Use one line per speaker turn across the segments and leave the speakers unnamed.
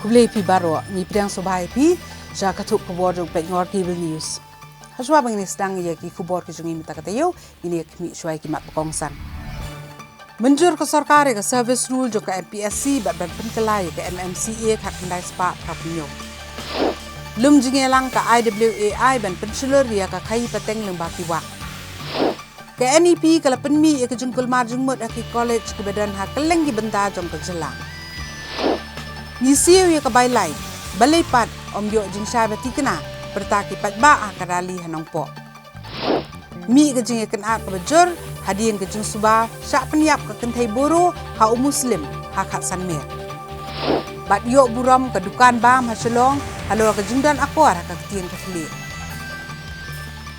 Kublai pi baro ni pedang sobai pi ja katuk kubor jong pengor cable news. Haswa bang ni sedang ye ki kubor ki jongi mita katayo ini kmi shwai ki mat bokongsan. Menjur ke sarkar ke service rule jo ke MPSC bat ban penkelai ke MMCA khat kendai spa prapunyo. Lum jingelang ke IWAI ban penselur ya ke kai pateng lembah kiwa. Ke NEP kala penmi ya ke jungkul mar jungmut aki college ke badan ha keleng ki benta jong ke jelang. Ngisiu ya ke bailai, balai pat om yo jing syabati kena bertaki pat ba akarali hanong po. Mi ke jing ya ken ke bejur, hadian ke jing suba, syak peniap ke kentai boro, ha muslim, ha khat sanmir. Bat yo buram ke dukan bam ha selong, halo ke jing dan akwar ha ketien ke kelir.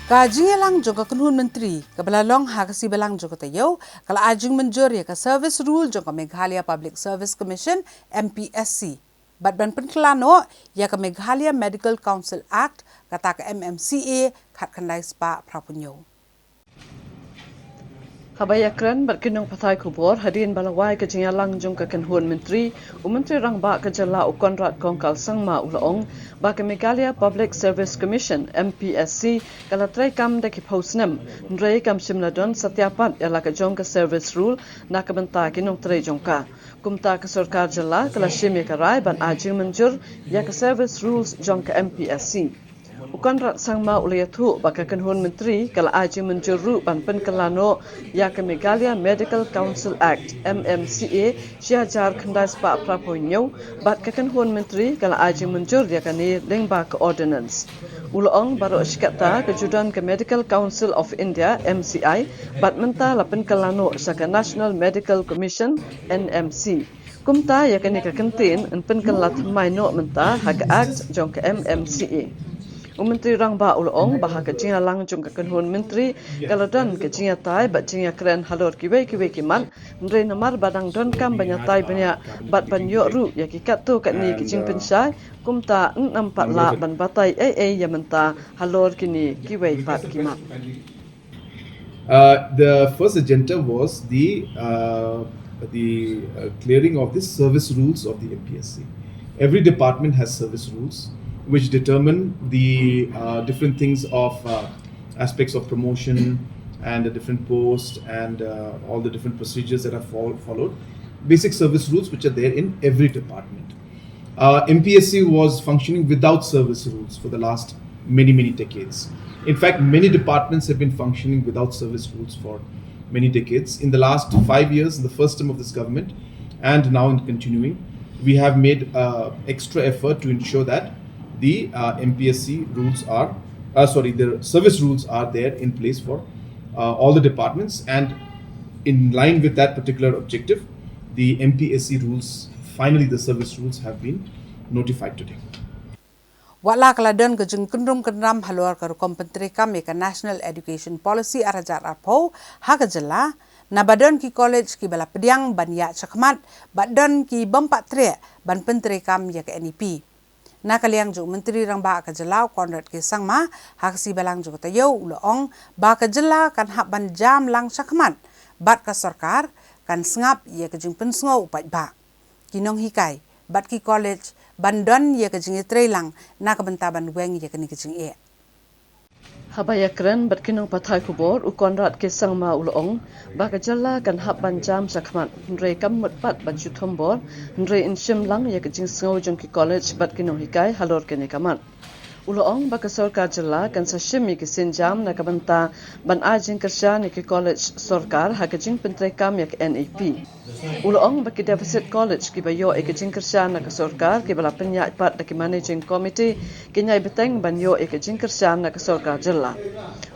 Ka jingelang jong ke kenhun menteri, ke belalong ha kasi belang jong ke tayo, kala ajing menjur ya ke service rule jong ke Meghalaya Public Service Commission, MPSC. Bat ban penkelano ya ke Meghalaya Medical Council Act, kata ke MMCA, khat kendai spa prapunyo.
Habayakran berkenong patai kubor hadirin balawai ke jingalang jong ke kenhun menteri menteri rang ba ke jala ukonrat kongkal sangma ulaong ba ke Meghalaya Public Service Commission MPSC kala trai kam de ki posnem ndrei kam simladon setiapat yala ke jong ke service rule na ke benta kinong trai jongka kumta ke sarkar jala kala shime ke rai ban ajing menjur ya ke service rules jong ke MPSC Ukan rat sangma ulayatu baka kenhun menteri kala aji menjuru ban penkelano ya ke Meghalaya Medical Council Act MMCA syajar kendai spa praponyo bat ke kenhun menteri kala aji menjur ya kani lengba ke ordinance. Ulong baru iskata kejudan ke Medical Council of India MCI bat menta la penkelano sa ke National Medical Commission NMC. Kumta ya kani ke kentin en penkelat maino menta hak act jong ke MMCA. Menteri rang ba ulong bah ke jinga lang jong ke kenhun menteri kaladan ke jinga tai bat jinga kren halor kiwe kiman ndre namar badang don kam banyatai banyak bat banyo ru ya ki katu kat ni ke jing pensai kumta nampak la ban batai ya menta halor kini kiwe pat kimat.
The first agenda was the clearing of the service rules of the MPSC. Every department has service rules which determine the different things of aspects of promotion and the different posts and all the different procedures that are followed. Basic service rules which are there in every department. MPSC was functioning without service rules for the last many decades. In fact, many departments have been functioning without service rules for many decades. In the last 5 years, in the first term of this government, and now in continuing, we have made extra effort to ensure that the MPSC rules are, the service rules are there in place for all the departments, and in line with that particular objective, the MPSC rules, finally the service rules have been notified today.
Wala kaladan ke jeng kendrum kendram haluar ke kompentri kami ke National Education Policy arajar arpau ha ke jela na badan ki college ki bala pediang ban ya cakmat badan ki bampak tre ban pentri kam ya ke NEP. Na kaliang jo menteri rang ba ka jelau konrad ke sangma hak si balang jo tayo ulong ba ka jela kan hak ban jam lang sakmat bat ka sarkar kan sengap ye ke jing pensngau upat ba kinong hikai bat ki college bandon ye ke jing lang na ka bentaban weng ye ke ni ke jing e
Habayakran berkinong patai kubor ukonrat ke sangma ulong baka jala kan hap banjam sakmat ndre kam mutpat banju thombor ndre inshim lang ya ke jing sngau jong ki college bat kinong hikai halor ke ne kamat ulong baka sarkar jala kan sa shimi ke sinjam na kabanta ban ajing kersya ni ke college sarkar ha ke jing pentre kam ya ke NEP ulong baki deficit college ki bayo e ke jing kersya na ke sarkar ki bala penya pat da ki managing committee kinyai beteng ban yo e ke jing kersya na ke sarkar jala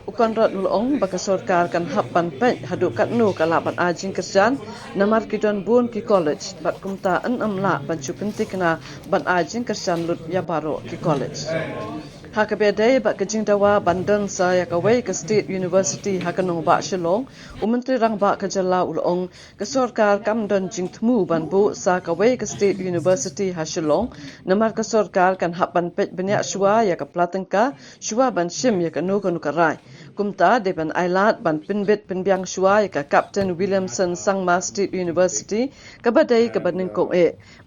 ukan rat ulong baka sarkar kan hap ban pet hadu kat nu kala ban ajing kersya namar ki don bun ki college bat kumta an amla ban chu pentik na ban ajing kersya lut ya baro ki college Hakabede bak kejing dawa bandang sa yakawai ke State University hakanong ba Shillong menteri rang ba kejala ulong ke sarkar kam don jing tmu ban bu sa kawai ke State University ha Shillong namar ke sarkar kan hak ban pet banyak shua ya ke platengka shua ban shim ya ke nu karai Kumta de ban ailat ban pinbit pinbyang shuai ka Captain Williamson Sangma State University ka badai ka baning kong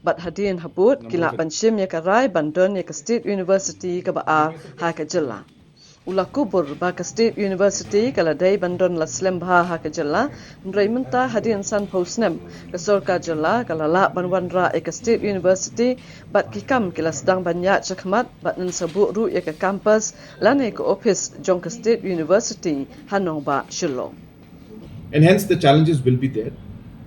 bat hadin habut kila ban shim ya ka rai ban don ya ka State University ka ba ha ka jilla. Ula kubur baka State University kala day bandon la slembha ha ka jalla menta hadin san posnem ka sorka jalla kala la banwanra ka State University bat kikam kila sedang banyak chakmat bat nan sabu ru ka campus lane ka office jong ka State University hanong ba shillong.
And hence the challenges will be there.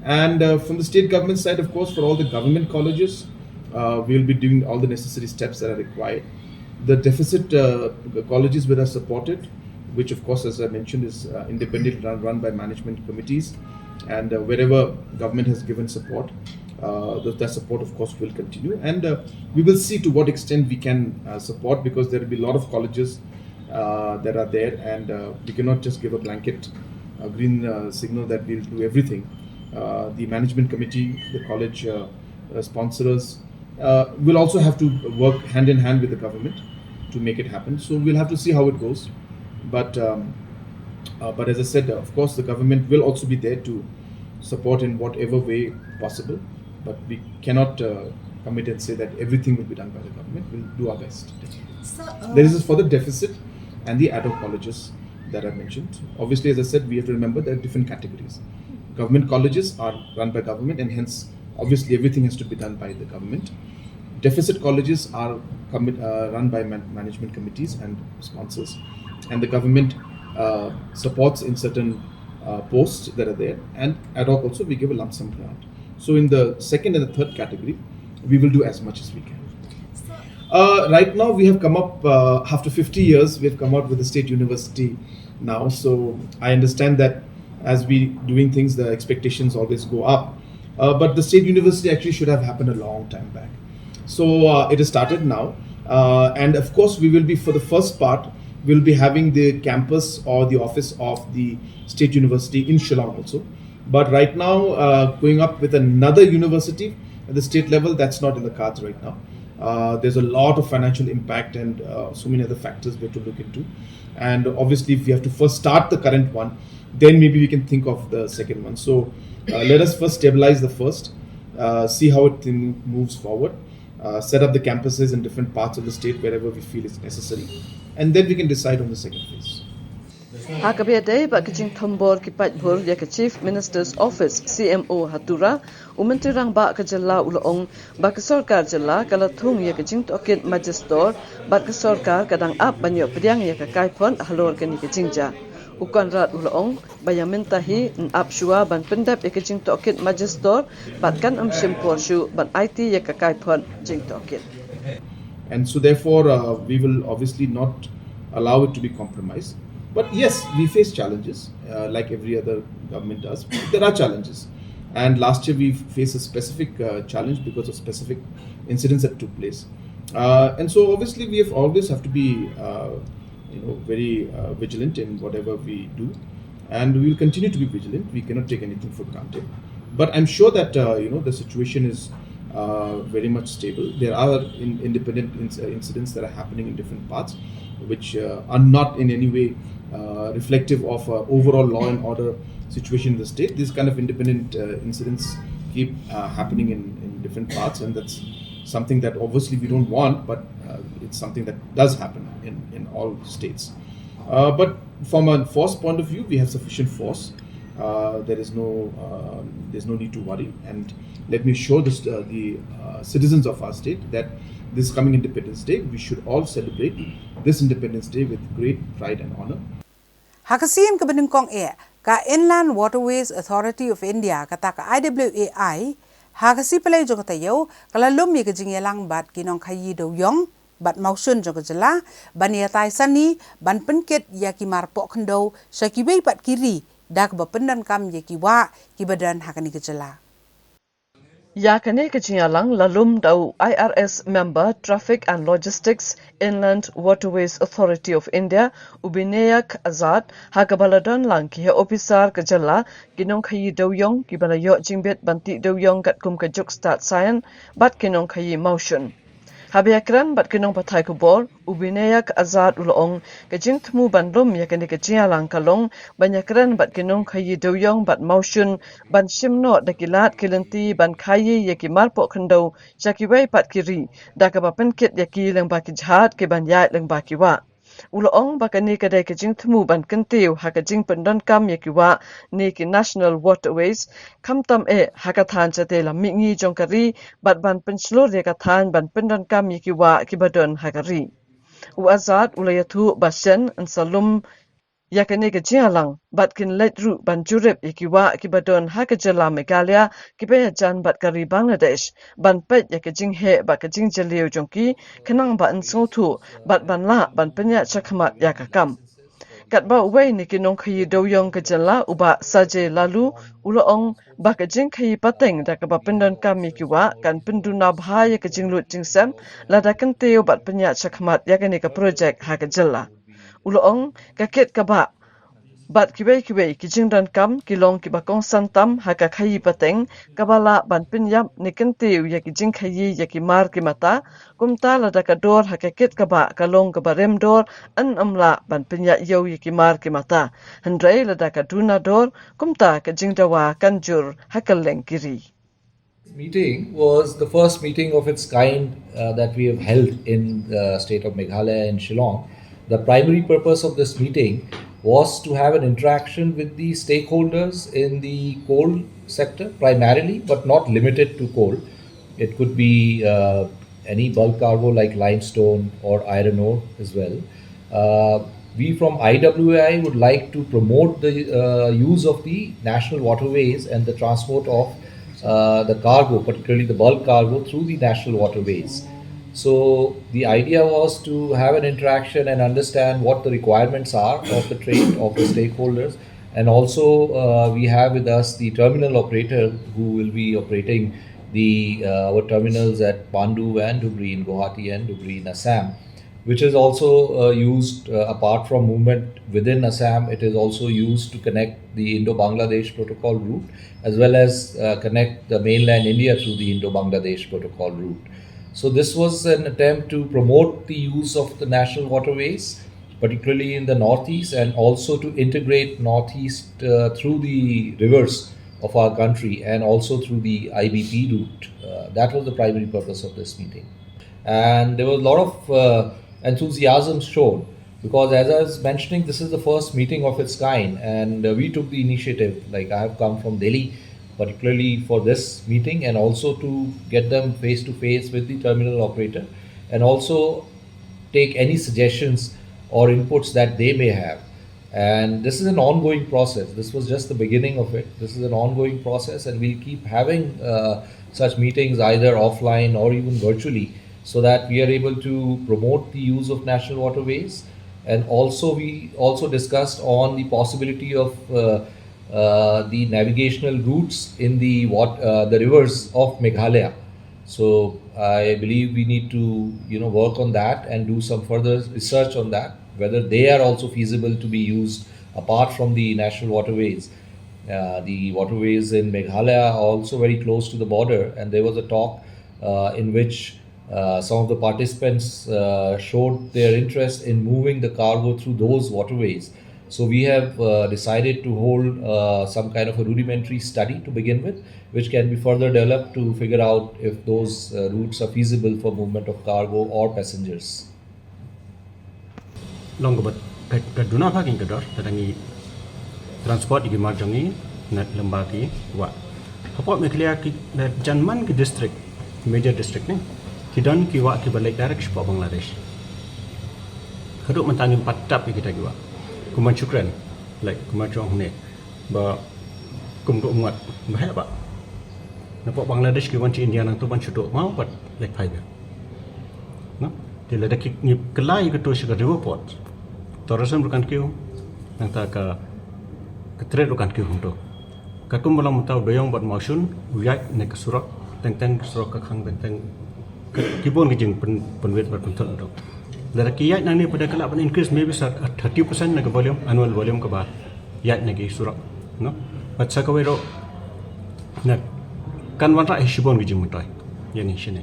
And from the state government side, of course, for all the government colleges, we will be doing all the necessary steps that are required. The deficit colleges that are supported, which of course, as I mentioned, is independent run by management committees, and wherever government has given support, that support of course will continue, and we will see to what extent we can support, because there will be a lot of colleges that are there, and we cannot just give a blanket green signal that we'll do everything. The management committee, the college sponsors will also have to work hand in hand with the government to make it happen. So we'll have to see how it goes. But as I said, of course, the government will also be there to support in whatever way possible. But we cannot commit and say that everything will be done by the government. We'll do our best. So, this is for the deficit and the ad hoc colleges that I mentioned. Obviously, as I said, we have to remember there are different categories. Government colleges are run by government, and hence, obviously, everything has to be done by the government. Deficit colleges are run by management committees and sponsors, and the government supports in certain posts that are there, and ad hoc also we give a lump sum grant. So in the second and the third category, we will do as much as we can. Right now, we have come up, after 50 years, we have come out with the state university now. So I understand that as we doing things, the expectations always go up. But the state university actually should have happened a long time back. So it has started now. And of course, we will be, for the first part, we'll be having the campus or the office of the state university in Shillong also. But right now, going up with another university at the state level, that's not in the cards right now. There's a lot of financial impact and so many other factors we have to look into. And obviously, if we have to first start the current one, then maybe we can think of the second one. So let us first stabilize the first, see how it moves forward, set up the campuses in different parts of the state wherever we feel it's necessary, and then we can decide on the second phase.
Hakabiyade ba kijing thambor ki patbur ya ka Chief Minister's Office CMO Hatura umentirang ba ka jalla ulong ba ka sarkar jalla kala thung ya kijing toket magister ba ka sarkar kadang ap banyo pediang ya ka kaipon halor ka ni kijingja ukan rat ulong bayamentahi n ap shua ban pendap ya kijing toket magister bat kan shimpor shu ban IT ya ka kaipon jing toket.
And so therefore we will obviously not allow it to be compromised. But yes, we face challenges like every other government does. There are challenges. And last year we faced a specific challenge because of specific incidents that took place. And so obviously we always have to be very vigilant in whatever we do. And we will continue to be vigilant. We cannot take anything for granted. But I'm sure that the situation is very much stable. There are independent incidents that are happening in different parts, which are not in any way reflective of overall law and order situation in the state. These kind of independent incidents keep happening in different parts, and that's something that obviously we don't want, but it's something that does happen in all states. But from a force point of view, we have sufficient force. There's no need to worry, and let me assure the citizens of our state that this coming Independence Day, we should all celebrate this Independence Day with great pride and honor.
Hakasian ka benengkong ka Inland Waterways Authority of India kata ka IWAI hakasi palay jo katayo kalalum mi kajingyalang bat kinong kayi do yong bat mausun jo kajala baniatai sani ban penket yaki marpo kendo sakibay bat kiri dak bapendan kam yaki wa kibadan hakani kajala.
Yakane kachinyalang lalum dau IRS member Traffic and Logistics Inland Waterways Authority of India Ubineyak Azad hakabaladon lang ki officer kajala kinong khayi doyong kibalayo jingbet banti doyong kat kum ka juk start sayan bat kinong khayi motion Habiakran bat kinong patay ko bor, ubineyak azad ulong, kajing temu bandlum yakani kajing alang kalong, banyakran bat kinong kayi doyong bat mausyun, ban shimno dakilat kilanti ban kayi yaki marpo kendo, syakiway pat kiri, dakabapan kit yaki lang baki jahat ke ban yait lang baki wa. Ulong bakani kadai kajing temu ban kentiu hakajing pendon kam yakiwa ni ki National Waterways kam tam hakathan chate la mingi jongkari bat ban penslur yakathan ban pendon kam yakiwa kibadon hakari. Uazat ulayatu basen ansalum yakani kajialang bat kin letru ban jurip yakiwa kibadon hakajala Meghalaya kibayajan bat kari Bangladesh ban pet yakajing he bat kajing jaleo jongki kenang ba ansotu bat ban la ban penya chakmat yakakam. Kat ba uway ni kinong kayi doyong kajala uba saje lalu uloong ba kajing kayi pateng da kaba pendon kami kiwa kan penduna bahaya kajing lut jingsam ladakan teo bat penya chakmat yakani ka projek hakajala. Uloong kakit kaba bat kibai kijing dan kam kilong kibakong santam haka kayi pateng kabala ban pinyap ni kentiu ya kijing kayi ya kimar kimata kumta ladaka dor haka kit kaba kalong kabarem dor an amla ban pinya yau ya kimar kimata hendrai ladaka duna dor kumta kajing dawa kanjur hakaleng kiri.
Meeting was the first meeting of its kind that we have held in the state of Meghalaya in Shillong. The primary purpose of this meeting was to have an interaction with the stakeholders in the coal sector primarily, but not limited to coal. It could be any bulk cargo like limestone or iron ore as well. We from IWI would like to promote the use of the national waterways and the transport of the cargo, particularly the bulk cargo, through the national waterways. So the idea was to have an interaction and understand what the requirements are of the trade, of the stakeholders, and also we have with us the terminal operator who will be operating our terminals at Pandu and Dhubri in Guwahati and Dhubri in Assam, which is also used apart from movement within Assam. It is also used to connect the Indo-Bangladesh protocol route as well as connect the mainland India through the Indo-Bangladesh protocol route. So this was an attempt to promote the use of the national waterways, particularly in the northeast, and also to integrate northeast through the rivers of our country and also through the IBP route. That was the primary purpose of this meeting. And there was a lot of enthusiasm shown because, as I was mentioning, this is the first meeting of its kind, and we took the initiative. Like, I have come from Delhi particularly for this meeting, and also to get them face to face with the terminal operator and also take any suggestions or inputs that they may have. And this is an ongoing process. This was just the beginning of it. This is an ongoing process, and we'll keep having such meetings either offline or even virtually, so that we are able to promote the use of national waterways. And also we also discussed on the possibility of the navigational routes in the rivers of Meghalaya. So I believe we need to work on that and do some further research on that, whether they are also feasible to be used apart from the national waterways. The waterways in Meghalaya are also very close to the border, and there was a talk in which some of the participants showed their interest in moving the cargo through those waterways. So we have decided to hold some kind of a rudimentary study to begin with, which can be further developed to figure out if those routes are feasible for movement of cargo or passengers.
Long but kaduna paging kador tadangi transport igi marjangi na lembagi wa hapo Meghalaya ki janman ki district major district ni kidan ki wa ki balik direct shpo Bangladesh kaduk mentangin patap kita ki wa kuman syukran like kuman chong ne ba kum do muat bahaya ba napo Bangladesh ki wan ci India nang tu ban chuduk mau pat like phai ba no dia ada ki kelai ke tu syugar river port tourism bukan kiu nang ta ka trade bukan kiu untuk kakum malam tahu doyong buat mausun uyat ne ke surat teng surat ka khang teng kibon ke jeng penwet berkontrol untuk dari kiat nang ni pada kelak increase maybe 30% nak volume annual volume ke ba yat nagi surat no baca ka wero nak kan wan ra hibon ke jeng mutai yani sini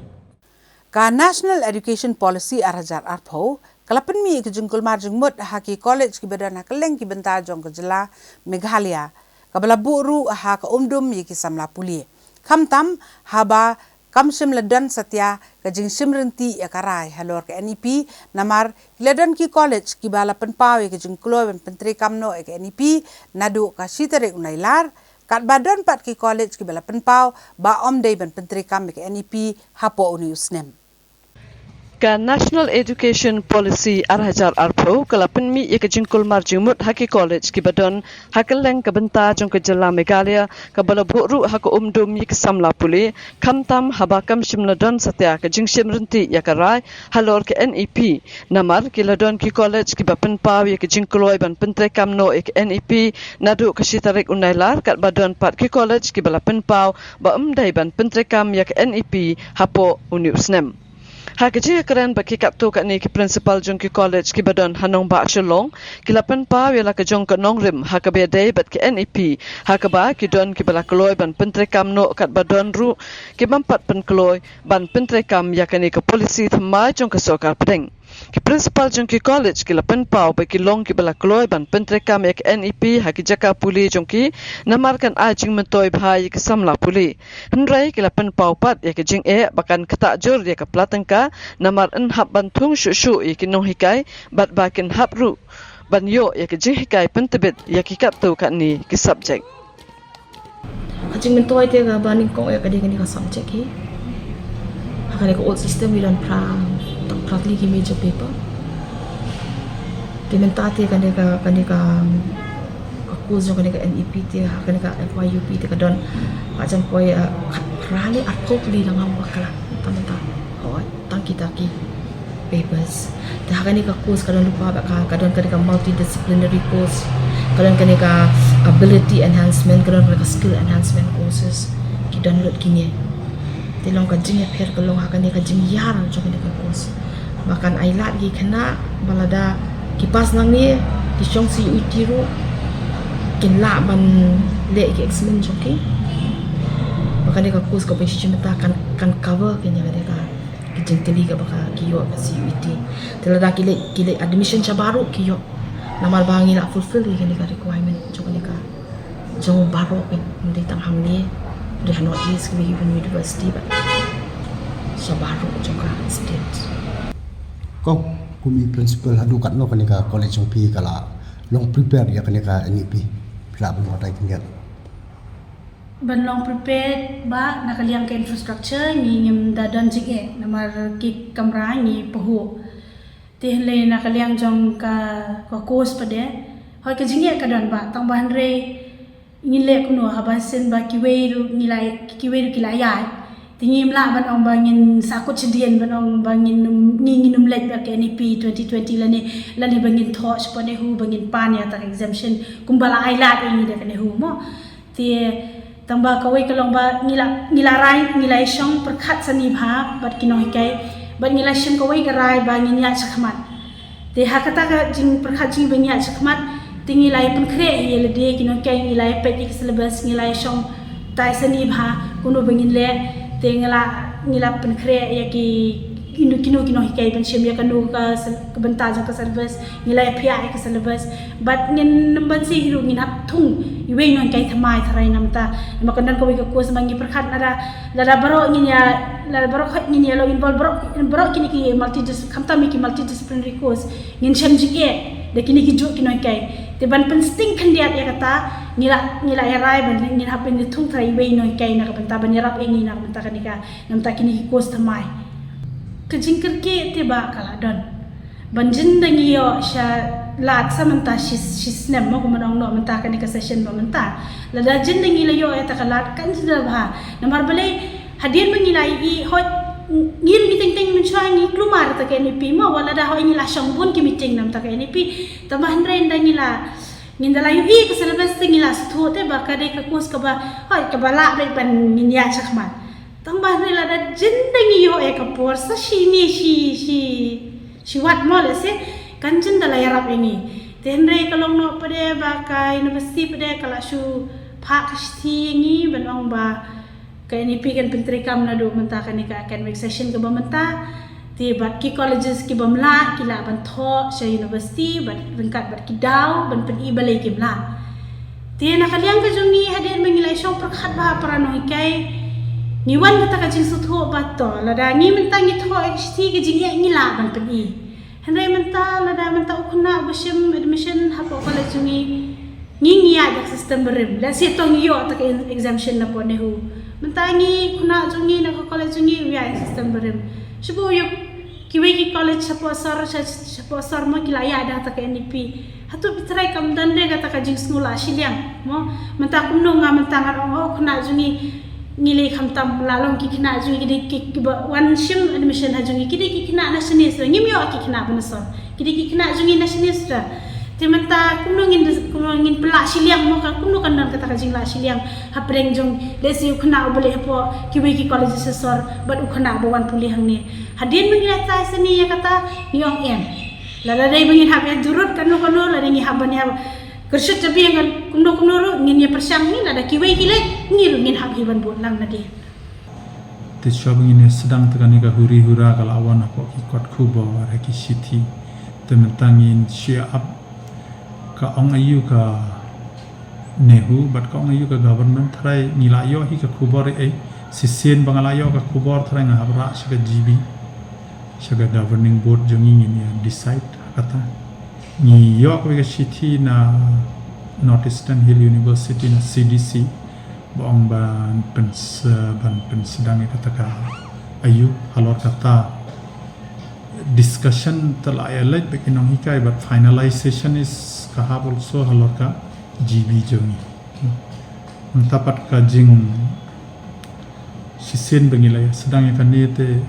Ka National Education Policy arhajar arpho kalapan mi ke jengkul mar jengmut haki college ki badan hakeleng ki bentar jong ke jela Meghalaya kabala buru ha ka umdum ye ki samla puli khamtam haba kamsim ladan satya ka jing simrenti ya karai halor ke NEP namar ladan ki college ki bala penpaw ke jengkulo ben pentri kamno ke NEP nadu ka sitere unailar kat badan pat ki college ki bala penpaw ba omdei ben pentri kam ke NEP hapo uniusnem
Ka National Education Policy arhajar arpho kalapan mi ke jingkul mar jingmut haki college ki badon hakeleng ka benta jong ke jela Meghalaya ka bala buru hak umdum yik samla puli kamtam habakam shimladon satya ka jingshim renti yakarai halor ke NEP namar ki ladon ki college ki bapen paw yik jingkuloi ban pentre kamno ek NEP nadu ka sitarik unailar kat badon pat ki college ki bala penpaw ba umdai ban pentre kam yak NEP hapo uniusnem Hakaji keren baki kaptu kat ni ki principal jong ki college ki badon hanong ba Shillong ki lapan pa wela ka jong ka nongrim hakabe day bat ki NEP hakaba ki don ki bala kloy ban pentre kam no kat badon ru ki mampat pen kloy ban pentre kam yakani ka policy thmai jong ka sokar pedeng ki principal jong ki college ki lapan pa ba ki long ki bala kloy ban pentre kam yak NEP haki jaka puli jong ki namarkan ajing mentoy bhai ki samla puli hendrai ki lapan pa pat yak jing bakan kata jur yak platengka namar en hab bantung shu iki nong hikai bat bakin hab ru ban yo yak jing hikai pentebit yak kap tu kat ni ki subject
Kacing mentoy te ga bani ko ya kadang ni ka subject hi hakane ko old system wilan practically ki major paper te mentate kan ka course jo kan ka NEP te hakane ka FYUP te ka don macam ko ya rali appropriately lang ang bakala tamanta hoy tangki papers te hakane ka course kadon lupa ba ka kadon ka multidisciplinary course kadon ka ability enhancement kadon ka skill enhancement courses ki download kini te long ka jing pher ka long hakane ka jing yar jo kan ka course bahkan ailat gi kena balada kipas nang ni di chong si utiru kin la ban le ki examen joki bahkan ka course ka pesi cimta kan cover kenya ka kijeng teli ka baka kiyo ka si UT telada kile admission cha baru kiyo namal bangi la fulfill kini ka requirement joki ka jong baru pen ndi tang ham ni de not is ki university ba sa baru joka state
kau kumi principal hadu kat no kanika college ng pi kala long prepare ya kanika NEP pila ben watai tinggal
ban long prepare ba nakaliang ke infrastructure ni ngim dadan jige namar ki kamra ni pahu tehle nakaliang jong ka course pade hoy ke jinge ka dan ba tang ban re ngile kuno habasen ba kiweru kilai tingim la ban ong bangin sakut cedian ban ong bangin nginum lek ba ke NEP 2020 lani bangin thosh pone hu bangin pan ya ta exemption kumbala ailat ini de kene hu mo tie tamba kawai kalong ba ngila rai ngila shong perkhat sani bha bat kino hikai bat ngila shim kawai garai ba nginya chakmat te hakata ka jing perkhat jing banya chakmat tingilai pen kre ye le de kino kai ngilai pet ik syllabus ngilai shong tai sani bha kuno bangin le ngila pen kre ya ki kino hikai ben shem ya kanu ka bentar ka syllabus ngila API ka syllabus but ngin numban si hiru ngin hap thung iwe non kai thamai tharai namta makandan ko ka course mangi perkhat lada baro khat ngin ya lo involve baro kini ki multidisciplinary course ngin shem jige de kini ki jo kino hikai te ban pen sting khandiat ya kata ngila erai ban ngin hapen ni thung thai iwe non kai na ka bentar ban yarap engi na bentar kanika namta kini ki course thamai kejingker ke tiba kala don banjin dangi yo sha lat samanta shis nem mo kumanong no menta kan ka session ba menta lada jin dangi la yo eta kalat kan jida ba namar bale hadien mangilai I hot ngil ni ting menchwa ni klumar ta ke NEP mo wala da ho ni la shangbun ki meeting nam ta ke NEP tambah ren dangi la ngindala yu I ka syllabus tingi la stho te ba ka de ka course ka ba hoi ka bala be ban ninya chakman tambah nila da jindangi yo kapor sa si wat mo le se kan jindala yarap ini tenre kalong no pade ba ka university pade kala shu pha kasti ngi banong ba ke NEP kan Menteri Kam na do mentah kan ka academic session ke mentah ti bat ki colleges ki bamla ki la ban tho sha university bat rengkat bat ki daw ban pen I balai ki bla ti na kaliang ka jungi hadir mengilai syong perkhat bah parano kai ni wan kata ka jing sutho bat to lada ngi mentah ngi tho HT ki jing ngi la ban pen I henry mentah lada mentah ukna bushim admission hapo college jungi ngi ada sistem berim la si tong yo ta exemption na po nehu mentangi kuna jungi na college jungi ya sistem berim sibo yo kiwe ki college sapo sar mo kila ya ada ta NEP hatu bitrai kam dande kata ka jing smula siliang mo menta kumno nga mentangan oh kuna jungi ngile kham tam lalong ki kina jungi ki one shim admission ha jungi ki kina nationalist ngim yo ki kina bunasor ki kina jungi nationalist Timenta kumnongin pelak siliang mo kan kumno kan kata ka jingla siliang hapreng jong lesi ukna boleh po kiwi ki college sesor bat ukna bawan pulih hang ni hadin mengila tai seni ya kata yong en la dai bengin hab ya durut kan kono la ngi haban ya kerset tapi yang kumno ro ngin ya persang ni la da kiwi ki le ngin hab hiban bot lang na di
te shobing sedang tegani ka huri hura kala awan apa ki kot kubo ra ki city tementangin share up ka ong ayu ka nehu bat ka ong ayu ka government thrai nilayo hi ka khubor sisien bangalayo ka khubor thrai nga habra shaka GB shaka governing board jongi ni decide kata ni yo ka city na Northeastern Hill University na CDC bong ban sedang kata ka ayu halor kata discussion telah elect bekinong hikai but finalization is kahap also halor ka GB jongi mendapat kajing sisen bengilai sedang ikan ni te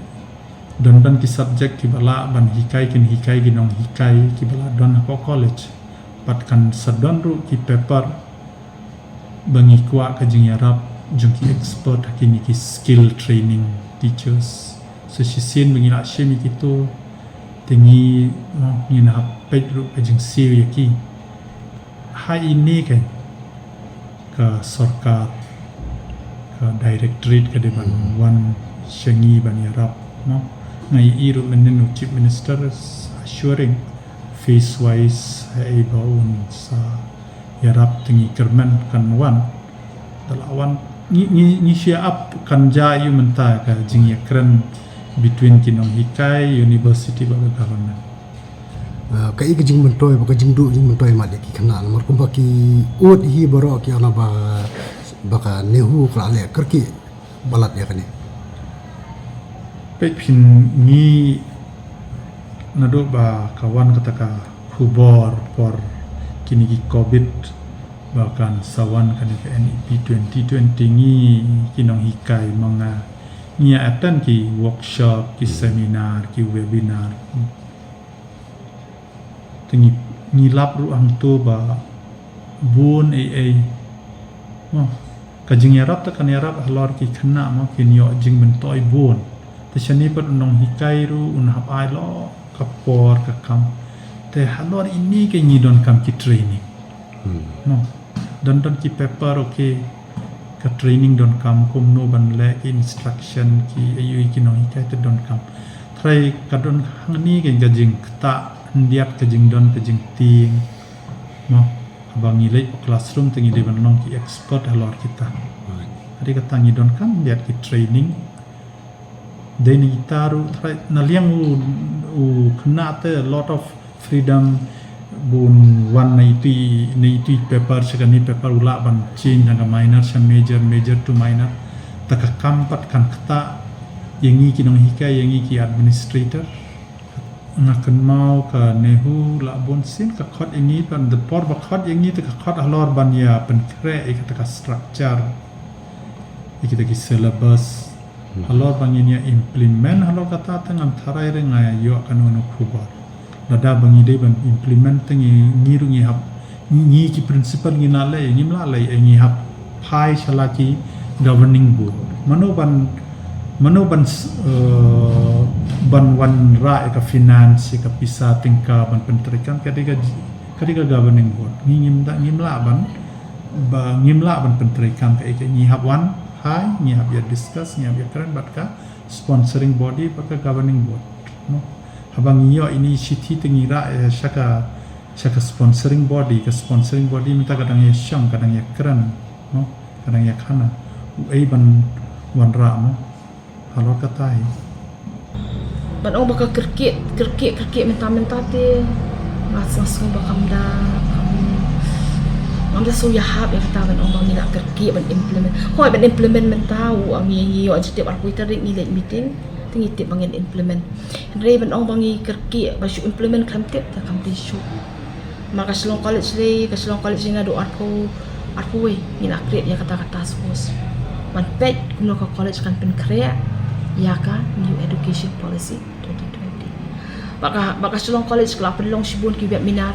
don ki subject ki bala ban hikai ginong hikai ki bala don apa college pat kan sedon ru ki paper bangi kuat kajing yarap jungki expert hakini ki skill training teachers so sisen bengilai shemi kitu tinggi ngin hap page ru kajing siri ki hai ini kan ke sarkar ke directorate ke depan wan syengi ban yarap no ngai iru menen chief minister assuring face wise hai baun sa yarap tingi kerman kan wan dalawan ni share up kan ja yu menta ka jing yakran between kinong hikai university ba government
kai ke jing mentoy ba jing du jing mentoy ma de ki khana mar kum ba ki ut hi baro ki ana ba ka nehu kla le kerki balat ya kani
pe phin ni nado ba kawan kata ka khubor por kini ki covid bahkan sawan kan ke NEP 2020 ni kinong hikai manga ni attend ki workshop ki seminar ki webinar ni lap ru ang tu ba bun mo kajing yarap ta kan yarap halor ki khna mo kin yo jing mentoi bun te shani pat nong hikai ru un hap ai lo kapor ka kam te halor ini ke ni don kam ki training no don ki paper okay ka training don kam kum no ban le instruction ki ayu ki no hikai te don kam try ka don hang ni ke jing ta ndiat ke jing don ke jing ting mo abang ilai classroom tingi de ban nong ki expert halor kita adi kata ngi don kam ndiat ki training deni taru try na liang u kena te a lot of freedom bun one na itu paper sekali paper ula ban change dengan minor sam major to minor tak kampat kan kata yang ini kinong hikai yang ini ki administrator ngakan mau ka nehu la bon sin ka khot ini pan the por ba khot yang ini ta khot halor ban ya pen kre ka structure kita ki syllabus halor ban ini implement halor kata tengam tharai rengai yo kanun kubar nada bangi de ban implement tengi ngiru ngi hap ni ki principal ngi nale ngi mla lai ngi hap phai chalaki governing board mano ban ban wan ra ka finance ka pisa tingka ban penterikan kadika governing board ngi mla ban ba ngi mla ban penterikan ka ngi hap wan hai ngi hab ya discuss ngi hab ya keren bat ka sponsoring body baka governing board no habang iyo initiative tingira shaka sponsoring body minta kadang ya syang kadang ya keren no kadang ya khana ai ban wanra no halor katai
ban ong baka kerkit menta te ngas bakamda Ang so yahap ya kata ban ong bang nak kerkit ban implement mentau ang yo ajtip aku Tarik ni meeting tingi tip bangin implement Andre ban ong bangi kerkit ba syu implement kamtip ta kamti syu maka Shillong college na do aku we ni nak create ya kata sos ban pet kuno ka college kan pen create ya ka new education policy 2020 baka Shillong college kelap long shibun ki webinar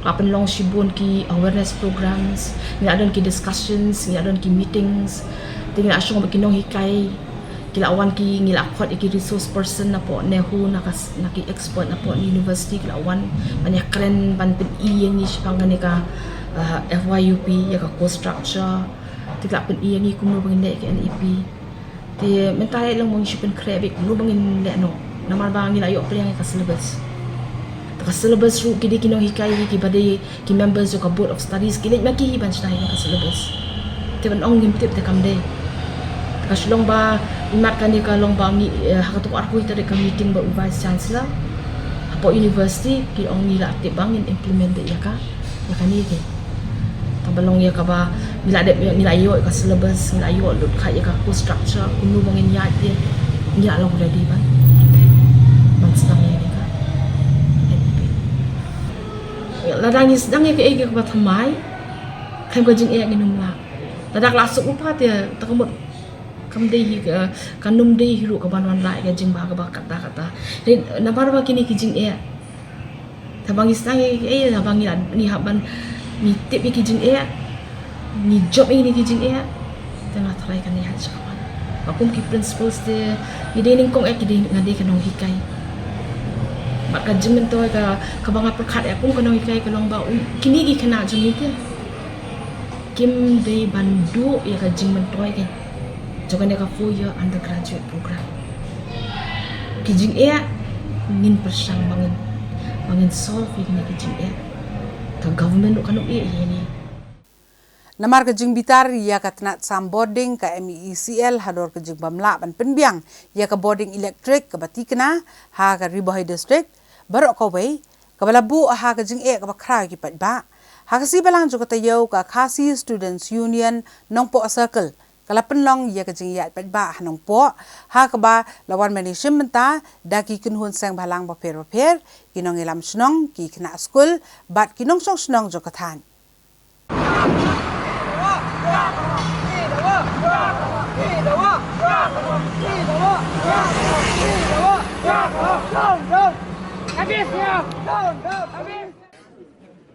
kelap long shibun ki awareness programs ni adon ki discussions ni adon ki meetings tinggal asyong bakinong hikai kila awan ki ngila akot iki resource person na po nehu naki expert na po ni university kila awan banyak keren ban pen yang ni sipangan ni ka FYUP ya ka course structure tigla pen yang ni kuno bangin ke NEP ti mentai lang mong sipan krebik kuno bangin le no namar bang ngila yo plan ka syllabus ru kidi kino hikai ki badai ki members ka board of studies kili maki ban stai ka syllabus ti ban ong ngimtip te kamde Kaslong ba imatkan dia kalong bangi hakatuk aku tadi ke meeting ba vice chancellor apo university ki ong nila aktif bangin implement ya ka ni ke tabalong ya ka ba nila yo ka syllabus nila yo lut kha ya ka course structure kunu bangin ya dia nila long ready ban stang ni ka ladang is dang ke ke ba thamai khem ko jing e nginum la ladak lasuk upa dia takamut kamdei kanum dei hiru ka banwan lai ga jing ba kata nabar ba kini ki jing e tabang istang e tabang ni haban ni tip ki jing e ni job ini ki jing e tengah try kan ni haj kawan akum ki principles de ni dei ning kong e ki dei ngade kanong hikai maka jing mentoi ka banga perkhat akum kanong hikai kanong ba kini ki kana jing ni kim dei bandu ya ka jing mentoi ke Jokan dia 4-year undergraduate program. Kijing ngin persang mangin solve ini kijing ka government kan ini.
Namar kejing bitar ya ka tenat sam boarding ka MECL hador kejing bamla ban penbiang ya ka boarding electric ka batikna ha ka Ribohai district barok ka wei ka balabu ha kejing ka bakra ki patba ha ka si balang jokata yau ka Khasi Students Union nongpo circle kalapan long ya kejing ya patba hanong po ha ka ba lawan manishim menta daki kunhun sang balang ba per kinong ilam snong ki kna school bat kinong song snong jokathan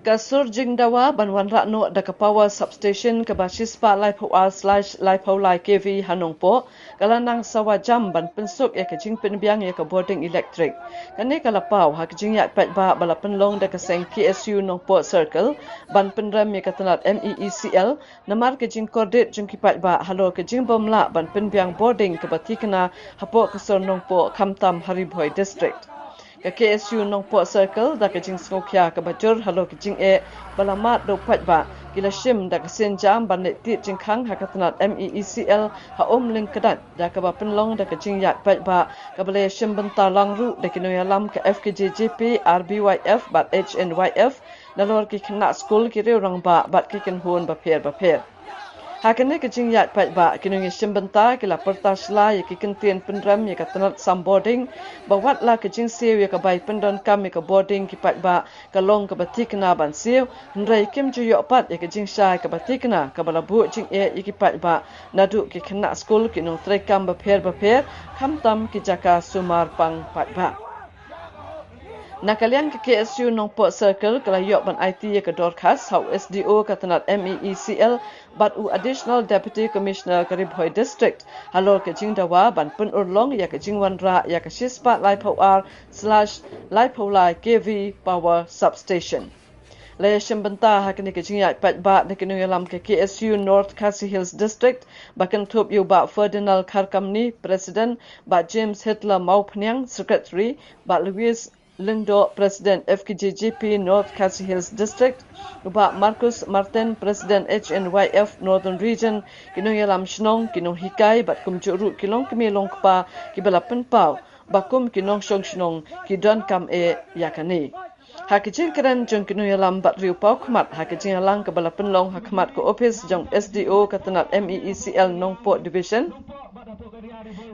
Kasur jing dawa banwan rakno da kapawa substation kabasispa lai KV hanongpo kalanang sawajam ban pensuk ya kajing penbiang ya ka boarding electric kane kalapau ha kajing ya patba balapan long da kaseng KSU nongpo circle ban penram ya katanat MEECL namar kajing kordit jing kipatba halo kajing bomla ban penbiang boarding kabatikna hapo kasur nongpo kamtam Haribhoi district ka KSU nongpo circle da kajing skokya ka bajur halo kajing balamat do patba kila shim da kasen jam bandit ti jingkhang hakatanat MEECL ha ling kadat da ka penlong da kajing yat patba ka bale shim bentar langru da kinoyalam ka FKJJP RBYF bat HNYF nalor ki khna school ki rang ba bat ki kan hon ba pher Hakane kajing yat patba kinong shim bentar kila pertasla ya ki kentien penram ya katanat sam boarding bawat la kajing sew ya ka bai pendon kam ya ka boarding ki patba kalong ka batikna ban sew ndrai kim ju yo pat ya kajing shai ka batikna ka balabu jing ya ki patba nadu ki khna school kinong trekam ba pher khamtam ki jaka sumar pang patba Nakalian ke KSU nongpo circle kelayok ban IT ya ke dorkas hau SDO katanat MEECL bat u additional deputy commissioner ke Ribhoi district halo ke jing dawa ban pen urlong ya ke jing wanra ya ke shispa lai pau r/lai pau lai KV power substation Le shembenta hakini ke jingya pat ba ne kinu yalam ke KSU North Khasi Hills District bakan thup yu ba Ferdinand Kharkamni President ba James Hitler Maupnyang Secretary ba Louis Lindo President FKJGP North Khasi Hills District ba Marcus Martin President HNYF Northern Region kinu yalam shnong kinu hikai bat kumjuru kilong kimilong pa kibalapan pau bakum kinong shong shnong kidon kam e yakani hakijing keren jong kinu yalam bat riu pau khmat hakijing alang kabala penlong hakmat ko office jong SDO katanat MEECL Nongpo Division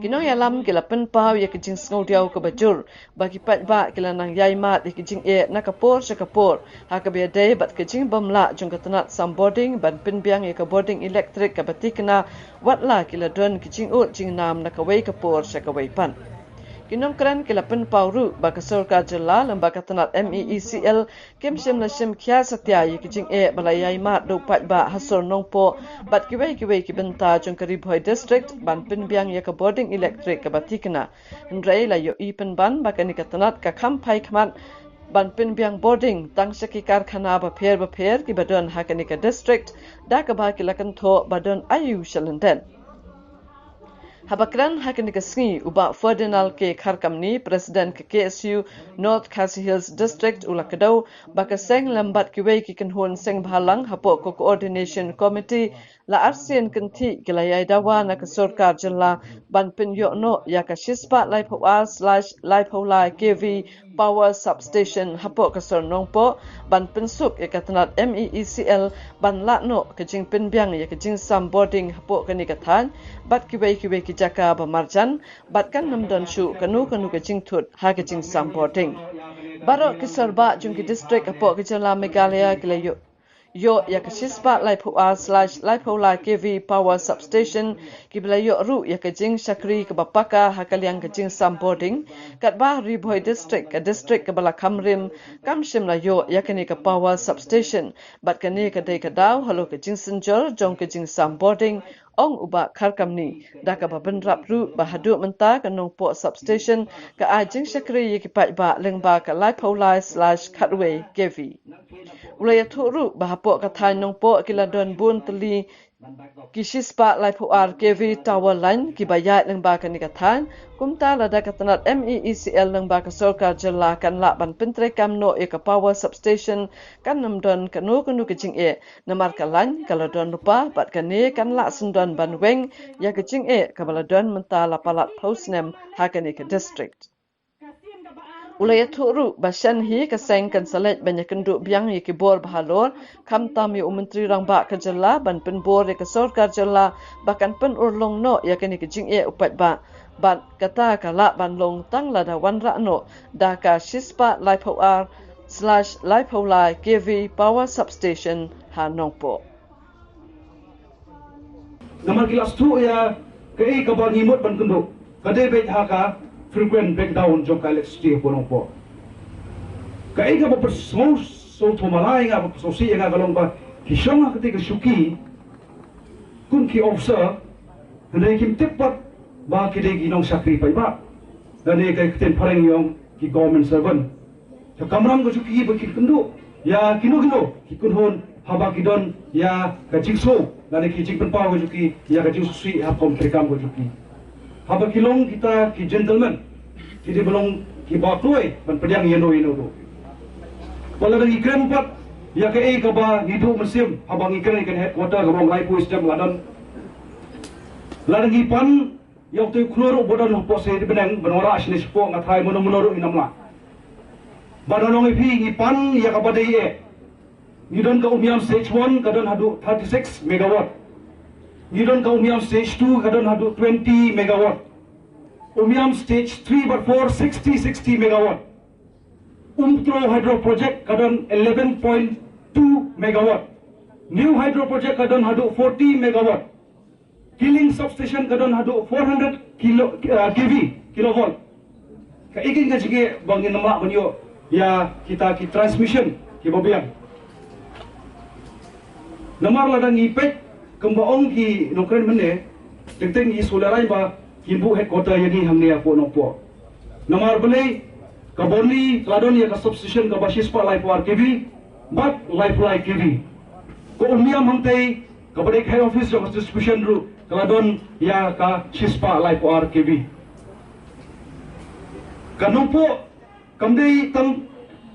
kinu yalam kila pen pau yakijing snodiau ke bajur bagi pat ba kila nang yai mat yakijing e nakapor sakapor hakabia day bat kijing bamla jong katanat some boarding ban pinbiang ya ka boarding electric ka batikna watla kila don kijing ut jing nam nakawai kapor sakawai pan Kinom keren kilapan pauru baka sorkar jela lembaga tanat MEECL kim sim kya satya yikijing e balayai mat do pat ba hasor nongpo bat kiwai ki benta jong karibhoi district ban pinbiang yaka boarding electric ka batikna ndrei la yo ipen ban baka ni katanat ka kampai khamat ban pinbiang boarding tang saki karkhana ba pher ki badon hakanika district da ka ba kilakan tho badon ayu shalenden Habakran hakinika sngi uba Ferdinand ke Kharkamni President ke KSU North Khasi Hills District ulakadau baka seng lambat kiwei ki kanhun seng bhalang hapo ko coordination committee la arsian kanti gilayai dawa na ka sorkar jilla ban pinyo no ya ka shispa laipoa/laipola kv power substation hapo ka sor nongpo ban pinsuk ya katanat MEECL ban lakno ka jing pinbiang ya ka jing sam boarding hapo ka ni kathan bat kiwei ki jaka ba marjan bat kan namdan shu kanu ka jing thut ha ka jing sam boarding baro ki sorba jung ki district hapo ka jala Meghalaya gilayo yo yakashispa laipoa/laipola kv power substation kiblayo ru yakajing shakri kabapaka hakaliang kajing sam boarding katba ribhoi district ka district kabala kamrim kamshim la yo yakani ka power substation bat kani kadai kadaw halo kajing senjor jong kajing sam boarding ong uba Kharkamni daka babenrap ru bahadu menta kanong po substation ka ajing shakri yikipat ba lengba ka laipoa/katway kv ulaya thuru bahapo kathai nongpo kiladon bun teli kishispa laipoa kv tower line kibayat lengba kani kathan kumta lada katanat MEECL lengba ka sorkar jela kan la ban pentre kamno e ka power substation kan namdon kanu kajing e namar kalan kaladon lupa bat kani kan la sundon ban weng ya kajing e kabaladon menta lapalat postnem hakani ka district Ulaya thuru basyan hi kaseng kan salet banyak kenduk biang ye kibor bahalor kam tam ye menteri rangba ka jela ban penbor ye ka sorkar jela bahkan pen urlong no ya kani kejing e upat ba ban kata kala ban long tang lada wan ra no da ka shispa laipoa/laipola kv power substation ha nongpo
Naman kilas tu ya kei ka ba ngimot ban kenduk kade bet haka frequent breakdown jong electricity ponong po. Kaya ka ba so tumalay nga ba so siya nga galong ba kisong nga ketika suki kun ki officer hindi kim tepat ba kide ginong sakri pa ba dani kay kiten parang yung ki government servant sa kamram ko suki ba kindu ya kino ki kunhon haba kidon ya kajingso dani ki jingpen pa ko suki ya kajingso si ha kom trekam ko suki haba kilong kita ki gentleman kita belum ki bakloi ban pediang yeno do wala nang ikren pat ya ka ka ba hidu musim habang ikren kan headquarter gabong laipo system ladan ipan yang tu kloro bodan po se benang benora asni spo ngathai mono inamla badanong ipi ipan ya ka badai e ngidon ka umiam stage 1 kadon hadu 36 megawatt ngidon ka umiam stage 2 kadon hadu 20 megawatt umiam stage 3 but 4 60 megawatt Umtro hydro project kadon 11.2 megawatt new hydro project kadon hadu 40 megawatt killing substation kadon hadu 400 kV kilovolt ka ikin ka sige bangin nama banyo ya kita ki transmission ki bobiang namar ladang ipek kembaong ki nokren mene tengteng i solarai ba kimbu headquarter yani hamne apo nopo namar bele kaboni ladon ya substation ka basis pa live war kv bat life kiwi ko umiam hangtei ka bade head office of distribution ru kaladon ya ka shispa life kiwi kanumpo kamdei tang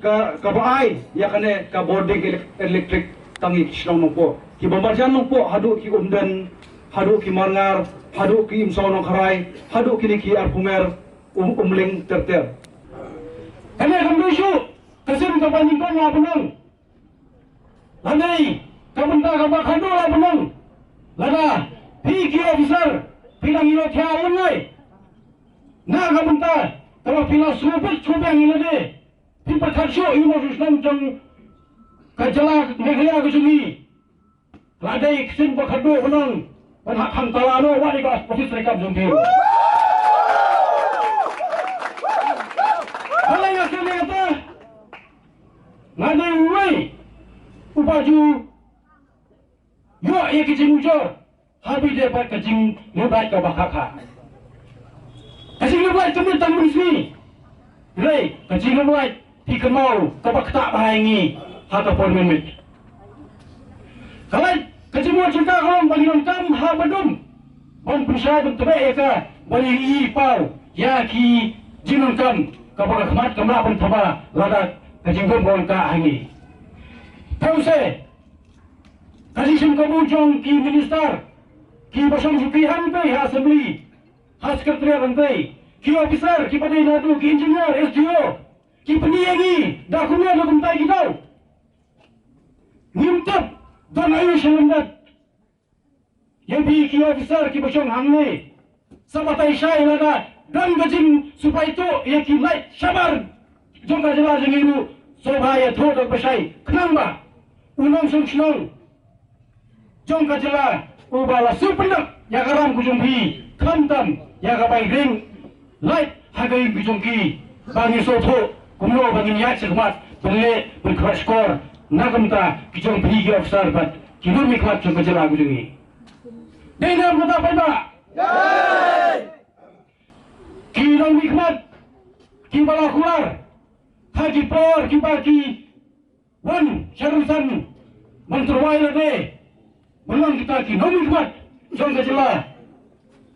ka baai ya kane ka boarding electric tangi shnong nongpo ki bamarjan nongpo hadu ki umden hadu ki marngar hadu ki imsaw nong kharai hadu ki ki arpumer umling terter kane kamdei kasim ka bandingkan la benang landai kabenta ka bakhando la benang lada PK officer pilang ilo thia ungai na kabenta kama pila supet chubang ilade pipa kharsho ino susnam jang kajala meghalaya kujungi ladai kisin bakhando benang pan ham talano wani ka office rekam jungki halai ngasih kata Ngadai uai upaju yo ye kijing ujor habi dapat kijing lebat ka bakaka kijing lebat temen tamun sini rei kijing lebat ti kemau ka bakta bahangi hata pon memit kalai kijing mo cinta kolom bagi kam ha badum bom pusha dum tebe eka bagi I pau ya ki jinun kam ka bakmat kamla pun thaba ladat kajingkon bon ka hangi tause kajisum kabujong ki minister ki basong supihan pe ha assembly ha sekretariat pe ki officer ki padai nadu ki engineer SDO ki peniagi dokumen dokumtai kita nimtap dan ayu syalandat yang bi ki officer ki basong hangne sabatai syai lada dan kajing supaya itu yang ki light sabar jong kajala jengiru Sobhaya thod basai khnamba unong sungsnong jong kajala ubala supendak yagaram kujumbi khantam yagabai ring light hagai kujumki bangi sotho kumno bangi yak sekmat bengle bercrash core nagamta kijong bhi officer bat kinur mikmat jong kajala kujungi denam kata paiba kinong mikmat kibala kular Haji por kibaki wan syarusan menterwai lade belum kita ki nomi kuat jong kajela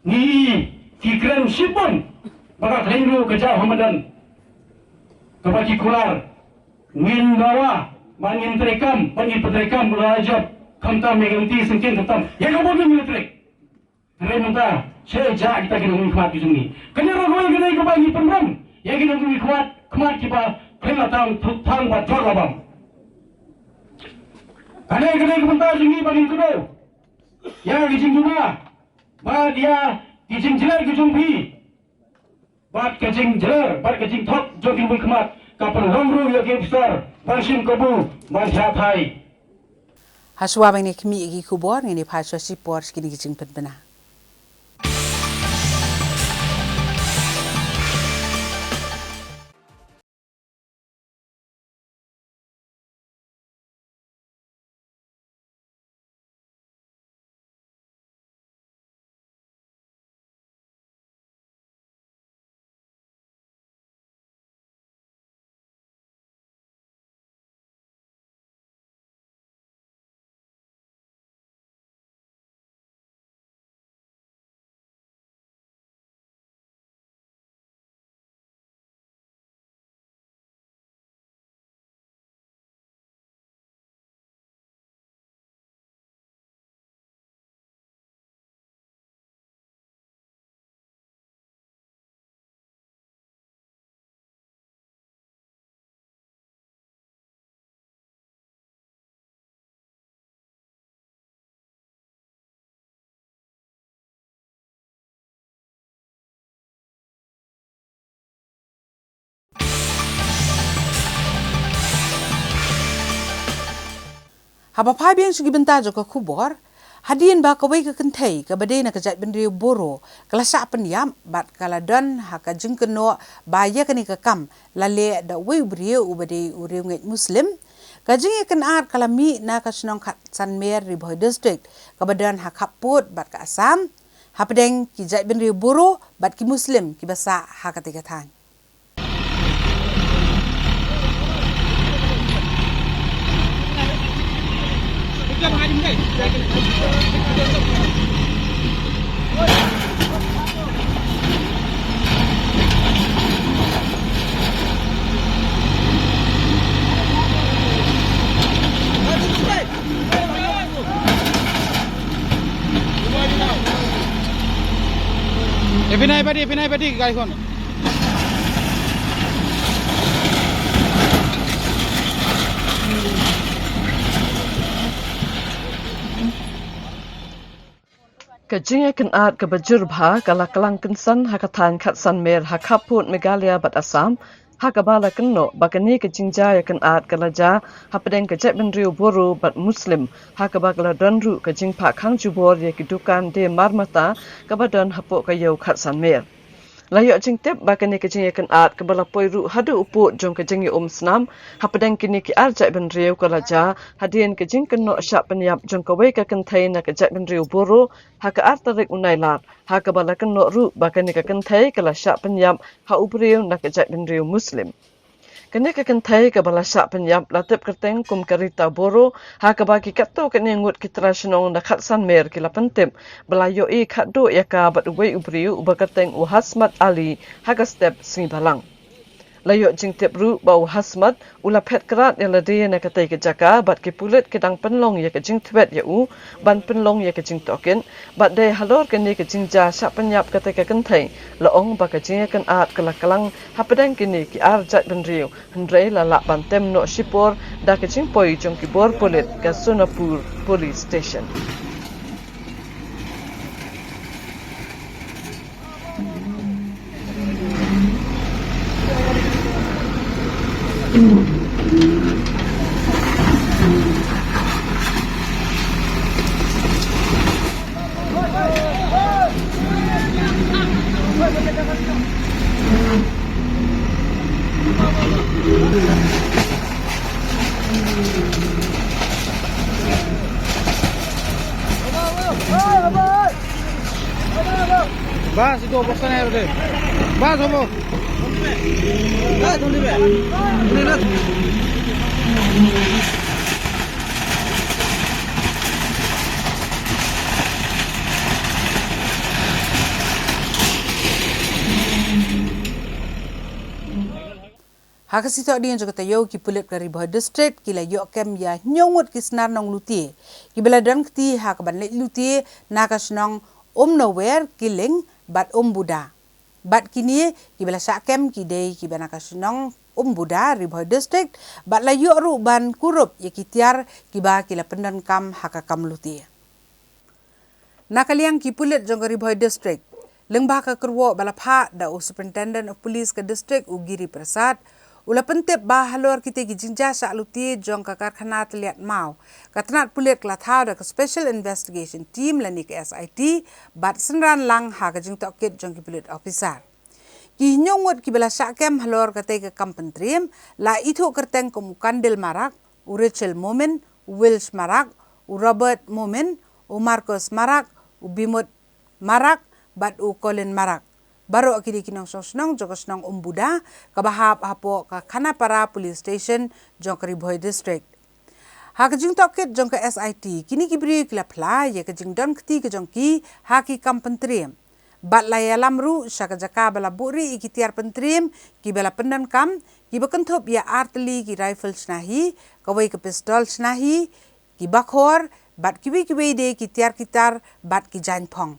ni ki kren sipon barak lengru keja hamadan kabaki kular ngin bawa mangin terekam pangi petrekam berajab kamta meganti sengkin ketam ya kabon militrik rementa saya ja kita ki nomi kuat juni kena rogoi kena kabagi penram ya ki nomi kuat kemat kita kena tang buat jor labang. Kadai kebentar jengi bagi kudo. Ya kijing bunga. Ba dia kijing jelar kijing pi. Bat kijing jelar, bat kijing thok jokin bui kemat. Kapan rongru ya ke besar. Bansim kabu, bansyat hai.
Haswa bang ni kemi igi kubor ni phaswa sipor skini kijing penbena. Haba phabian sugi benta joka kubor hadien ba kawai ka kentai ka badai na kajat bendri boro kala sa peniam bat kala don haka jengkeno baya kani ka kam lale da wei brio ubade ureunget muslim kajing ikan art kala mi na ka snong khat sanmer riboy district ka badan hak put bat ka asam hapdeng ki jat bendri boro bat ki muslim ki basa hakati kathan
Pinay padi guys kon.
Kajinga kan art ka bajur bha kala kalang kensan hakatan katsan mer hakaput Megalia bat Assam hakabala kenno bakani kajingja ya kan art kalaja hapadeng kajak benriu boru bat Muslim hakabagala donru kajing pak khang jubor ya kidukan de marmata kabadan hapuk kayau katsan mer. Layok jing tip bakani kajing ya kan art kabala poiru hadu uput jong kajing ya snam hapadeng kini ki arjak benriu kalaja hadian kajing kenno syak penyap jong kawai ka kentai na kajak benriu boru haka art tarik unailar hakabala kenno ru bakani ka kentai kala syak penyap ha ubriu na kajak benriu Muslim. Kini kekentai ke bala syak penyap latip kerteng kum karita boro ha ke bagi kato kini ngut kitra senong na katsan mer kila pentip bala yoi kado ya ka bat uwe ubriu uba kerteng u Hasmat Ali ha ke step singi balang. Layok jing tip ru bau Hasmat ula pet kerat ya ladai na katai ke jaka bat ke pulit kedang penlong ya ke jing twet ya u ban penlong ya ke jing token bat day halor kini ke jing ja syak penyap katai ke kentai laong ba ke jing kan art kelakalang hapadang kini ki arjat benriu hendrai lalak bantem no shipor da ke jing poi jong ki bor polit ke Sonapur Police Station.
Bas itu box sana ya Bas hobo. Ah, don't leave it.
Hakasito di yang juga tayo ki pulit kari bah district kila yok kem ya nyongut ki senar nong lutie ki bela dan kti hakaban let lutie nakas nong nowhere killing bat Buddha bat kini ki bela sakem ki day ki banakas nong Buddha ri bah district bat la yok ru ban kurup ya ki tiar ki ba kila pendan kam hakakam lutie nakaliang ki pulit jong kari bah district lengbah ka kerwo bala pha da superintendent of police ke district Ugiri Prasad ula pentip bah halor kita ki jinja sa luti jong ka karkhana tliat mau katnat pulit klatha da special investigation team lani ke SIT bat senran lang ha ka jing tokit jong ki pulit officer ki nyongot ki bela sakem halor ka te ka kampentrim la itho kerteng kum kandil marak u Rachel Momin Wills marak u Robert Momin u Marcus marak u Bimut marak bat u Colin marak baru akidi kinong sosnong jokosnong Buddha kabahap hapo ka Khanapara Police Station jong Kariboy District. Ha kajing tokit jong ka SIT kini kibri klapla ye kajing don kti kajong ki ha ki kampentrim. Bat laya lamru syaka jaka bala buri ikitiar pentrim ki bala pendan kam ki bakentop ya artillery ki rifle snahi kawai ke pistol snahi ki bakhor bat kiwi de ki tiar kitar bat ki janpong.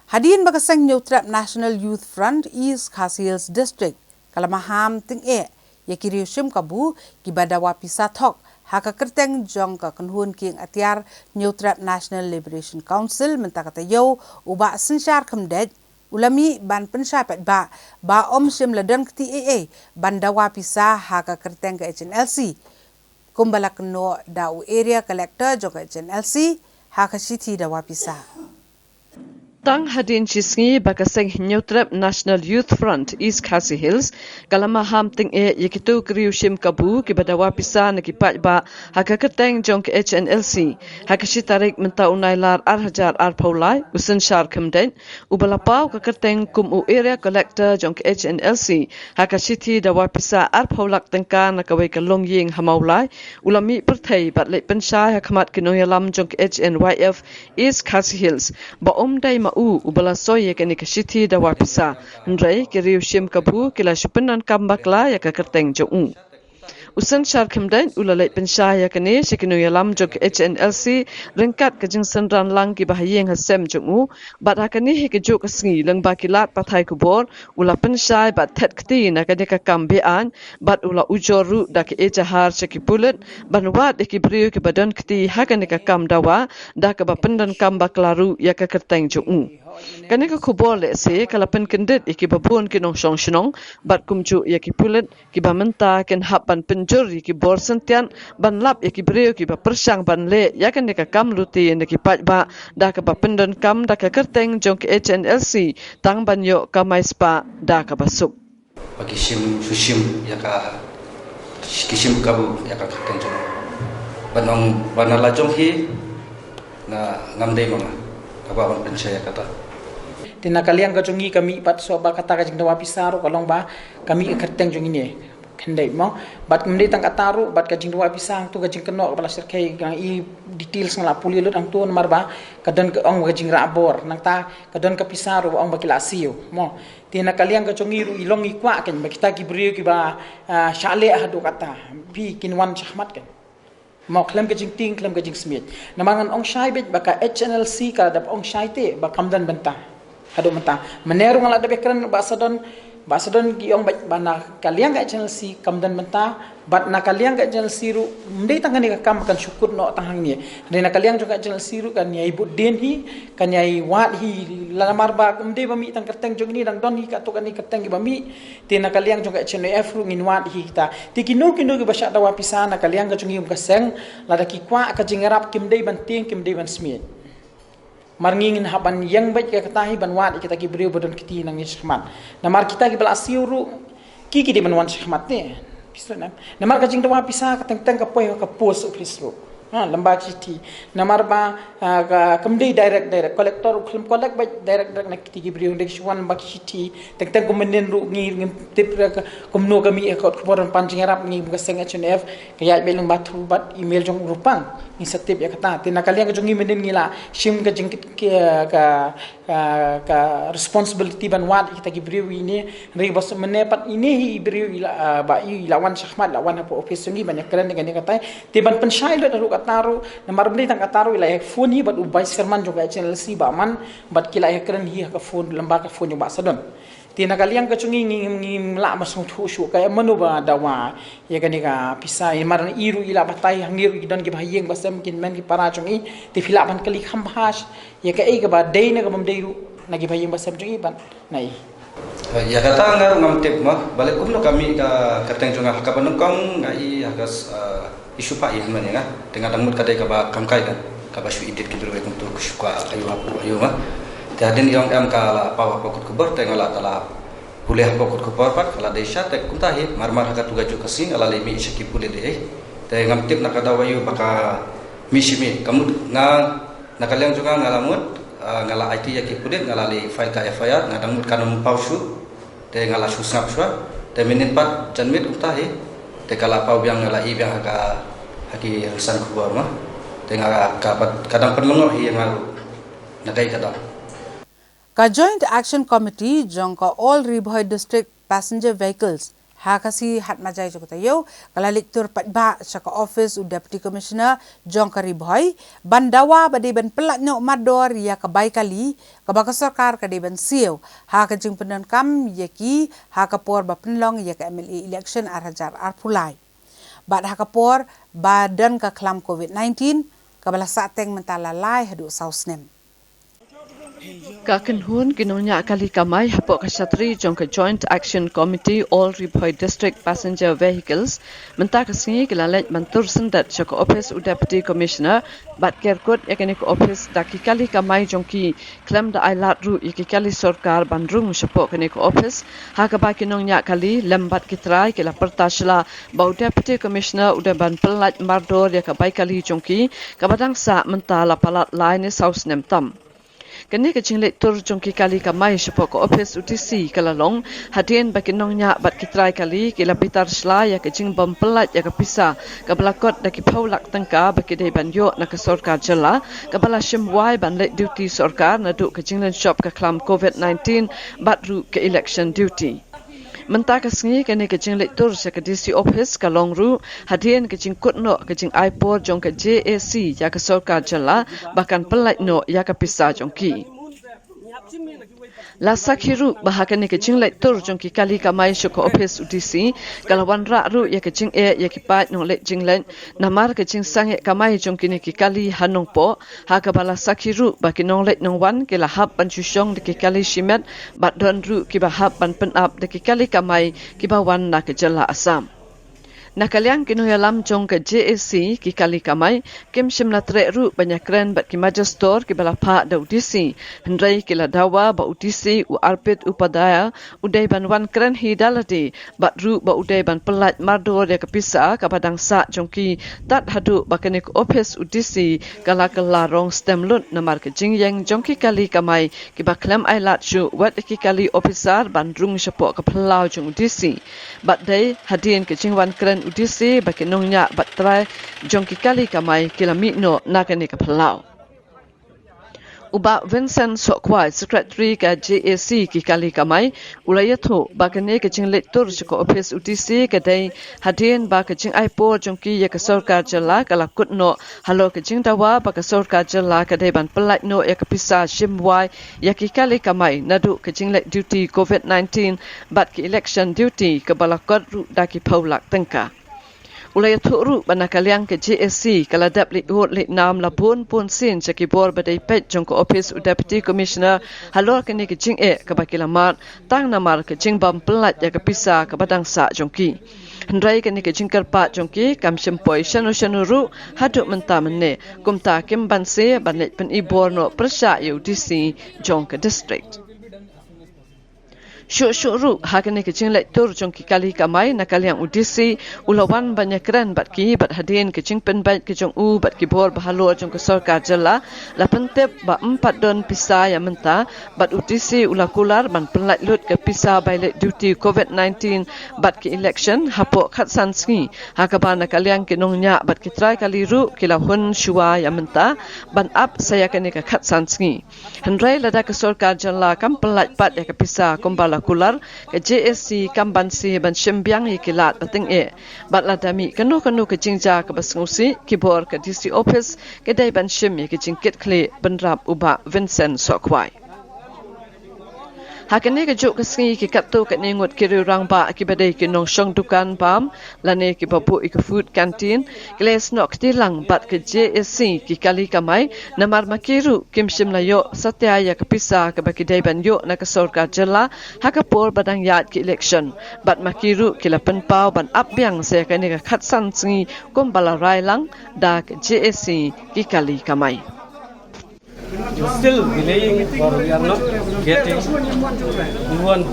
Hadiin bakasang Neutrap National Youth Front East Khas Hills District kalamaham ting ya kiriusim kabu ki badawa pisathok haka kerteng jong ka kenhun king atiar Neutrap National Liberation Council mentakata yo uba sensyar kemdej ulami ban pensapet ba sim ladan kti ban dawa pisah haka kerteng ka HNLC kumbala keno da area collector jong ka HNLC haka city dawa pisah
Tang hadin chisngi bakaseng Newtrep National Youth Front East Khasi Hills kalama ham ting yekitu kriu shim kabu ki badawa pisa na ki ba hakakateng jong ki HNLC hakashi Tarik menta unailar hajar paulai usun shar kemden ubalapau kakateng kum u area collector jong ki HNLC hakashi ti dawa pisa paulak tengka na kawai kalong ying hamaulai ulami perthai bat le penshai hakamat kinoyalam jong ki HNYF East Khasi Hills ba dai ubala soye kani kashiti da wapisa ndrai kiriu shim kabu kila shupenan kambakla ya kakateng jo usan shar khimdain ulalai penshaya kani shikinu yalam jok HNLC ringkat kajing sanran lang ki bahayeng hasem jo bada kani hikjo kasngi lang bakilat pathai kubor ula penshai bat thet kti na kani ka kambe an bat ula ujoru dak ejahar shakipulet banwat ikibriu ki badan kti hakani ka kam dawa dak ba pendan kambaklaru ya kakateng jo kani ka kubor le se kalapan kendit ikibabun kinong shong shnong bat kumju yakipulet ki bamenta ken hapan penjur ki bor sentian ban lap ki breu ki ba persang ban le ya kan ka kam luti ne ki pat ba da ka ba pendan kam da ka kerteng jong ki HNLC tang ban yo ka mai spa da ka basuk
bagi sim susim ya ka kisim kabu ya ka kerteng jong banong banala jong hi na ngamdei mama ka ba ban pensaya kata
tina kalian ka jongi kami pat so ba kata ka jing dawa pisaro kalong ba kami kerteng jong ini kendai mo bat kemudian tang kataru bat kajing dua pisang tu kajing kenok kepala serkai gang i details ngala puli lut ang tuan marba kadan ke ong kajing rabor nang ta kadan ke pisaru ong bakila siu mo tina kalian ka chongiru ilong i kwa kan bakita ki brio ki ba shale hadu kata bi kinwan chahmat kan mo klem kajing ting klem kajing smith namangan ong shai bet baka HNLC ka dap ong shai te ba kamdan benta hadu menta meneru ngala dabe keren Basadon giong bana kalian ga channel si kamdan menta bat na kalian ga channel siru mdei tangan ni kam kan syukur no tangang ni na kalian juga channel siru kan yai budden hi kan yai wat hi lamar ba mdei bami tang kerteng jong ni dang don hi ka to kan ni kerteng gi bami na kalian juga channel f ru ngin wat hi ta tikino kino gi basha dawa pisana kalian ga jongi kaseng lada ki kwa ka jingarap kimdei ban ting kimdei ban smith marngingin haban yang baik ke katahi banwat kita ki beriu bodon kiti nang shahmat namar kita ki bala siuru ki di banwan shahmat ne pisna namar ka jing dawa pisa ka teng ka poy ka post Facebook lamba citi namar ba kamdei direct collector film collect baik direct nak kiti ki beriu dek shwan ba citi teng ko menen ru ngi tip komno kami ka koran panjing arab ngi buka seng HNF kaya beleng batu bat email jong rupang ni setip ya kata tina kalian ke jongi menen ngila shim ke jeng ka responsibility ban wat kita ki beriu ini ri bos menepat ini hi beriu ila ba lawan syahmat lawan apa office ngi banyak keren dengan kata tiban pensyai lut kataru namar beli tang kataru ila phone hi bat ubai serman juga HNLC ba man bat kila keren hi ka phone lembaga phone ba sadon tina kalian ke chungi ngi la masung thu kaya manu ba dawa ya kan ka pisai mar iru ila batai hangiru dan ki bahayeng basam kin men ki para chungi ti phila ban kali kham bhas ya ka ei ka ba dei na ka bam dei ru nagi bahayeng basam chungi ban nai
ya kata ngar ngam tip mah balik umno kami ka kerteng junga ka panungkong ngai hagas isu pak ya man ya dengan damut kadai ka ba kamkai kan ka ba shu idit ki berwe untuk kusuka ayu mah Tiadin yang ka la pawa pokut kubur tengah la tala kuliah pokut kubur pak kala desa tek kuntahi marmar haka tuga ju kasing ala lemi isaki pule de te ngam tip nakada wayu baka misimi kamu nakaliang juga ngalamut ngala IT yaki pule ngala li file ka FIR ngadamut kanum pausu te ngala susap swa te minin pat janmit kuntahi te kala pau biang ngala i biang haka haki rusan kubur mah te ngala kadang perlongo hi ngalu nakai kadang
Ka Joint Action Committee jong ka All Ribhoy District Passenger Vehicles hakasi hat majai jokta yo kala lektur patba sa ka office u Deputy Commissioner jong ka Ribhoy bandawa bade ban pelak nyok mador ya ka bai kali ka ba sarkar ka de ban siu ha ka jing penan kam yaki ha ka por ba penlong ya ka MLA election hajar pulai bad ha ka por badan ka klam COVID-19 ka bala sateng mentala lai hadu sausnem
Kakenhun kinunya kali kamai hapok kasatri jong ke Joint Action Committee All Riphoi District Passenger Vehicles mentah kesingi kelalet mantur sendat joko office u Deputy Commissioner bat kerkut yakini ke office daki kali kamai jongki klem da ailat ru yaki kali sorkar bandrung syapok kini ke office hakaba kinunya kali lembat kitrai kila pertasla bau Deputy Commissioner udah ban pelat mardor yakabai kali jongki kabadang sa mentah lapalat lain ni saus nemtam. Kini kecing lek tur jongki kali kamai syapok ke office UTC kalalong hadien bagi nongnya bat kitrai kali kila bitar sela ya kecing bempelat ya kepisa kabalakot daki paulak tengka bagi dai banyo na ke sorkar jela kabala shimwai ban lek duty sorkar na duk kecing len shop ke klam COVID-19 bat ru ke election duty. Mentah kesengi kini kecing lektur ke DC office kalong ru hadien kecing kutno kecing iPod jong ke JAC ya ke sorkar jela bahkan pelat no ya ke pisah jongki. Lasak hiru bahakan kecing lektur jongki kali kamai syoko office UDC kalawan rak ru ya kecing ya kipat nong lek jinglen namar kecing sangit kamai jongki ni kali hanong po ha kabala sakhiru baki nong lek nong wan kila hab ban chusyong de kali shimet bat don ru kiba hab ban penap de kali kamai kiba wan na ke jela Asam. Nakaliang kinuyalam jong ke JAC ki kali kamai kim shimna tre ru banyak kren bat ki majastor ki balapa da UDC hendrai kila dawa ba UDC u arpit upadaya udai ban wan kren hidalati bat ru ba udai ban pelat mardor ya kepisa kapadang sa jongki tat hadu bakani ke office UDC kala kelarong stem lut namar ke jingyeng jongki kali kamai ki baklem ailat shu wat ki kali officer bandrung syapok ke pelau jong UDC bat dai hadien ke jingwan kren UDC bagi nongnya batrai jongki kali kamai kilami no nakani ka pelau. Uba Vincent Sokwai, Secretary ke JAC ki kali kamai, ulayatho bagane kecing lektur syoko office UTC kadai hadien ba kecing aipo jongki ya ke sorkar jela kalakut no halo kecing dawa ba ke sorkar jela kadai ban pelat no ya kepisa shimwai ya ki kali kamai nadu kecing lek duty COVID-19 bat ki election duty ke balakot ru daki paulak tengka. Ulai thuru banakaliang ke JSC kaladap li hot li nam la pun sin cakibor badai pet jong ko office u Deputy Commissioner halor kini ke jing ke bakilamat tang namar ke jing bam pelat ya ke pisa ke badang sa jongki hendrai kini ke jing kerpat jongki kam sempoi shanu ru haduk menta menne kumta kim banse banet pen ibor no persya UDC jong ke district. Syuk ru hakani kecing lektur jongki kali kamai nakaliang UDC ulawan banyak keren bat ki bat hadin kecing penbait ke jong u bat ki bor bahalor jong ke sorkar jela la pentep ba 4 don pisa ya menta bat UDC ulakular ban penlat lut ke pisa bailet duty COVID-19 bat ki election hapok khatsan sngi hakaba nakaliang kinongnya bat ki try kali ru kilahun shua ya menta ban up saya kani ke khatsan sngi hendrai lada ke sorkar jela kam penlat pat ya ke pisa kumbala kular ke JSC kambansi ban shimbiang ikilat bating bat ladami kanu ke jingja ke basngusi kibor ke DC office ke dai ban shim ke jingkit kle benrap uba Vincent Sokwai. Hakane ke juk kesengi ki kaptu ke ningut kiri rang ba akibadai ke nong shong dukan pam lane ki babu ik food canteen kles nok tilang bat ke JSC ki kali kamai namar makiru kim shim layo satya ya kepisa ke baki dai ban yo na ke sorkar jela hakapor badang yat ki election bat makiru kila penpau ban apbyang se kane ke khatsan singi kom bala railang da ke JSC ki kali kamai.
Still delaying or we are not getting. We want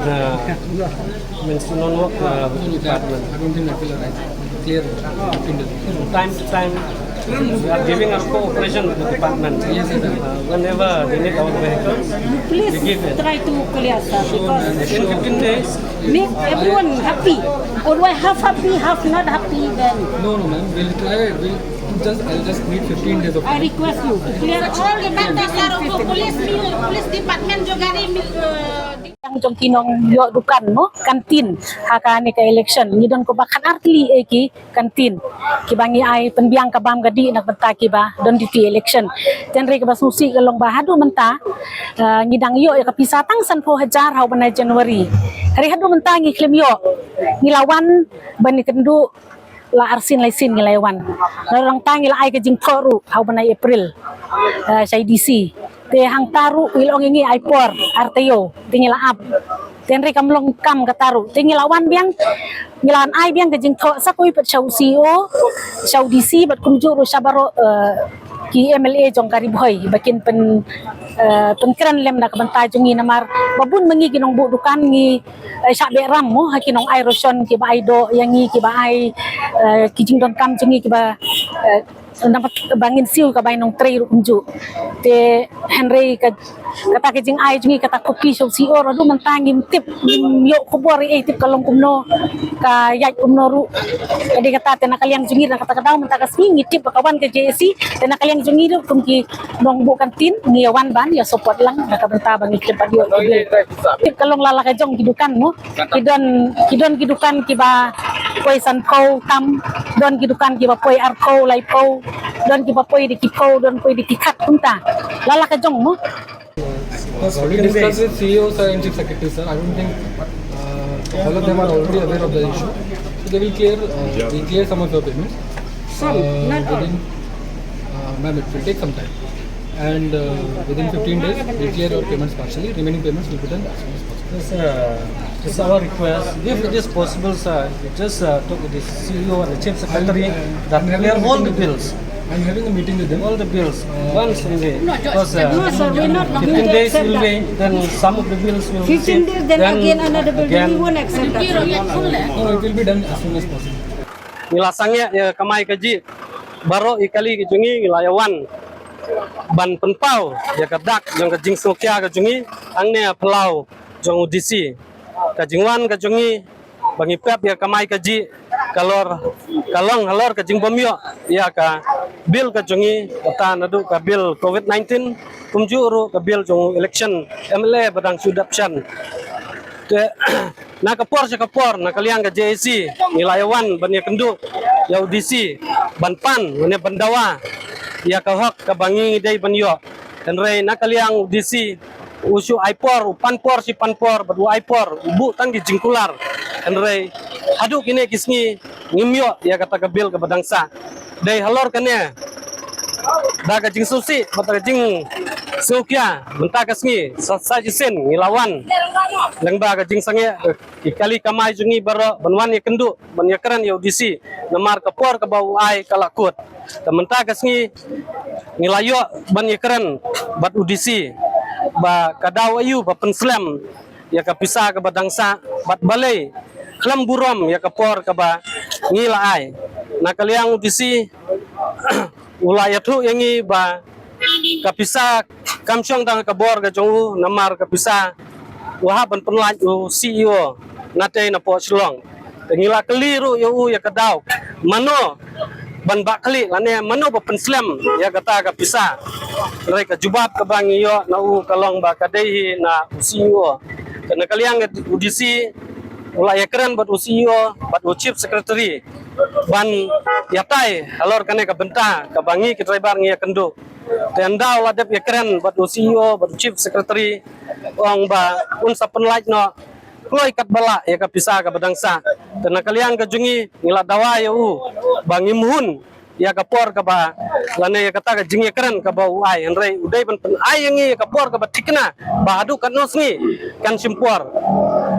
non-work department. I don't think that will arise. Clear. From time to time, we are giving our cooperation with the department. Whenever they need our vehicles, we give it.
Try to clear, sir, because
within 15 days,
make everyone happy. Otherwise, half happy, half not happy. Then
no, ma'am. We'll try. I'll just need 15 days of time.
I request you to clear all the matters untuk police department juga ni yang jong kinong yo dukan mo kantin hakani ka election ni don ko bakan artli ki kantin ki bangi ai penbiang ka bam gadi nak benta ki ba don di election tenre ka basusi ka long bahadu menta ngidang yo ya ka pisatang san po hajar hau banai Januari hari hadu menta ngi klem yo ngilawan bani kendu la arsin laisin ngilaiwan larang tangi la ai ke jing toru hau banai April sai DC te hang taru ilong ingi aipor arteo tingila ap tenri kamlong kam kataru tingilawan biang ngilan ai biang ke jingko sakoi pet shau CEO shau DC bat kumjuru sabaro ki MLA jong kari boy bakin pen lem na kabantai jungi namar babun mengi ginong bu dukan ngi syak be ram mo hakinong ai rosion ki ba aido yang ngi ki ba ai ki jingdon kam jungi ki ba dapat bangin siu ka bainong trei ru kumju te Henry kata ke jing ai jungi kata kopi shau CEO ro du mentangi tip yo kubor tip kalong kumno ka yai kumno ru jadi kata te nakaliang jungi na kata kadau mentaka singi tip kawan ke JSC te nakaliang jungi ru kumki nong bu kantin ngiawan ban ya support lang nakabenta bangi cepat yo tip kalong lala ka jong kidukan mo kidon kidukan kiba poi san ko tam don kidukan kiba poi arko lai po don kiba poi di kiko don poi di kikat punta lala ka jong mo.
I've already discussed with CEOs and Chief Secretaries, sir. I don't think all of them are already aware of the issue. So they will clear some of your payments. Ma'am, it will take some time. And within 15 days, we clear your payments partially. Remaining payments will be done as soon as possible.
It's our request. If it is possible, sir, just talk with the CEO and the Chief Secretary that clear all the bills.
I'm having a meeting with them.
All the bills once in the because
no, sir, we're not going
15
to
days
accept
will
that.
be, then some of the bills will
15 days, then again another bill. We won't accept that.
No, it will be done as soon as possible.
Nilasangnya ya kamai kaji baro ikali kejungi ilayawan ban penpau ya kadak yang kejing sokya kejungi angne pelau jong udisi kajingwan kejungi bangi pep ya kamai kaji kalong halor kejing bomyo ya ka bil kejungi kata nadu ka bil COVID-19 kumjuru ka bil jong election MLA badang sudapshan te na kapor na kaliang ka JSC nilayawan banya kenduk ya udisi banpan ne bandawa ya ka hok ka bangi dai banyo tenrei na kaliang udisi usu aipor panpor si panpor badu aipor bu tanggi jingkular tenrei hadu kini kisngi ngimyo ya kata ka bil ka badangsa dai halor kane daga jing susi bata jing sukya benta kasngi sa jisen ngilawan lengba ka jing sange ikali kamai jungi baro banwan ya kendu ban ya kran ya audisi namar kapor ka bau ai kalakut tementa kasngi ngilayo ban ya kran bat audisi ba kadau ayu ba penslam ya kapisa ka badangsa bat balai klam burom ya kapor ka ba ngila ai nakaliang audisi ulayat hu yangi ba kapisa kamsyong tang kabor ka jongu namar kapisa wahaban penlaj CEO nate na po silong tengila keliru yo ya kadau mano ban bakli lane mano ba penslam ya kata kapisa rai ka jubab ka bangi yo na kalong ba kadai na CEO kana kaliang udisi ulaya keren buat CEO buat Chief Secretary ban yatai halor kane ka benta ka bangi kita bar ngia kendo tenda la dep ya keren buat CEO buat Chief Secretary ong ba unsa penlaj no kloi kat bala ya ka pisa ka badangsa tena kaliang ka jungi ngila dawa ya bangi muhun ya ka por ka ba lane ya kata ka jingi keren ka ba uai henrei udai ban pen ai yangi ka por ka ba tikna ba adu kan nosngi kan simpor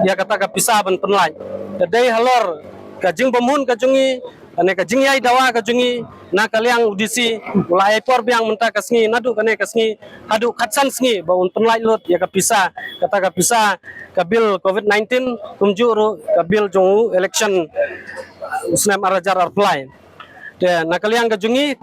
ya kata ka pisa ban penlaj dai halor ka jing bamun ka jungi ane ka jing yai dawa ka jungi na kaliang udisi ulai por biang menta kasngi nadu kane kasngi adu khatsan sngi ba un penlaj lot ya ka pisa kata ka pisa ka bil COVID-19 kumjuru ka bil jongu election usnam arajar apply de na kaliang ka jungi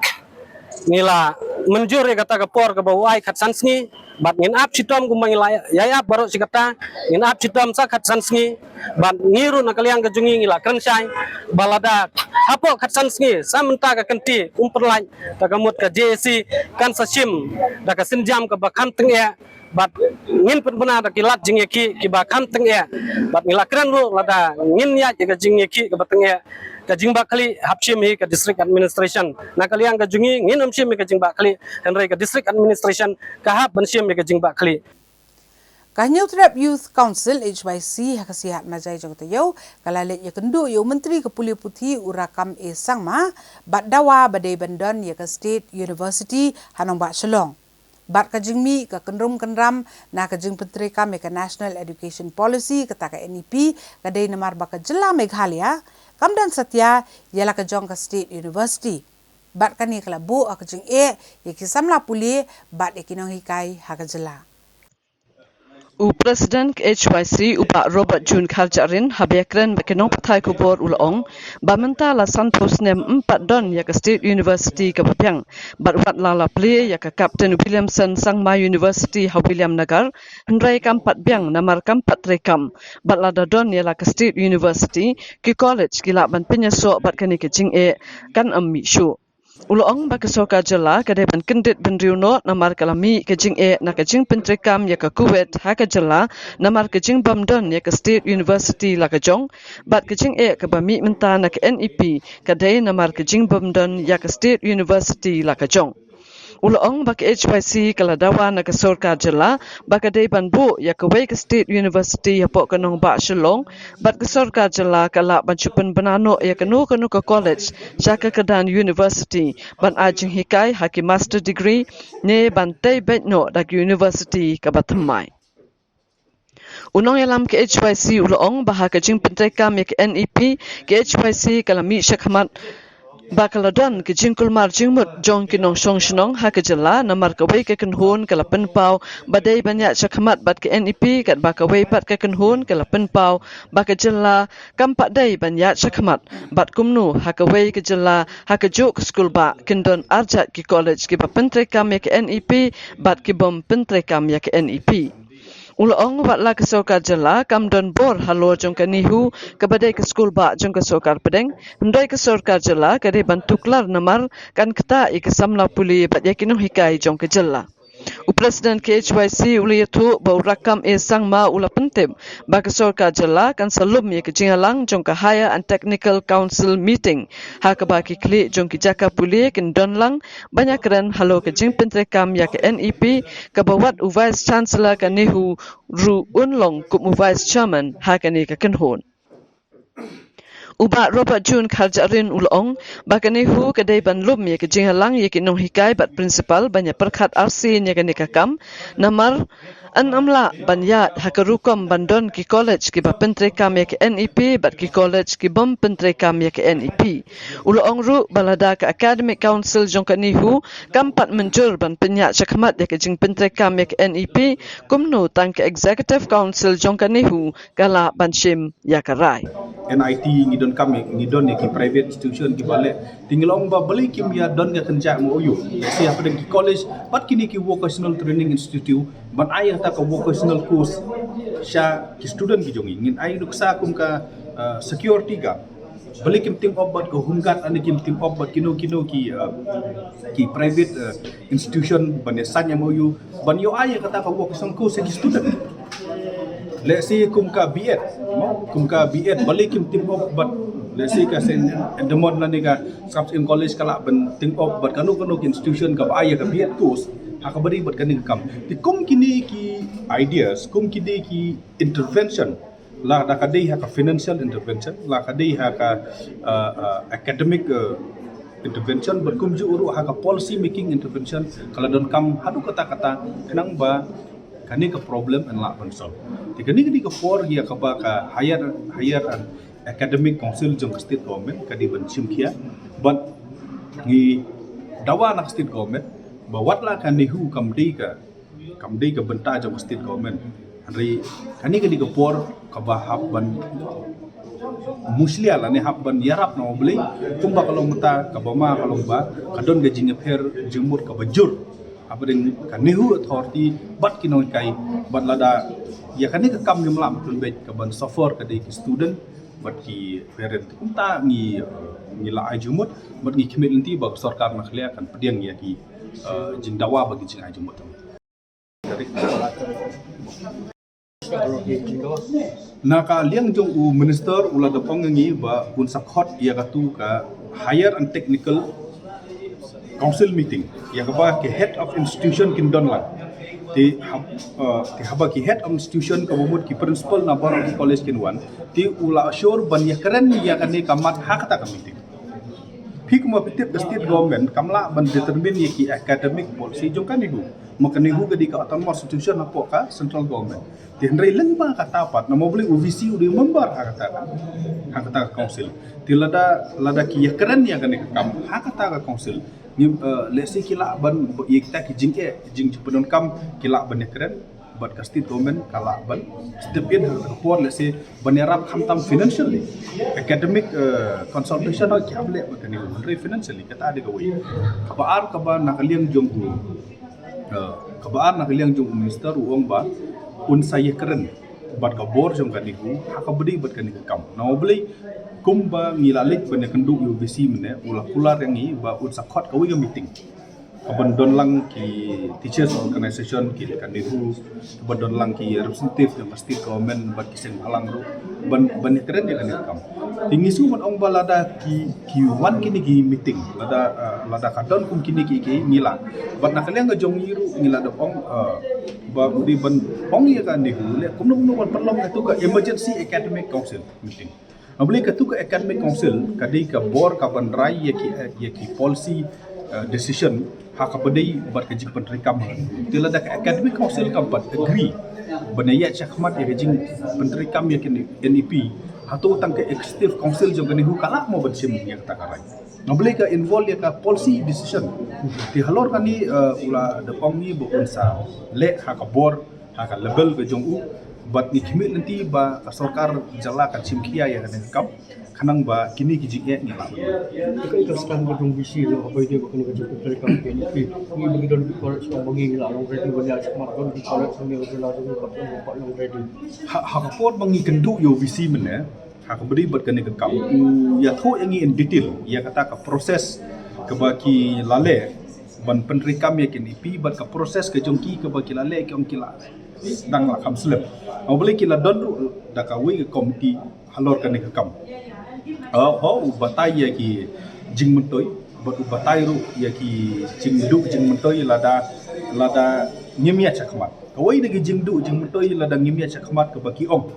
nila menjur ya kata ka por ka ba uai khatsan sngi bat ngin ap citom kumbang ya baru si kata ngin ap citom sa khatsan sngi bat ngiru na kaliang ka jungi ngila krensai balada hapo khatsan sngi samenta ka kenti umperlaj ta kamut ka JSC kan sasim da ka sinjam ka bakam teng ya bat ngin penbena da kilat jingeki ki bakam teng ya bat ngila kran lu lada ngin ya ka jingeki ka bateng ya ka jingba kali hapsim hi ka district administration na kaliang ka jungi ngin amsim ka jingba kali henrei ka district administration ka hap bansim ka jingba kali
Kahnyau Trap Youth Council HYC hakasihat majai jong tayau kalalet ya kendu ya menteri kepuli putih urakam sangma bat dawa badai bandon ya ke State University hanong ba Shillong Bat kajing mi ka kendrum kendram na kajing Penteri kami ke National Education Policy kata ke NEP kadai namar baka jela Meghalaya kamdan satya ialah kajong ke State University. Bat kani kelabu kajing yaki samla puli bat yakinong hikai hakajela.
President HYC Upa Robert Jun Khaljarin habekren bekenong pathai kubor ulong bamenta la santos nem 4 don ya ke State University ke Papang batwat la pli ya ke Captain Williamson Sangma University ha William Nagar hendrai kam 4 biang namar kam 4 rekam bat la don ya la ke State University ki college kila ban penyeso bat kani ke jing kan ammi shu Ulong baka soka jela kadai ban kendit benriuno namar kalami kejing na kejing pentrikam ya ke Kuwait ha ke jela namar kejing bamdon ya ke State University la kejong bat kejing ke bami menta na ke NEP kadai namar kejing bamdon ya ke State University la kejong. Ulong baka HYC kaladawa na ke sorka jela baka dai ban bu ya ke Wake State University ya pok kanong ba Shillong bat ke sorka jela kala ban chupen banano ya ke nu ke college jaka kedan university ban ajing hikai haki master degree ne ban tai betno dak university ka batamai. Unong yalam ke HYC ulong baha ke jing pentekam ya ke NEP ke HYC kalami syakhamat Bakaladon ke jingkul mar jingmut jong kinong song shnong ha ke jela namar ke wei ke kenhun ke lapen pau badai banyak syakhamat bat ke NEP kat bakawei pat ke kenhun ke lapen pau baka jela kampak dai banyak syakhamat bat kumnu ha ke wei ke jela ha ke juk skul ba kendon arjat ki college ki pentre kam ya ke NEP bat ki bom pentre kam ya ke NEP. Ulong bat la ke sokar jela kam don bor halo jong ke nihu ke badai ke skul ba jong ke sokar pedeng hendai ke sokar jela ke de bantuklar namar kan keta ke samla puli bat yakinong hikai jong ke jela. President KHYC uliyatu bau rakam sangma ula pentip baka sorka jela kan salum ya ke jingalang jong ke Higher and Technical Council meeting ha ke baki kli jong ke jaka puli ken donlang banyak keren halo ke jing pentrekam ya ke NEP ke bawat Vice Chancellor ke nihu ru unlong kup Vice Chairman ha ke ni ke kenhun. Uba Robert Jun Khaljarin ulong bakane hu kadai ban lum ye ke jinghalang ye ke nong hikai bat principal banya perkhat RC nya ke nikakam namar an amla banyat hakarukom bandon ki college ki ba pentrekam ye ke NEP bat ki college ki bom pentrekam ye ke NEP ulong ru balada ke academic council jong ke nihu kampat menjur ban penyak syakhamat ye ke jing pentrekam ye ke NEP kumnu tang ke executive council jong ke nihu kala banshim ya karai
NIT ngidon kami ngidon ya ki private institution ki bale tinggalong ba bali kim ya don ga kenja mo oyu si apa ki college pat kini ki vocational training institute ban ay ta ka vocational course sha ki student ki jongi ngin ay ruksa kum ka security ga bali kim tim obat ko humgat ani kim tim obat kino ki private institution ban sanya mo oyu ban yo ay kata ka vocational course ki student let's say kumka BEd balik kim tim op but let's say ka sen demon na ni ka subs in college kala ben tim op but kanu institution ka ay ka BEd course ha ka bari but kaning kam ti kum kini ki ideas kum kini ki intervention la da ka dei ha ka financial intervention la ka dei ha ka academic intervention but kum ju uru ha ka policy making intervention kala don kam hadu kata kenang ba kani ka problem and la ban solve ti kani ka for ya ka ba ka higher and academic council jong state government ka di ban simkia but ngi dawa na state government ba wat la kan ni hu kam dei ka benta jong state government hari kani ka for ka ba hab ban muslia la ne hab ban yarap na obli kumba kalau mata ka ba ma kalau ba kadon ga jinge pher jumur ka bajur apa dengan kanihu authority bat kinoi kai bat lada ya kani ka kam ngam tun be ka ban suffer ka de student bat ki parent kumta ngi la ajumut bat ngi khimel nanti ba sarkar na khlia kan pediang ya ki jindawa bagi jing ajumut na ka liang jong u minister ula da pangangi ba kun sakhot ya ka tu ka higher and technical council meeting yang apa ke head of institution kin don lang ti haba ki head of institution ka bumut ki principal na bar of college kin wan ti ula assure ban ya keren ya kan ni kamat hak ta ka meeting Pik mo pitip ke state government kamla ban determine ye ki academic policy jong kan ibu makan ibu ke di ka autonomous institution apa ka central government ti hendrai lengba kata pat na mo boleh UVC udi member ha kata council ti lada ki ya keren ya kan kam ha kata ka council ni lesi kila ban ye kita ki jing penon kam kila ban keren but ka state government kala ban step in report lesi banerap khamtam financially academic consultation or kable makani hendrai financially kata ada gawe kabar nakaliang jong kabar nakaliang jong minister uang ba un saya keren bat ka bor jong kan iku hakabdi bat kan kam na obli kumba ngilalik bane kenduk UVC mene ulah kular yang ni ba un sakot kawi ga meeting kaban don lang ki teachers organization ki kan iku kaban don lang ki representative yang pasti government bat kiseng alang ru ban keren dia kan kam tinggi su ban ong balada ki wan kini ki meeting lada kadon kum kini ki ngila bat nakaliang ga jong yiru ngila da ong ba udi ban ong ya kan iku le kum no ban perlom ka tu ka emergency academic council meeting abli ka tu ka academic council kadi ka bor ka ban rai ya ki policy decision hakabadai bat kajing penterikam tila da academic council kampat agree banaya chakmat ya kajing penterikam ya NEP hatu tang ke executive council jong kani hu kala mo ban sim ya kata karai ngabli ka involve ya ka policy decision ti halor kani ula da pong ni bo unsa le hakabor haka level ke jong u bat ni khimit nanti ba sarkar jala ka chimkhia ya kan kap kanang ba kini ki jing ni la
Ika sekarang gedung visi lo apa dia bukan kerja pekerja PNP. Ini bagi dalam college yang bagi la long ready bagi asmat kon di college ni udah langsung dapat long ready.
Hakapor bangi kendu yo visi mene hakabri bat kan ke kap ya tho yang in detail ya kata ka proses ke baki lale ban penrikam ya kini pi bat ka proses ke jongki ke baki lale ke ong kila dang la kam slep au boleh kila don da ka wi ke komiti halor kan ke kam batai ya ki jing mentoi bat batai ru ya ki jing mentoi lada ngimia chakmat kawai de jing mentoi lada ngimia chakmat ke baki ong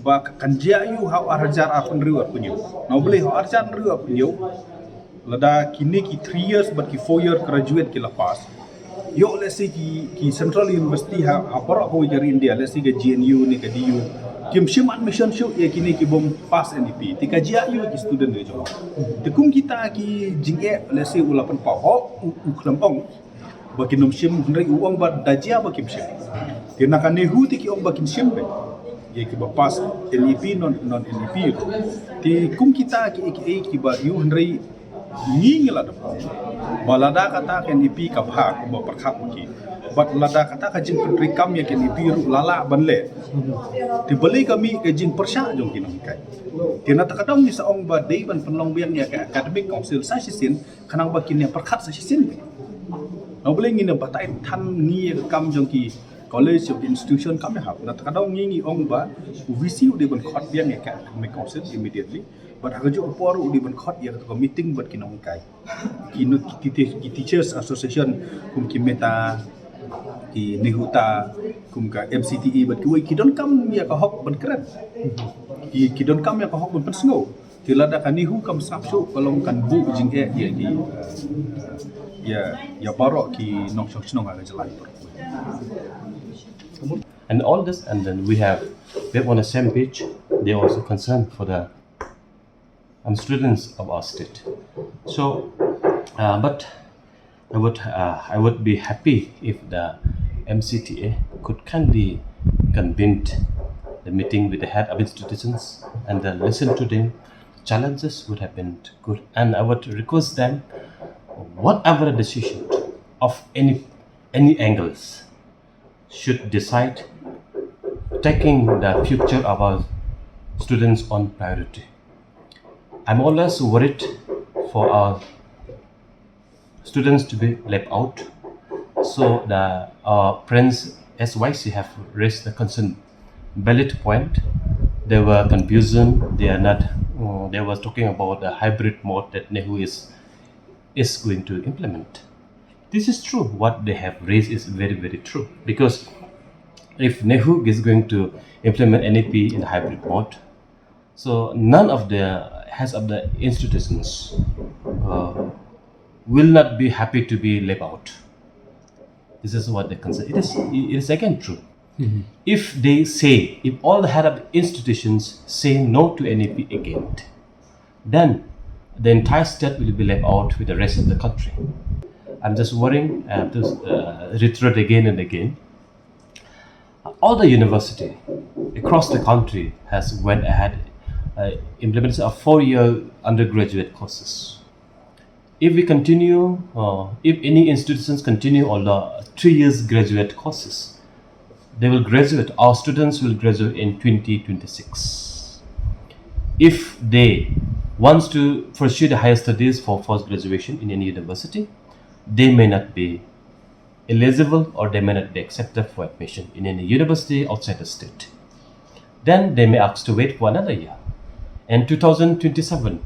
ba kan jia yu hau arjar apun riu punyu no boleh hau arjar riu punyu lada kini ki 3 years but ki 4 year graduate ki lepas yo let's say ki central university ha parok ko jari India let's say ke GNU ni ke DU kim shim admission show ya kini ki bom pass NEP tika jia yu ki student ni jo tekum kita ki jingge let's say ulapan pa ho uklempong baki nom shim ndrai uang ba dajia ba kim shim tina kan nehu ti ki ong ba kim shim be ya ki ba pass NEP non NEP ti kum kita ki ba yu ndrai nging la da balada kata kan NEP ka bha ko ba perkhat ki bat lada kata ka jing penrikam ya NEP ru lala banle ti beli kami ke jing persya jong kinong kai tina takadong ni sa ong ba dei ban penlong biang ya ka academic council sa sisin kanang ba kin ya perkhat sa sisin no beli ngin ba tai than ngi kam jong ki college of institution kami ha na takadong ngi ong ba UVC de ban khot biang ya ka academic council immediately but hagajo upor udi ban khot ya ka meeting bat kinong kai kinut ki teachers association kum ki meta ki nehuta kum ka MCTE bat ki don kam ya ka hok ban keren ki don kam ya ka hok ban pensngo tilada kan nihu kam sapsu kalong kan bu jing ya ki ya barok ki nong snong aga jelai
and all this, and then we have on the same page. They are also concerned for the students of our state. So, but I would be happy if the MCTA could kindly convene the meeting with the head of institutions and then listen to them. Challenges would have been good, and I would request them, whatever decision of any angles, should decide taking the future of our students on priority. I'm always worried for our students to be left out. So our friends SYC have raised the concern, valid point. There were confusion. They were talking about the hybrid mode that NEHU is going to implement. This is true. What they have raised is very, very true. Because if NEHU is going to implement NEP in hybrid mode,
So none of the heads of the institutions will not be happy to be left out. This is what they consider. It is again true. If they say, if all the head of institutions say no to NEP again, then the entire state will be left out with the rest of the country. I'm just worrying to reiterate again and again. All the university across the country has went ahead implemented a 4-year undergraduate courses. If we continue, if any institutions continue on the 3 years graduate courses, they will graduate. Our students will graduate in 2026. If they want to pursue the higher studies for post graduation in any university, they may not be eligible or they may not be accepted for admission in any university outside the state. Then they may ask to wait for another year. And 2027,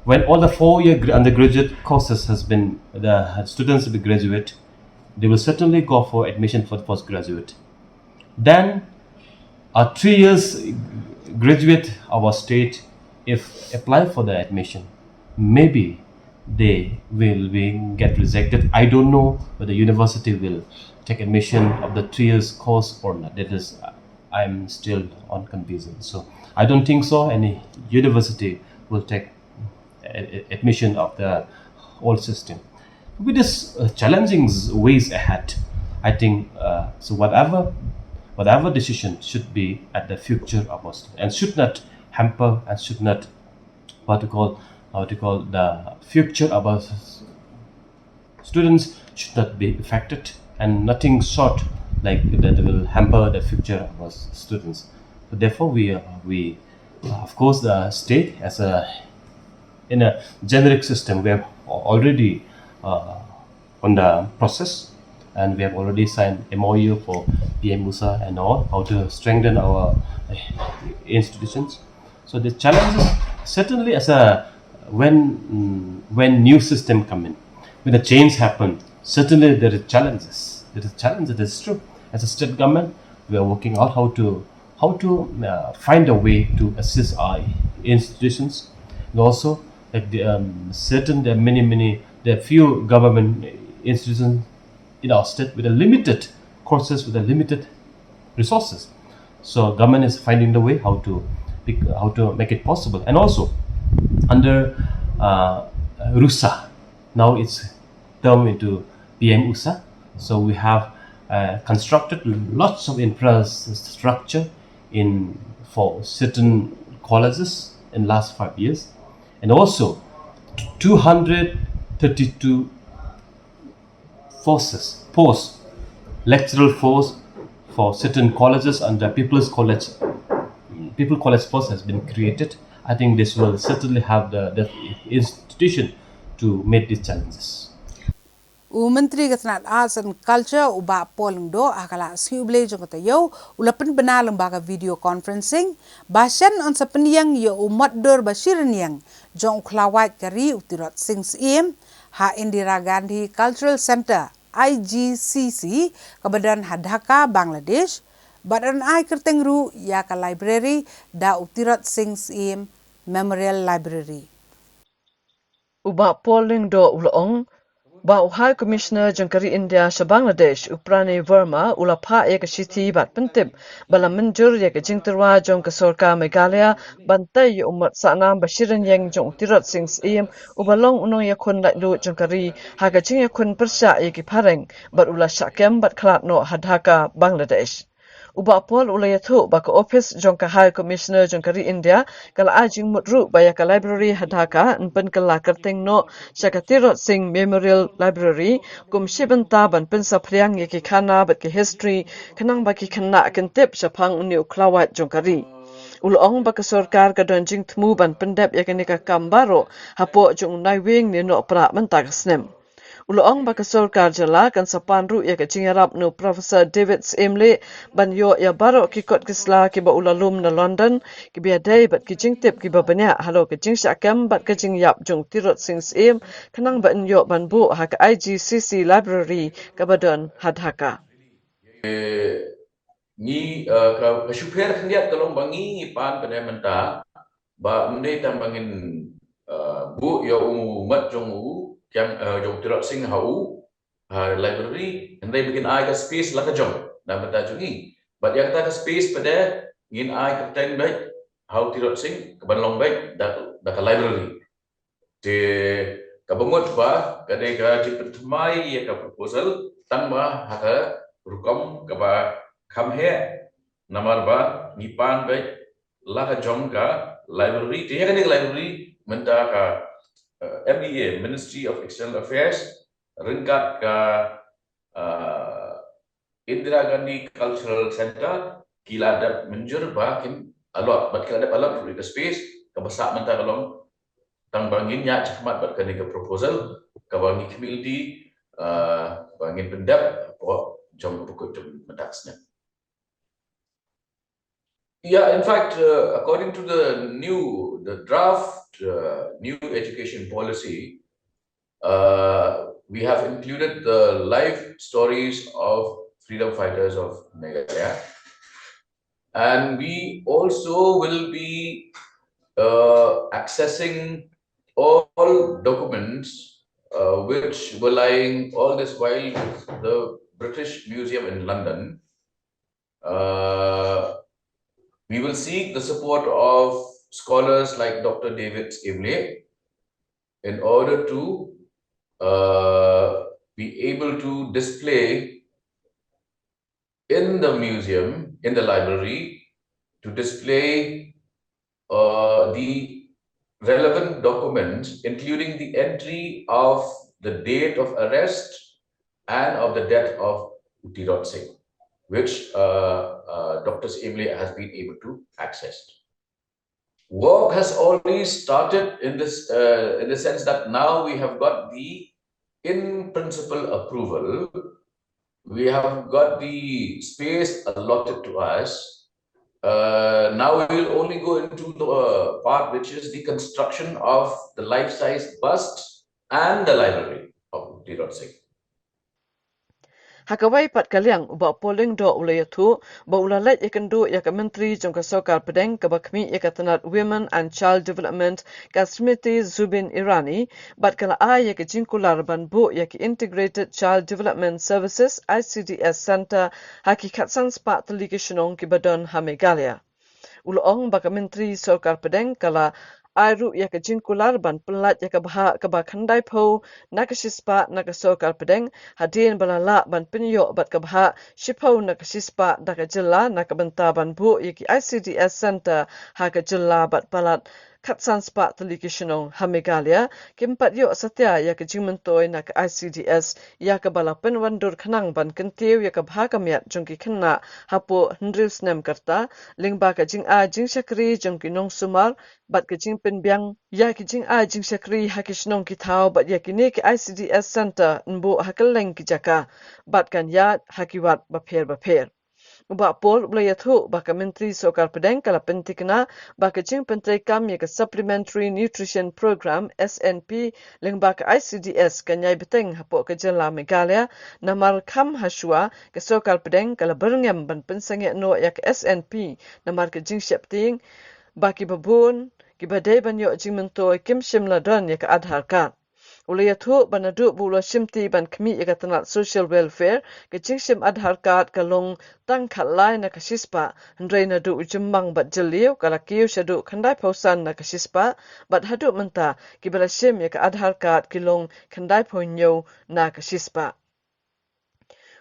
when all the 4-year undergraduate courses has been, the students will be graduate, they will certainly go for admission for the postgraduate. Then a 3 years graduate our state, if apply for the admission, maybe they will get rejected. I don't know whether the university will take admission of the 3 years course or not. That is, I'm still on confusion. So I don't think so. Any university will take admission of the whole system. With this challenging ways ahead, I think so. Whatever decision should be at the future of us and should not hamper and should not what to call the future of our students should not be affected, and nothing short like that will hamper the future of our students. So therefore, we of course the state as in a generic system we have already on the process, and we have already signed MOU for PM USA and all how to strengthen our institutions. So the challenges certainly as a when new system come in, when the change happen, certainly there is challenges. There is challenges. That is true. As a state government, we are working out how to find a way to assist our institutions, and also like there are few government institutions in our state with a limited courses with a limited resources. So government is finding the way how to make it possible, and also under RUSA, now it's turned into PM USA. So we have constructed lots of infrastructure for certain colleges in last 5 years, and also 232 post lectural force for certain colleges under People College Force has been created. I think this will certainly have the institution to meet these challenges.
Menteri Ketenagakerjaan Arts and Culture uba polndo akala siuble jong tayo ulapan bena lembaga video conferencing bahasan on sapeniang yo umatdur basirniang jong klawat kari utirot sings im ha Indira Gandhi Cultural Center IGCC kebadan Dhaka Bangladesh badan ai kertengru ya ka library da utirot sings im Memorial Library.
Uba polling do ulong ba High Commissioner Jangkari India sa Bangladesh Uprani Verma ulapha ek city bat pentip bala menjur ek jingterwa jong ka sorka Meghalaya bantai umat sanam bashiran yang jong tirot sings im ubalong unong yakun lalu Jangkari haga jing yakun persya ek pareng bat ula syakem bat klat no Dhaka Bangladesh. Uba pol ulayathu baka office jongka High Commissioner Jangkari India kala ajing mutru baya ka library Dhaka npen kala kerteng no syakatirot sing Memorial Library kum shibenta ban pensa priang yaki khana bat ke history kanang baki khana kentip syapang uni uklawat Jangkari. Ulong baka sorkar ka donjing tmu ban pendap yakani ka kambaro hapo jong naiwing ni no pra mentak snem. Ulong baka sorkar jala kan sapanru ya ka cingarap no Professor David Emle ban yo ya baro kikot kisla ki ba ulalum na London ki biadai bat ki jingtip ki ba banya halo ki jing syakam bat ka jing yap jong tirot sings em kanang ba yo ban bu ha ka IGCC Library ka badon Dhaka.
Ni ka syuper kendiat tolong bangi pan pada menta ba mende tambangin bu ya umat jong u yang jong tirak sing hau library and they begin ai ka space la ka jong na benda jungi but yang ta ka space pada ngin ai ka ten baik hau tirak sing ka ban long baik da ka library de ka bangut ba ka de ka jipet mai ya ka proposal tang ba ha ka rukom ka ba kham he namar ba nipan baik la ka jong ka library dia kan library menta ka MBA Ministry of External Affairs ringkat ka Indira Gandhi Cultural Center kiladap menjur bakin alot bat kiladap alot dari ke space ke besak menta kalong tang bangin nya cakmat bat kani ke proposal ke bangi community bangin pendap po jom pukut jom mendaksnya. Yeah, in fact, according to the draft new education policy, we have included the life stories of freedom fighters of Meghalaya, and we also will be accessing all documents which were lying all this while with the British Museum in London. We will seek the support of scholars like Dr. David Skimley in order to be able to display in the museum, in the library, to display the relevant documents, including the entry of the date of arrest and of the death of Utirot Singh, which Dr. Imle has been able to access. Work has already started in the sense that now we have got the in principle approval. We have got the space allotted to us. Now we will only go into the part which is the construction of the life-size bust and the library of Utirot Singh.
Hakawai pat kaliang uba polling do ulayatu ba ulalet yakandu yaka menteri jong kasokar pedeng kabakmi yakatanat Women and Child Development Kasmiti Zubin Irani bat kala a yaka jinkular ban bu yaki Integrated Child Development Services ICDS Center hakikat sans pat teligishnong kibadon Hamegalia. Ulong baka menteri sokar pedeng kala Airu yaka jinkular ban pelat yaka baha kaba khandai po nakasispa nakasokar pedeng hadin balala ban penyo bat kabaha shipo nakasispa daka jilla nakabenta ban bu yaki ICDS Center haka jilla bat palat katsan spa telikishnong Hamegalia kimpat yo satya yaka jingmentoi nak ICDS yaka bala penwandur khanang ban kentiu yaka bhaga miat jongki khanna hapo hendril snem karta lingba ka jing a jing shakri jongki nong sumar bat ka jing penbyang yaki jing a jing shakri hakishnong ki thau bat yaki ne ki ICDS Center nbo hakaleng ki jaka bat kan ya hakiwat bapher Uba pol ulayathu baka menteri sokar pedeng kala pentikna baka jing pentai kam yaka supplementary nutrition program SNP ling baka ICDS kanyai beteng hapo ka jela Meghalaya namar kam haswa ka sokar pedeng kala berngam ban pensange no yaka SNP namar ka jing shepting baki babun ki badai ban yo jing mentoi kim shimla don yaka adhar card Ulayathu banadu bula shimti ban kmi yakatanat social welfare ke jingshim adhar card kalong tang khalai na kasispa ndrei na du jimbang bat jeliu kala kiu shadu khandai pausan na kasispa bat hadu menta kibala shim yak adhar card kilong khandai ponyo na kasispa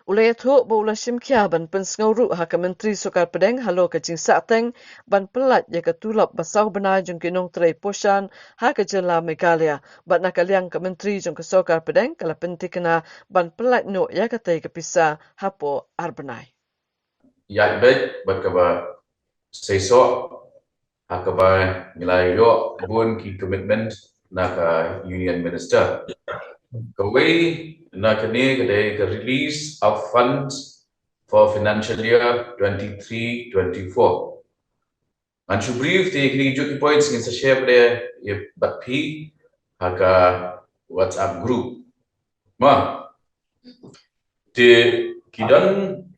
Ulayathu bula shim kya ban pensnguru haka menteri sokar pedeng halo ka jing sateng ban pelat yaka tulap basau bena jong kinong trei poshan haka jela Meghalaya bat nakaliang ka menteri jong ka sokar pedeng kala pentikna ban pelat no yaka tei kapisa hapo arbanai
Ya baik bat kaba seiso hakaba nilai yo bun ki commitment na ka union minister Kawai na kini kedai ke release of funds for financial year 23-24. Anshu brief the kini juki points ngin sa share pada ye batpi haka WhatsApp group. Ma the kidan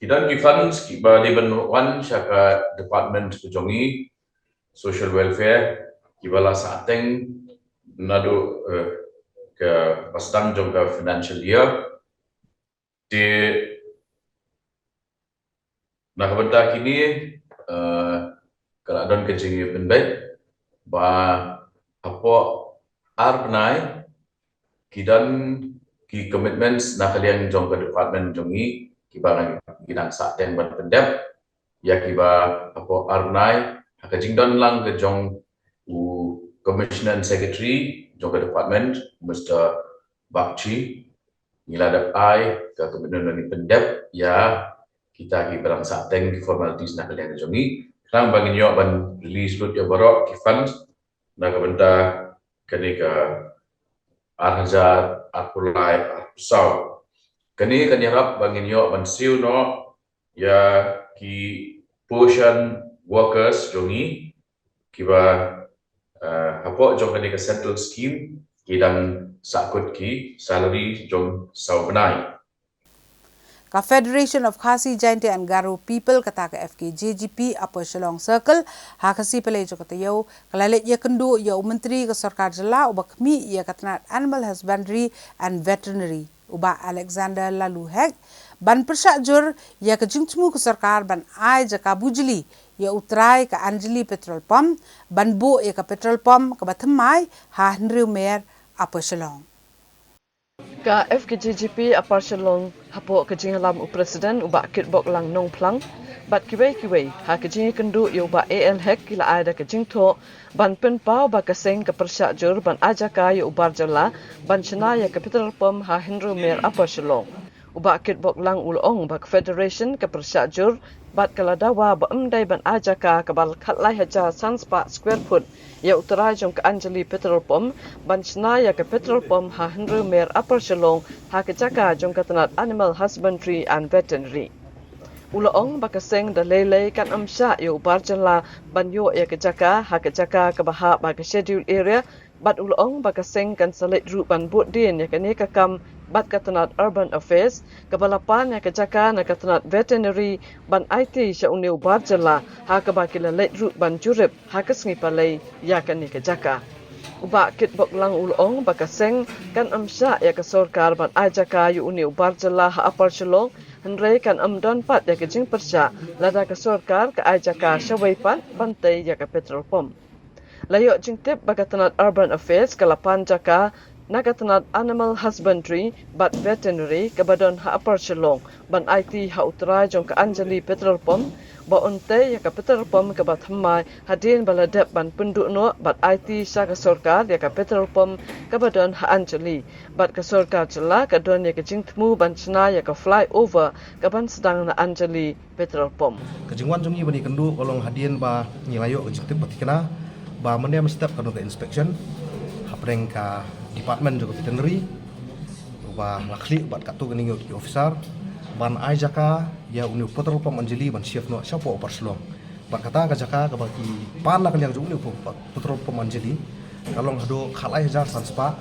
ki funds ki ba di ban wan shaka department pejongi social welfare kibala sateng nado ke pasdang jongka financial year di nakabenta kini kalau don kecing pendek ba apo arnai kidan ki commitments nakaliang jong ke department jongi kibarang kidang sateng ban pendek ya kiba apo arnai kecing don lang ke jong commissioner and secretary jong ke department Mr. Bakchi ngiladap ai ke kebenaran ni pendep ya kita ki barang sateng ki formalities nak kalian jongi rang bagi nyok ban release lut ya borok ki funds nak benda kini ke arhajar apulai arpusau kini kan yarap bagi nyok ban siu no ya ki portion workers jongi kiba apa jong kini ke central scheme kidang sakut ki salary jong sau benai
Ka Federation of Khasi Jaintia and Garo People kata ka FKJGP apa Shillong Circle ha khasi pelai jo kata yo kalalet ya kendu ya menteri ke sarkar jela uba kmi ya katna animal husbandry and veterinary uba Alexander Laluhek ban persajur ya ke jingchmu ke sarkar ban ai jaka bujli ya utrai ke Anjali petrol pump ban bo ya ke petrol pump ke bathmai ha Henry Mer apa Shillong
Ka FKJGP apar Shillong hapo kejing lam presiden uba kit bok lang nong plang bat kiwei ha kejing kendu yo ba AL hek kila ada kejing tho ban pen pau ba kaseng ke persyak jur ban ajaka yo ubar jala ban chena ya capital pom ha Henry Mer apar Shillong uba kit bok lang ulong ba federation ke persyak jur bat kaladawa ba emdai ban ajaka ke bal khatlai haja sanspa square foot ya utara jong ke Anjali petrol pom ban chena ya ke petrol pom ha Henry Mer apar Shillong ha ke jaka jong ke tanat animal husbandry and veterinary Ulaong bakaseng da lele kan amsha yo barjala banyo ya ke jaka ha ke jaka ke baha ba ke schedule area bat ulaong bakaseng kan salit rupan bot din ya ke ne kakam bat katanat urban affairs kabalapan ya ke jaka na katanat veterinary ban IT sha uneu barjala ha ke ba ke let rupan jurip ha ke sngi ya ke ne ke jaka uba kit bok lang ulaong bakaseng kan amsha ya ke sarkar ban ajaka yu uneu barjala ha apar Shillong Henry kan amdon pat ya ke jing persya lada ke sarkar ke ajaka syawai pat bantai ya ke petrol pom layok jing tip bagatanat urban affairs ke lapan jaka nagatanat animal husbandry bat veterinary ke badon ha apar Shillong ban IT ha utara jong ke Anjali petrol pom ba unte ya ke petrol pom ke bat hamai hadin baladep ban penduk no bat IT sya ke sarkar ya ke petrol pom ke badon ha Anjali bat ke sarkar jela ke don ya ke jing temu ban chena ya ke flyover ke ban sedang na Anjali petrol pom
kejingwan jongi bani kendu kolong hadin ba ngilayo ke jing tip batikena ba mendem step kanu ke inspection hapreng ka department juga veterinary ba lakli bat katu gening ki officer ban ai jaka ya uni petrol pom Anjali ban chef no siapa opar Shillong ban kata ka jaka ka baki pan nak yang uni petrol pom Anjali kalong hado khalai hajar sanspa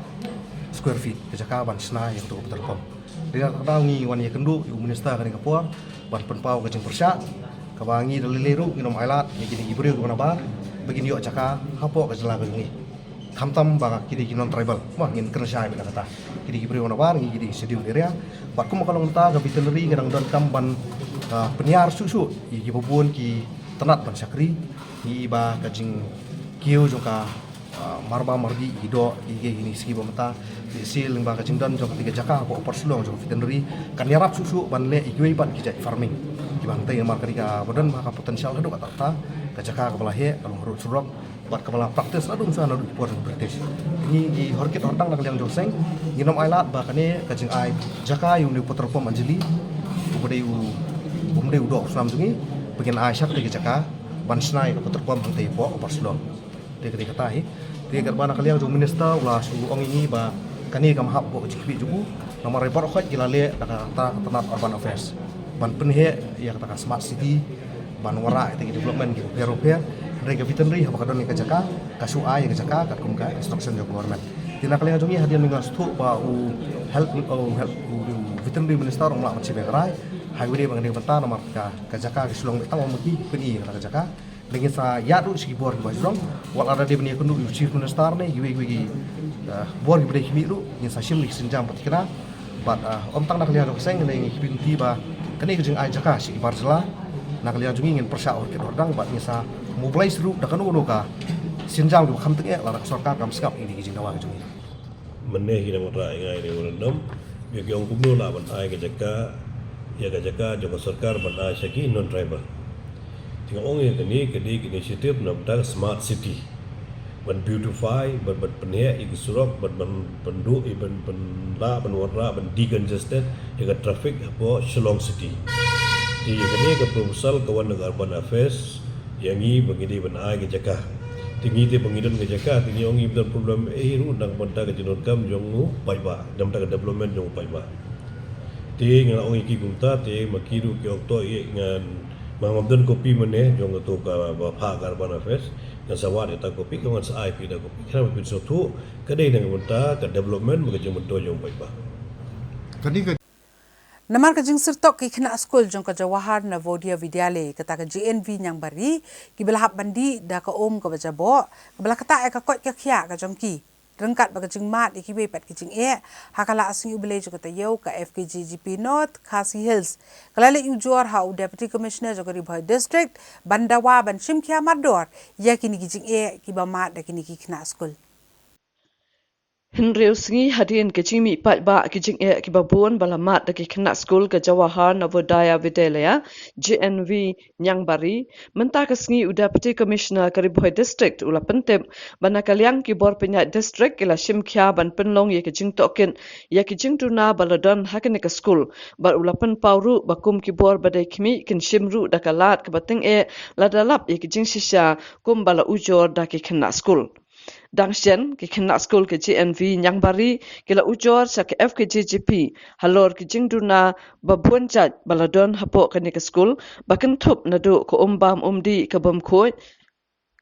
square feet ka jaka ban sna yang tu petrol pom dia kata ngi wan ya kendu yu minister ka kapur ban penpau ka jing persya ka bangi dalileru nginom ailat ni gini ibreu ka bar begini yo jaka hapo ka jela ka ngi kamtam ba kidi non tribal mah ngin kerja bila kata kidi beri wana bar ngi kidi schedule area ba kum kalong ta ga veterinary ngadang don kamban penyiar susu i bubun ki tenat ban sakri i ba kajing kiu joka marba margi ido i gini sigi bomta sil ba kajing don joka tiga jaka ko opor Shillong joka veterinary kan yarap susu ban le i gwe ban kijai farming ki ban tay mar kadika badan maka potensial hadu kata ta ka jaka ka balahe kalong hurut surok buat kepala praktis ladung sana ladung puas praktis ini di horkit hortang nak liang joseng nginom ailat bakane kajing ai jaka yung di petrol pom Anjali umde udo sulam jungi bagian ai syak de jaka ban snai ke petrol pom hang po opar Shillong de kata hi de garbana kaliang jong minister ulah su ong ini ba kani kam hab bo jikbi juku nomor report khot gilale kata tanat urban affairs ban penhe ya kata smart city ban wara itu development gitu repair rega veterinary apa kadon ka jaka kasu ai ka jaka kat kum ka instruction jo government tina kali jongi hadian mingas tu ba u help veterinary minister ngla macam berai highway bang de banta nomor ka jaka ke Shillong tang maki peni ka jaka Dengan sa ya tu segi bor ba jrong wal ada de bni kundu chief minister ne yu gi bor gi bre khimi ru ngin sa shim ni sinjam patikna but om tang nak lihat seng ne ngi pinti ba kene gi jing ai jaka si barzla nak lihat jungi ngin persya or ke ordang ba ngin sa mobilize ru da kanu no ka sinjam gi kham tenge la sarkar kam skap ini gi jing dawa jungi
meneh hina matra ngai re urandam bi gi ong kumno la ban ai ga jaka ya ga jaka jong sarkar ban ai saki non tribal tinga ong ye kini initiative na bta smart city ban beautify ban penhe ig surok ban pendu ban la ban warra ban decongested ya traffic po Shillong city di kini ke proposal kawan negara urban affairs yang i bangidi ban ai ga jaka tinggi te pengidon ke jaka tinggi ongi betul problem ru nang banta ke jinon kam jongu paiba dam ta development jongu paiba ti ngal ongi ki gumta te makiru ke okto ye ngan mamabdan kopi mene jong to ka ba pha urban affairs ngan sawat ta kopi ngan sa IP da kopi kram pin so tu kadai nang banta ka development mo ke jong to jong paiba
kadi
Namar ka jing sirtok ki khna school jong ka Jawahar Navodaya Vidyalay kata ka GNV nyang bari ki belahap bandi da ka om ka bajabo ka bela kata ka kot ka khya ka jong ki rengkat ba ka jing mat ki be pat ki jing hakala asing ubele jo ka tayo ka FKGGP North Khasi Hills kalale ujor ha Deputy Commissioner jo ka Ribhoi District Bandawa ban Shimkhya Mardor ya kini ki jing ki ba mat da kini ki khna school
Henry Usingi hadirin ke jing mi pat ba ke jing ke babon balamat da ke kena school ke Jawahar Navodaya Vidyalaya GNV Nyang Bari mentah ke singi Deputy Commissioner ke Ribhoi District ula pentep bana kaliang ki bor penyat district ila Shimkhya ban penlong ye ke jing token ya ke jing tuna baladon hakene ke school bar ula pen pauru bakum ki bor badai kimi kin shimru da kalat ke bateng ladalap ye ke jing shisha kum bala ujor da ke kena school Dangshen ki kena school ke GNV Nyang Bari kila ujor sa ke FKGGP halor ki jingduna babuan jaj baladon hapo kani ke school bakan thup nadu ko umbam umdi ke bam khoi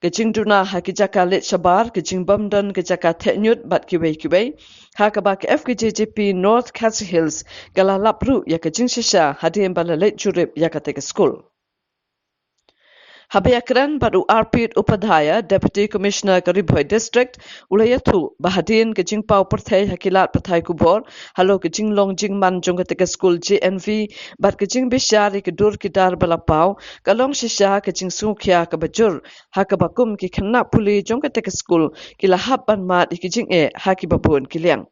ke jingduna ha ki jaka let shabar ke jingbam don ke jaka thenyut bat ki wei ha ka ba ke FKGGP North Khasi Hills kala lapru ya ke jingshisha hadiem bala let jurip ya ka te ke school Habayakran baru Arpit Upadhyaya Deputy Commissioner ke Ribhoi District ulayathu bahadin ke jingpau perthai hakilat perthai kubor halo ke jinglong jingman jong ke school GNV bat ke jing bishari ke dur kidar balapau kalong shisha ke jing sukya ke bajur hakabakum ki khanna puli jong ke school kila habban mat ki jing haki babun kiliang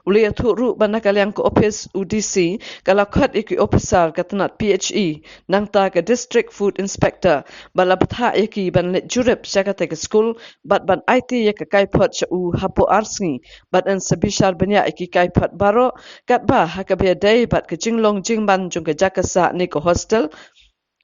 Ulia thuru bana kaliang ko office UDC kalakhat iki officer katnat PHE nangta ke district food inspector bala batha iki ban let jurep syakate ke school bat ban IT ya ke kaipot u hapo arsngi bat an sabishar banya iki kaipot baro kat ba hakabe dai bat ke jinglong jingban jung ke jakasa ni ko hostel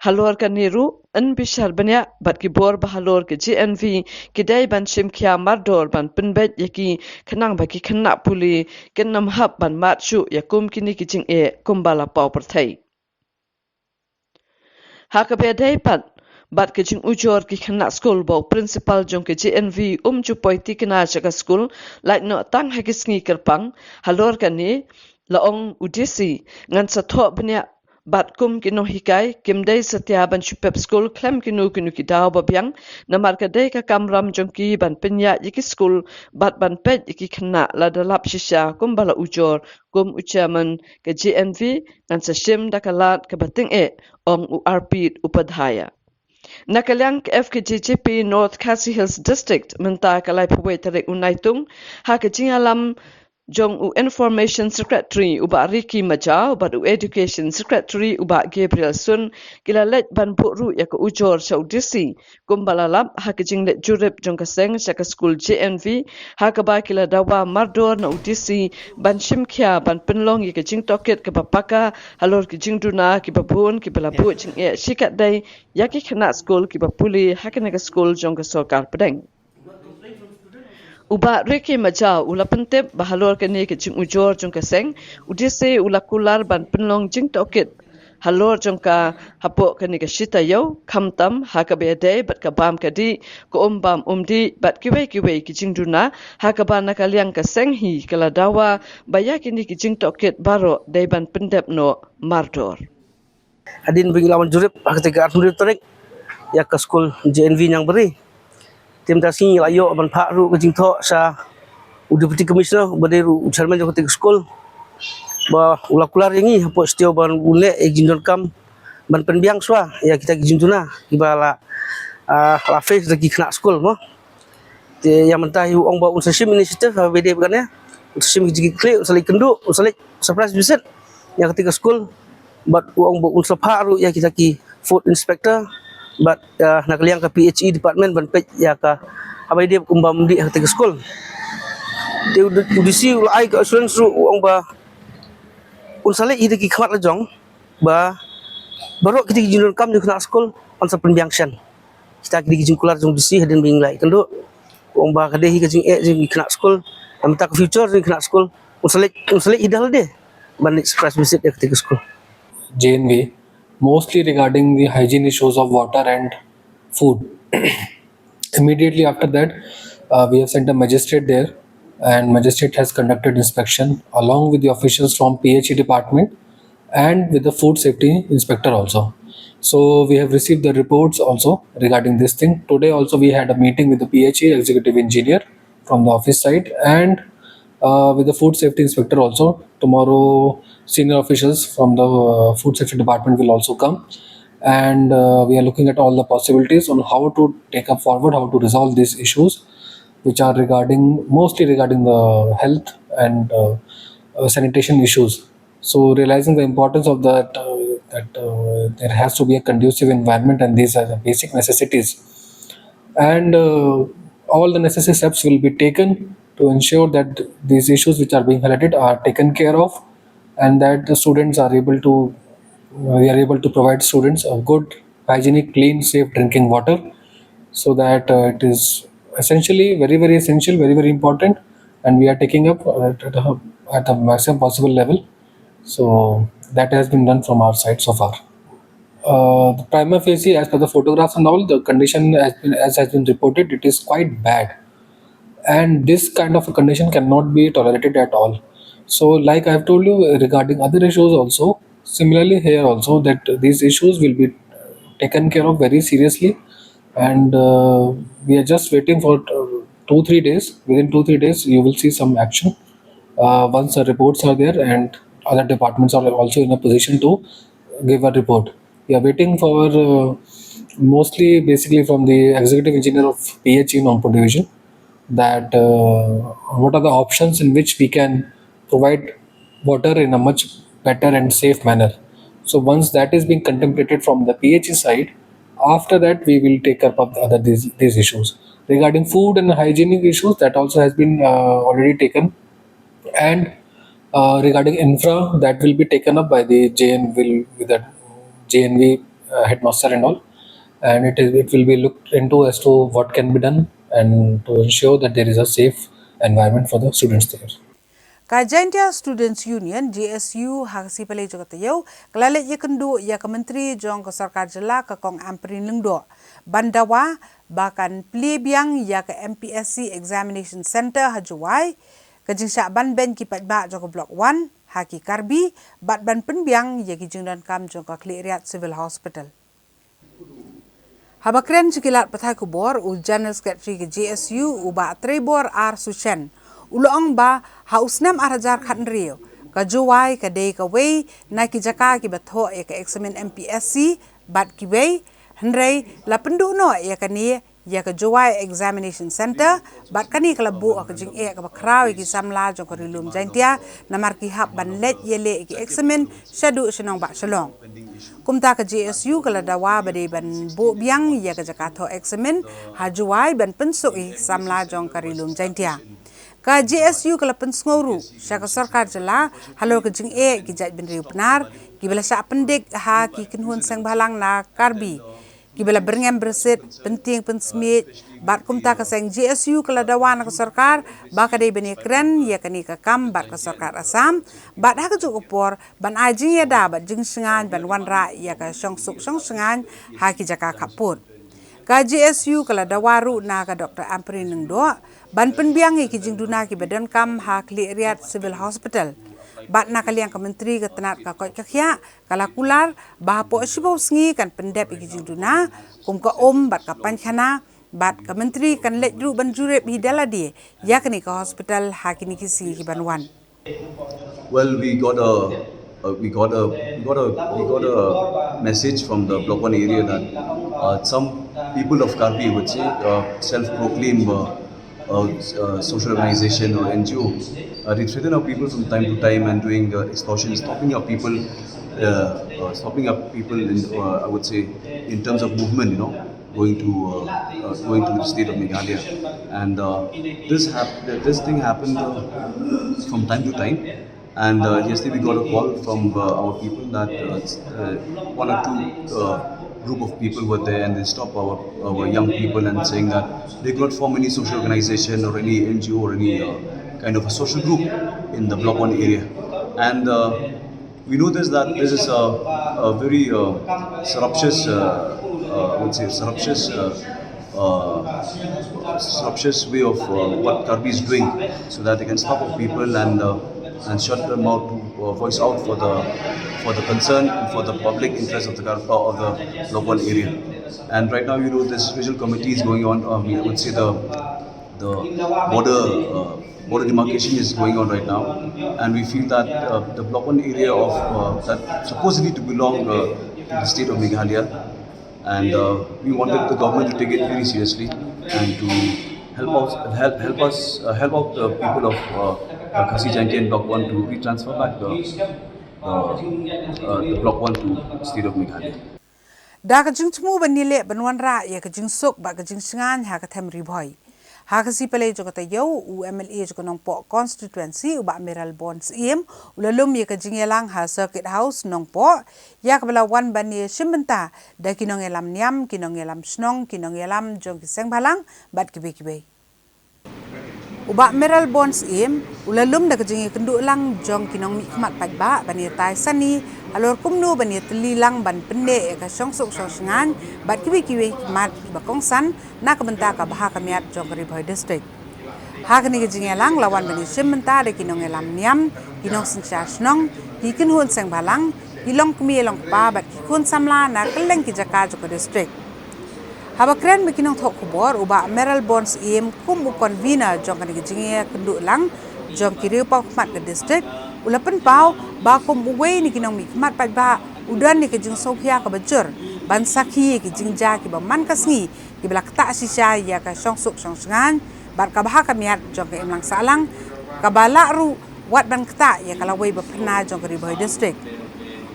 halor ka niru an bishar banya bat ki bor ba halor ke GNV kidai ban Shimkhya Mardor ban pinbet yaki khanang ba ki khanna puli kenam hab ban matchu yakum kini ki jing kumbala pau perthai hakabe dai pat bat ke jing ujor ki khanna school bo principal jong ke GNV chupoi tikna chaka school like no tang hakisngi kerpang halor ka ni laong UDC ngan sa tho banya bat kum kino hikai kimdai setia ban chupep school klem kinu ki daw babyang namar ka dei ka kamram jongki ban penya yiki school bat ban pet yiki khna la dalap shisha kum bala ujor kum uchaman ke GNV ngan sa shim dakalat ka bating ong Arpit Upadhyaya Nakalyang FKGGP North Khasi Hills District menta kalai pawai Tarik unaitung ha ka jingalam Jong u Information Secretary uba Ricky Majau bat u Education Secretary uba Gabriel Sun kila let ban puru ya ke ujor sa UDC kumbalalap ha ke jing let jurip jong kaseng sa ke school GNV ha ke ba kila dawa Mardor na UDC ban Shimkhya ban penlong ya ke jing toket ke bapaka halor ke jing duna ke babun ke belabu jing shikat dai ya ke kena school ke bapuli ha ke na school jong ke sorkar pedeng Uba Ricky Majau ula pentep bahalor kene ke jing ujor jong kaseng UDC ula kular ban penlong jing toket halor jong ka hapok kene ke shita yo kamtam haka bede bat ka bam kadi ko umbam umdi bat kiwei ki jing duna haka ban nakaliang kaseng hi kala dawa baya kene ke jing toket baro dai ban pendep no Mardor
Adin bagi lawan jurip ketika Tarik
ya ke skul JNV yang beri tim tasi layo ban pak ru ke jingtho sa deputy commissioner baderu chairman jo ke skul ba ulakular yangi po stio ban ule e jindon kam ban penbiang swa ya kita jintuna ibala la face lagi kena skul mo te yang mentah yu ong ba unsasim initiative bede bukan ya unsasim jigi kle usali kendu usali surprise visit yang ketika skul but ong ba unsapa ru ya kita ki food inspector but nak liang ke PHE department ban pej ya ka abai dia kumbam di ketika skul te udisi ulai ke assurance ru ong ba unsali ide ki khwat la jong ba baru kita jindon kam di kena skul ansa penbiangsan kita kiri jingkular jong disi hadin bing lai kendo ong ba kade hi kajing jing kena skul am tak future jing kena skul unsalik idal de ban express visit ya ketika skul
JNV, mostly regarding the hygiene issues of water and food. Immediately after that, we have sent a magistrate there, and magistrate has conducted inspection along with the officials from PHE department and with the food safety inspector also. So we have received the reports also regarding this thing. Today also we had a meeting with the PHE executive engineer from the office side and with the food safety inspector also. Tomorrow senior officials from the food safety department will also come, and we are looking at all the possibilities on how to take up forward, how to resolve these issues which are mostly regarding the health and sanitation issues. So realizing the importance of that, there has to be a conducive environment, and these are the basic necessities. And all the necessary steps will be taken to ensure that these issues which are being highlighted are taken care of, and that the students are able to we are able to provide students a good, hygienic, clean, safe drinking water, so that it is essentially very essential, very important, and we are taking up at the maximum possible level. So that has been done from our side so far. The prima facie, as per the photographs and all, the condition has been reported, it is quite bad, and this kind of a condition cannot be tolerated at all. So like I've told you regarding other issues also, similarly here also, that these issues will be taken care of very seriously, and we are just waiting for 2-3 days. Within 2-3 days you will see some action once the reports are there and other departments are also in a position to give a report. We are waiting for mostly basically from the executive engineer of PHE Nongpur division, that what are the options in which we can provide water in a much better and safe manner. So once that is being contemplated from the PHE side, after that we will take up of these issues. Regarding food and hygienic issues, that also has been already taken, and regarding infra, that will be taken up by the JNV headmaster and all, and it will be looked into as to what can be done and to ensure that there is a safe environment for the students there.
Kajaintia Students Union GSU haksi pale jo katayau kelale ye kendu ya ke menteri jong ke sarkar jela ke kong amprin lengdo bandawa bahkan plebiang ya ke MPSC Examination Center hajuai ke jingsha ban ben ki patba jo ke block 1 haki karbi bat ban penbiang ya ki jingdan kam jong ke Kleriat Civil Hospital. Habakren sekilat patai kubor u General Secretary ke GSU uba Trebor R Suchen uloong ba hausnam arajar khatnrio ka juwai ka dei ka wei na ki jaka ki batho e ka examen MPSC bat ki wei hendrei la pendu no ya ka ni ya ka juwai examination center bat kani ka labu ka jing e ka bakraw ki samla jo ka rilum jaintia na marki hab ban let yele ki examen shadu shenong ba shalong kumta ka GSU kala dawa bade ban bo biang ya ka jaka tho examen ha juwai ban pensuk i samla jong ka rilum jaintia ka GSU kala pensnguru syaka sarkar jela halo ke jing e ki jaj bin riu penar ki bela sa pendik ha ki kinhun sang balang na karbi ki bela berngem berset penting pensmit bat kumta ka sang GSU kala dawan ka sarkar ba ka dei bani kren ya kani ka kam bat ka sarkar Assam bat ha ka juk por ban ajing ya da bat jing sengan ban wan ra ya ka song suk song sengan ha ki jaka kaput ka GSU kala dawaru na ka Dr. Amprin Nengdo ban penbiang ki jingduna ki badan kam ha Kleriat Civil Hospital bat na kaliang ka menteri ka tenat ka koi kakya kala kular bah po sibau sngi kan pendep igi jingduna kum ka bat ka panchana bat ka menteri kan let ru ban jure bi dala di yakni ka hospital hakini kisi ki banwan.
Well, we got a message from the Block 1 area that some people of Karbi would say self-proclaimed social organization or NGO. They threaten our people from time to time and doing extortion, stopping up people in I would say in terms of movement, going to the state of Meghalaya, and this thing happened from time to time. And yesterday we got a call from our people that one or two group of people were there and they stopped our young people and saying that they could not form any social organization or any NGO or any kind of a social group in the Block 1 area. And we know that this is a very surreptitious, I would say, surreptitious way of what Karbi is doing, so that they can stop off people and shut them out to voice out for the concern and for the public interest of the Block 1 area. And right now, this regional committee is going on. I would say the border demarcation is going on right now, and we feel that the Block 1 area of that supposedly to belong to the state of Meghalaya, and we wanted the government to take it very seriously and to help out the people of Khasi Janki and Block 1 to retransfer back the Block 1 to state of Meghalaya.
Da ka jing tmu banile banwan ra ya ka jing sok ba ka jing singan ha ka them riboy. Ha ka si pale jo ka tayo u MLA jo nong po constituency u ba Meral Bonds im ulalum ya ka jing elang ha circuit house nong po ya ka bala wan bani shimenta da kinong elam niam kinong elam snong kinong elam jong ki seng balang bat kibe kibe. Uba Meral Bonds im ulalum da ka jing kendu lang jong kinong mikmat pajba bani tai sani alor kumnu bani telilang ban pende ka songsok songsangan bat kiwi mat bakongsan na kabenta ka baha kamiat jong Riboy district ha kani ka jingelang lawan bani simenta de kinong elam niam kinong singsa snong ki kinhun seng balang ilong kumi elong pa bat ki kun samla na keleng ki jaka jok district haba kren bikinong thok kubor uba Meral Bonds im kum convener jong kani ka jinge kendu lang jong kiri pa mat ke district ulapan pau ba kum uwe ni kinong mikmat pajba udan ni kejing sopia ka bajur ban sakhi ki jingja ki ba man kasngi ki belak ta sisa ya ka songsuk songsangan bar ka bah ka miat jong ka imlang salang ka bala ru wat ban kta ya kala wei ba pna jong ka Riboy district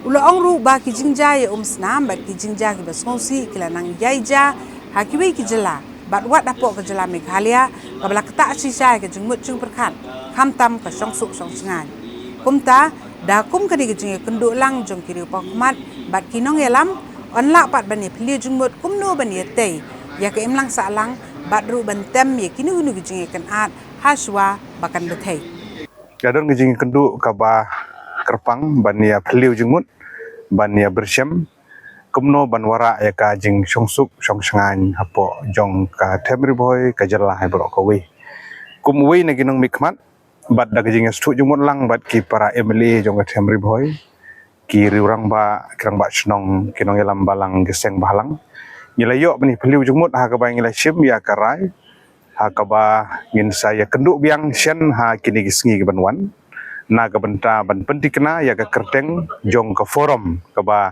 ulo ong ru ba ki jingja ya snam ba ki jingja ki ba songsi ki lanang yaija hakiwi ki jela bat wat dapo ka jela Meghalaya ka belak ta sisa ka jingmut jing perkat khamtam ka songsuk songsangan kumta da kum kani gejing kendu lang jong kiri pakmat bat kinong elam onla pat bani phli jungmut kumno bani tei ya ka imlang salang bat ru bantem ye kini hunu gejing kan at haswa bakan bethai
gadon gejing kendu ka ba kerpang bania phli jungmut bania bersyam kumno banwara ya ka jing songsuk songsangan hapo jong ka Riboy ka jalla hai bro ko we kumwe na ginong mikmat bat da gejing stu jumut lang bat ki para MLA jong ka Riboy ki riurang ba kirang ba snong kinong elam balang geseng balang nilayo bani phliu jumut ha ka ba ngila sim ya karai ha ka ba ngin saya kenduk biang sien ha kini gisngi ke banwan na ka benta ban pentikna ya ka kerteng jong ka forum ka ba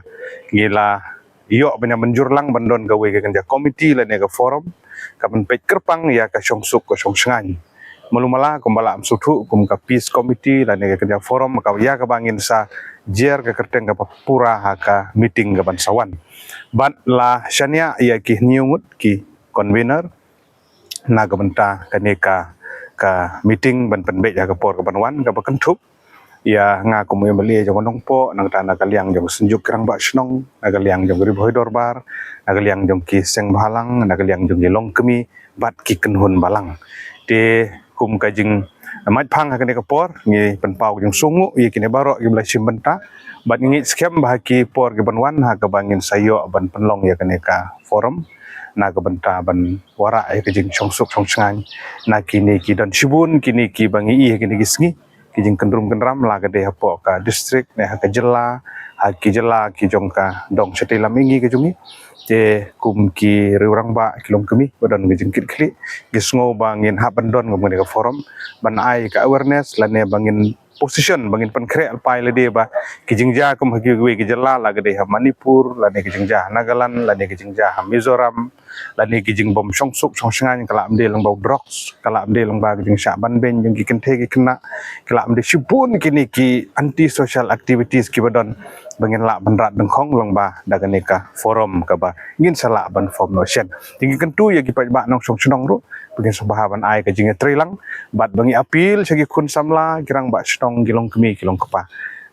ngila iyo banya menjur lang bandon ka we ka kanja komiti la ne ka forum ka ban pet kerpang ya ka songsuk ka songsangan mulumala kumbala amsutu kum ka peace committee la ne kerja forum ka ya ka bangin sa jer ka kerteng ka pura ha ka meeting ka bansawan bat la shania ya ki niumut ki convener na ka benta ka meeting ban penbe ya ka por ka banwan ka bakentup ya nga kum MLA jong nongpo nang ta na kaliang jong senjuk kerang ba snong na kaliang jong Riboy dorbar na kaliang jong ki seng balang na kaliang jong long kemi bat ki kenhun balang de kum kajing mat phang ha kene ka por ngi penpau jong sungu ye kine baro gi bla simbenta bat ngi skem ba ki por gi banwan ha ka bangin sayo ban penlong ya kene ka forum na ka benta ban wara ye kajing songsuk songsangan na kini ki don sibun kini ki bangi ye kine gisngi kijing kendrum kendram la gede hapo ka district ne ha ka jela ki jong ka dong sete lam ingi ke jungi je kum ki riurang ba kilom kemi badan kijing kit kli gisngo bangin ha bandon ngom ka forum ban ai ka awareness la ne bangin position bangin pankre alpai le de ba kijingja kum hagi we kijala la gede ha Manipur la ne kijingja Nagaland la ne kijingja ha Mizoram la ne kijing bom songsuk songsangan kala amde lang bau drox kala amde lang ba kijing sha ban ben jung ki kente ki kena kala amde shibun kini ki anti social activities ki badon bangin la banrat dengkong lang ba daga ne ka forum ka ba ngin sala ban form no shen tinggi kentu ya ki pa ba nong song sunong ru bangin sabahaban ai ka jinge trilang bat bangi apil segi kun samla kirang ba stong gilong kemi kilong kepa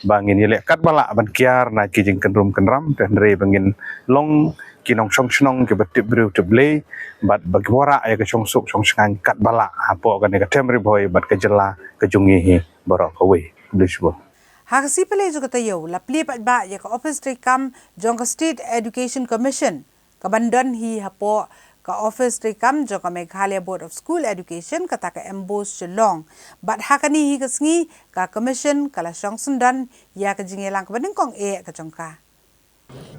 bangin yele kat bala ban kiar na kijing kendrum kendram dan re bangin long kinong song sunong ke betip bru teble bat bagi wara ya ke song suk song sangan kat bala apo kan ka temri boy bat ke jela ke jungi hi borok away disbo
Hakasi pele juga tayo la pli pat ba ya ka office tre kam jong ka State Education Commission ka bandan hi hapo ka office tre kam jong ka Meghalaya Board of School Education kata ka embos Shillong bat hakani hi kasngi ka commission kala song sundan ya ka jingelang ka badengkong ka jongka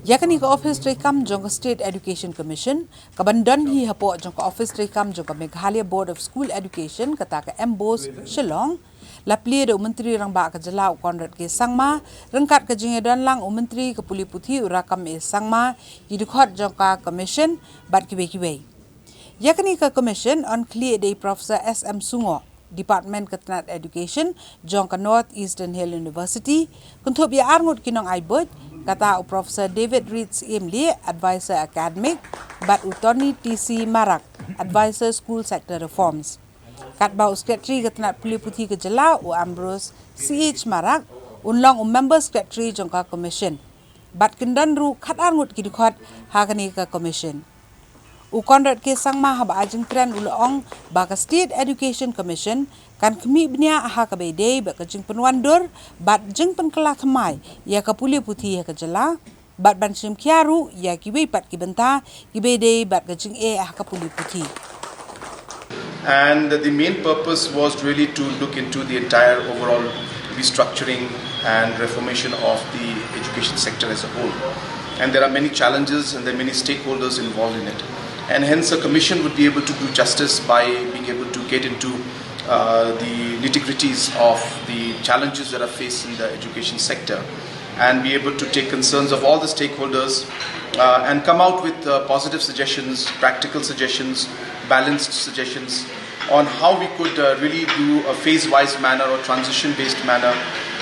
yakani ka office tre kam jong ka State Education Commission ka bandan hi hapo jong ka office tre kam jong ka Meghalaya Board of School Education kata ka embos Shillong lapli de menteri rang ba ka jela konrad ke sangma rengkat ke jinge dan lang menteri ke puli puthi urakam sangma yidkhot jongka commission bat kiwe yakni ka commission on clear day Professor SM Sungo Department Katnat Education jongka North Eastern Hill University kunthop ya arngut kinong aibot kata Professor David Reeds Imli advisor academic bat utoni TC Marak advisor school sector reforms Katbau Secretary Katnat Puli Puthi ke Jela u Ambrose CH Marak unlong member secretary jongka commission bat kendan ru khat arngut ki dikhot hakani ka commission u konrad ke sangma haba ajing tren ulong ba ka State Education Commission kan kemi bnia ha ka bede ba ka jing penwandur bat jing pen kala thamai ya ka Puli Puthi ka Jela bat ban sim khiaru ya ki we pat ki benta ki bede bat ka jing ha ka Puli Puthi.
And the main purpose was really to look into the entire overall restructuring and reformation of the education sector as a whole. And there are many challenges and there are many stakeholders involved in it. And hence a commission would be able to do justice by being able to get into the nitty-gritties of the challenges that are faced in the education sector and be able to take concerns of all the stakeholders and come out with positive suggestions, practical suggestions, balanced suggestions on how we could really do a phase-wise manner or transition-based manner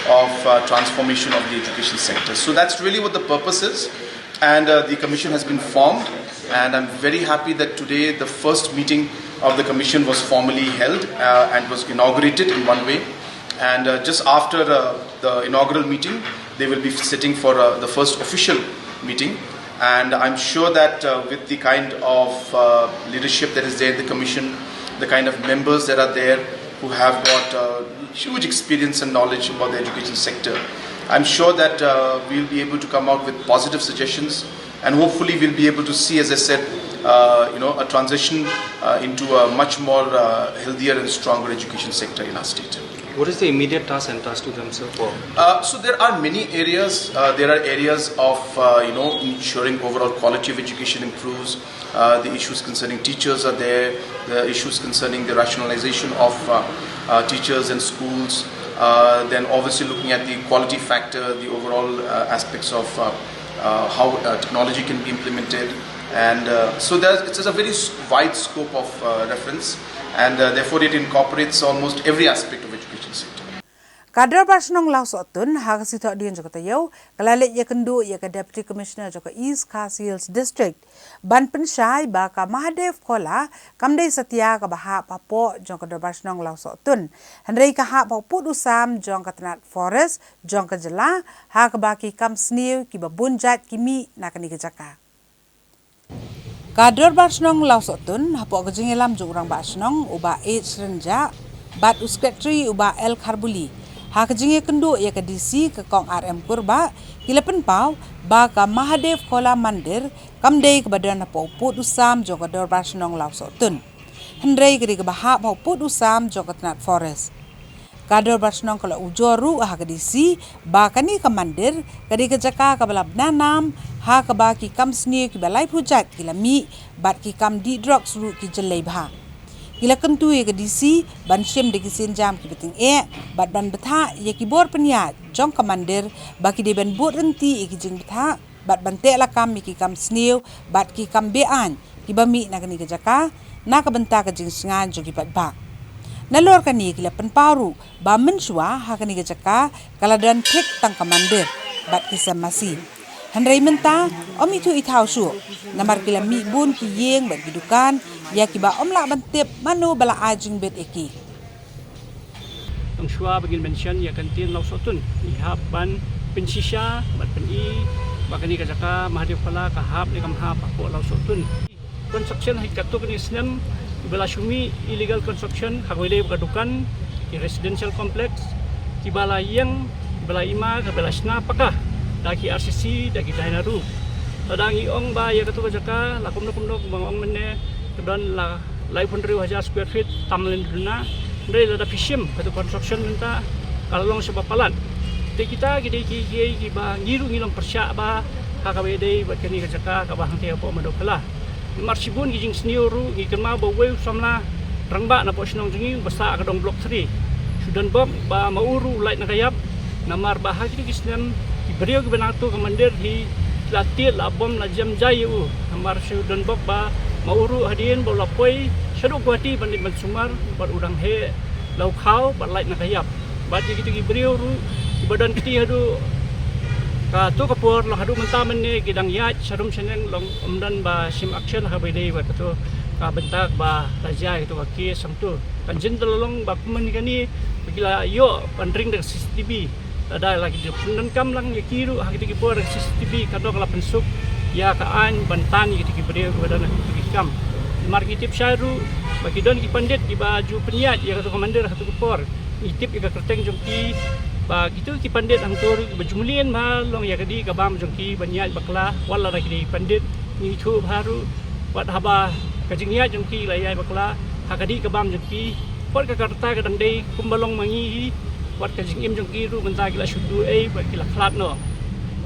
of transformation of the education sector. So that's really what the purpose is, and the commission has been formed, and I'm very happy that today the first meeting of the commission was formally held and was inaugurated in one way, and just after the inaugural meeting they will be sitting for the first official meeting. And I'm sure that with the kind of leadership that is there in the commission, the kind of members that are there who have got huge experience and knowledge about the education sector, I'm sure that we'll be able to come out with positive suggestions, and hopefully we'll be able to see, as I said, a transition into a much more healthier and stronger education sector in our state.
What is the immediate task and task to them, sir?
So there are many areas. There are areas of ensuring overall quality of education improves. The issues concerning teachers are there. The issues concerning the rationalization of teachers and schools. Then obviously looking at the quality factor, the overall aspects of how technology can be implemented. And so it's a very wide scope of reference, and therefore it incorporates almost every aspect of education sector.
Kadar Basnong Laos Otun, Hagasita Dian Jokatayo, Kalale Yakandu Yaka Deputy Commissioner Joka East Khas Hills District, Ban Penshai Baka Mahadev Kola, Kamde Satya Kabaha Papo, Jonkadar Basnong Laos Otun, Henry Kaha Papu Usam, Jonkatanat Forest, Jonka Jala, Hakabaki Kam Snew, Kibabunjat Kimi, Nakani Jaka. Kadar Basnong Laos Otun, Hapok Jingilam Jurang Basnong, Uba H. Renja, Bat Usketri Uba El Karbuli. Hak jinge kendu ya ke DC ke kong RM Kurba kilapen pau ba ka Mahadev Kola Mandir kamdei ke badan pau put usam jong Kadar Basnong Laos Otun. Hendrei ke baha pau put usam jong Katnat Forest. Kador basnong kalau ujoru ha kadisi ba kani kamandir kadi kejaka kabalab nanam ha kabaki kam sni ki balai hujat kilami bat ki kam di drugs ru ki jelai bha. Kila kentui ke DC ban syem de kisin jam ki beting bat ban betha ye ki bor penya jong komander baki de ban bot renti ki jing betha bat ban te la kam ki kam snew bat ki kam bean ki bami na kani ke jaka na ka benta ke jing singan jo ki bat ba nalor kani kila pen paru ba mensua ha kani ke jaka kala dan tek tang komander bat ki samasi Handrai menta om itu ithau su namar kila mi bun ki yeng bat bidukan ya ki ba om la bantep manu bala ajing bet eki
Ang shua bagin mention ya kantin lau sotun ihap ban pensisya bat peni bakani ka jaka mahdi pala ka hap ni kam hap ko lau sotun construction hai katuk ni snem bala shumi illegal construction hagoile ka dukan ki residential complex ki bala yang bala ima ka bala sna pakah daki RCC daki Dainaru tadangi ong ba ya katu jaka la kumno bang ong menne kedan la lai pun 1000 square feet tamlen duna ndai la da fishim katu construction menta kalong sebab palan te kita gide ki ba ngiru ngilong persya ba hakawe dei bat kani jaka ka ba hang te po madokala marsibun gi jing sniuru gi kema ba we samla rangba na po snong jingi basa ka dong block 3 sudan bob ba mauru light na kayap namar ba hagi kisnem beliau kebenatu komandir di latil abom na jam jayu amar sudan bok ba mauru hadin bola poi sedu kuati bandit sumar bar udang he lau khau bar light na kayap baji gitu beliau ru badan kiti hadu ka to kapor lo hadu mentamen ne gidang yat sarum seneng long omdan ba sim action ha bede ba to ka bentak ba raja itu ka kes samtu kan jendel long ba kumen kani bila yo pandring de CCTV ada lagi di pendenkam lang ya kiru ha kita kipor CCTV kadok la pensuk ya kaan bantani kita kibere badan kita kam mar kitip syairu bagi don ki pandit di baju peniat ya kata komander satu kipor itip ka kerteng jongki ba gitu ki pandit ang tur bajumlien ma long ya kadi kabam jongki baniat bakla wala lagi di pandit ni thu baru wat haba kajingnya jongki layai bakla hakadi kabam jongki pot ka karta kadang dei kumbalong mangi wat kajing im jong kiru menta gila shudu bat gila klat no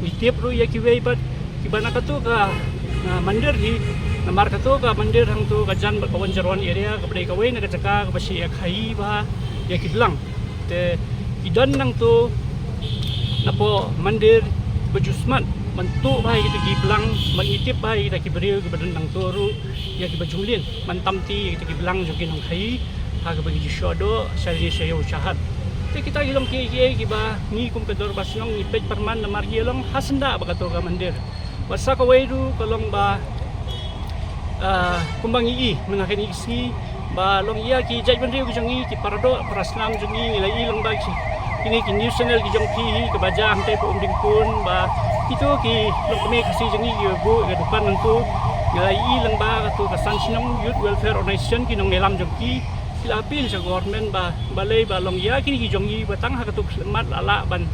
mitip ru ya kiwe bat kibana katu ka mandir hi namar katu ka mandir hang tu kajan bat kawan jarwan area ka bdai kawe na kajaka ka basi ya khai ba ya kidlang te idan nang tu napo mandir bajusman mantu bai kita kiblang mangitip bai kita kibri ke badan nang toru ya kibajulin mantamti kita kiblang jokin nang khai ha ka bagi shodo sari sayo usahat te kita hilong kiye giba ni kum kador basnong ni pej perman na margilong hasenda bakato ka mandir basa ka wairu kalong ba kumbang ii mengaken isi ba long iya ki jaj bandri ku jongi ki parado prasnam jongi nilai ilong ba ki kini ki news channel ki jong ki ke baja hante po umding pun ba itu ki long kami kasi jongi ki bu ke depan nantu nilai ilang ba ka kasan sinong youth welfare organization ki nong ngelam jongki apil sa government ba balay balong ya kini jongi batang hakatuk mat ala ban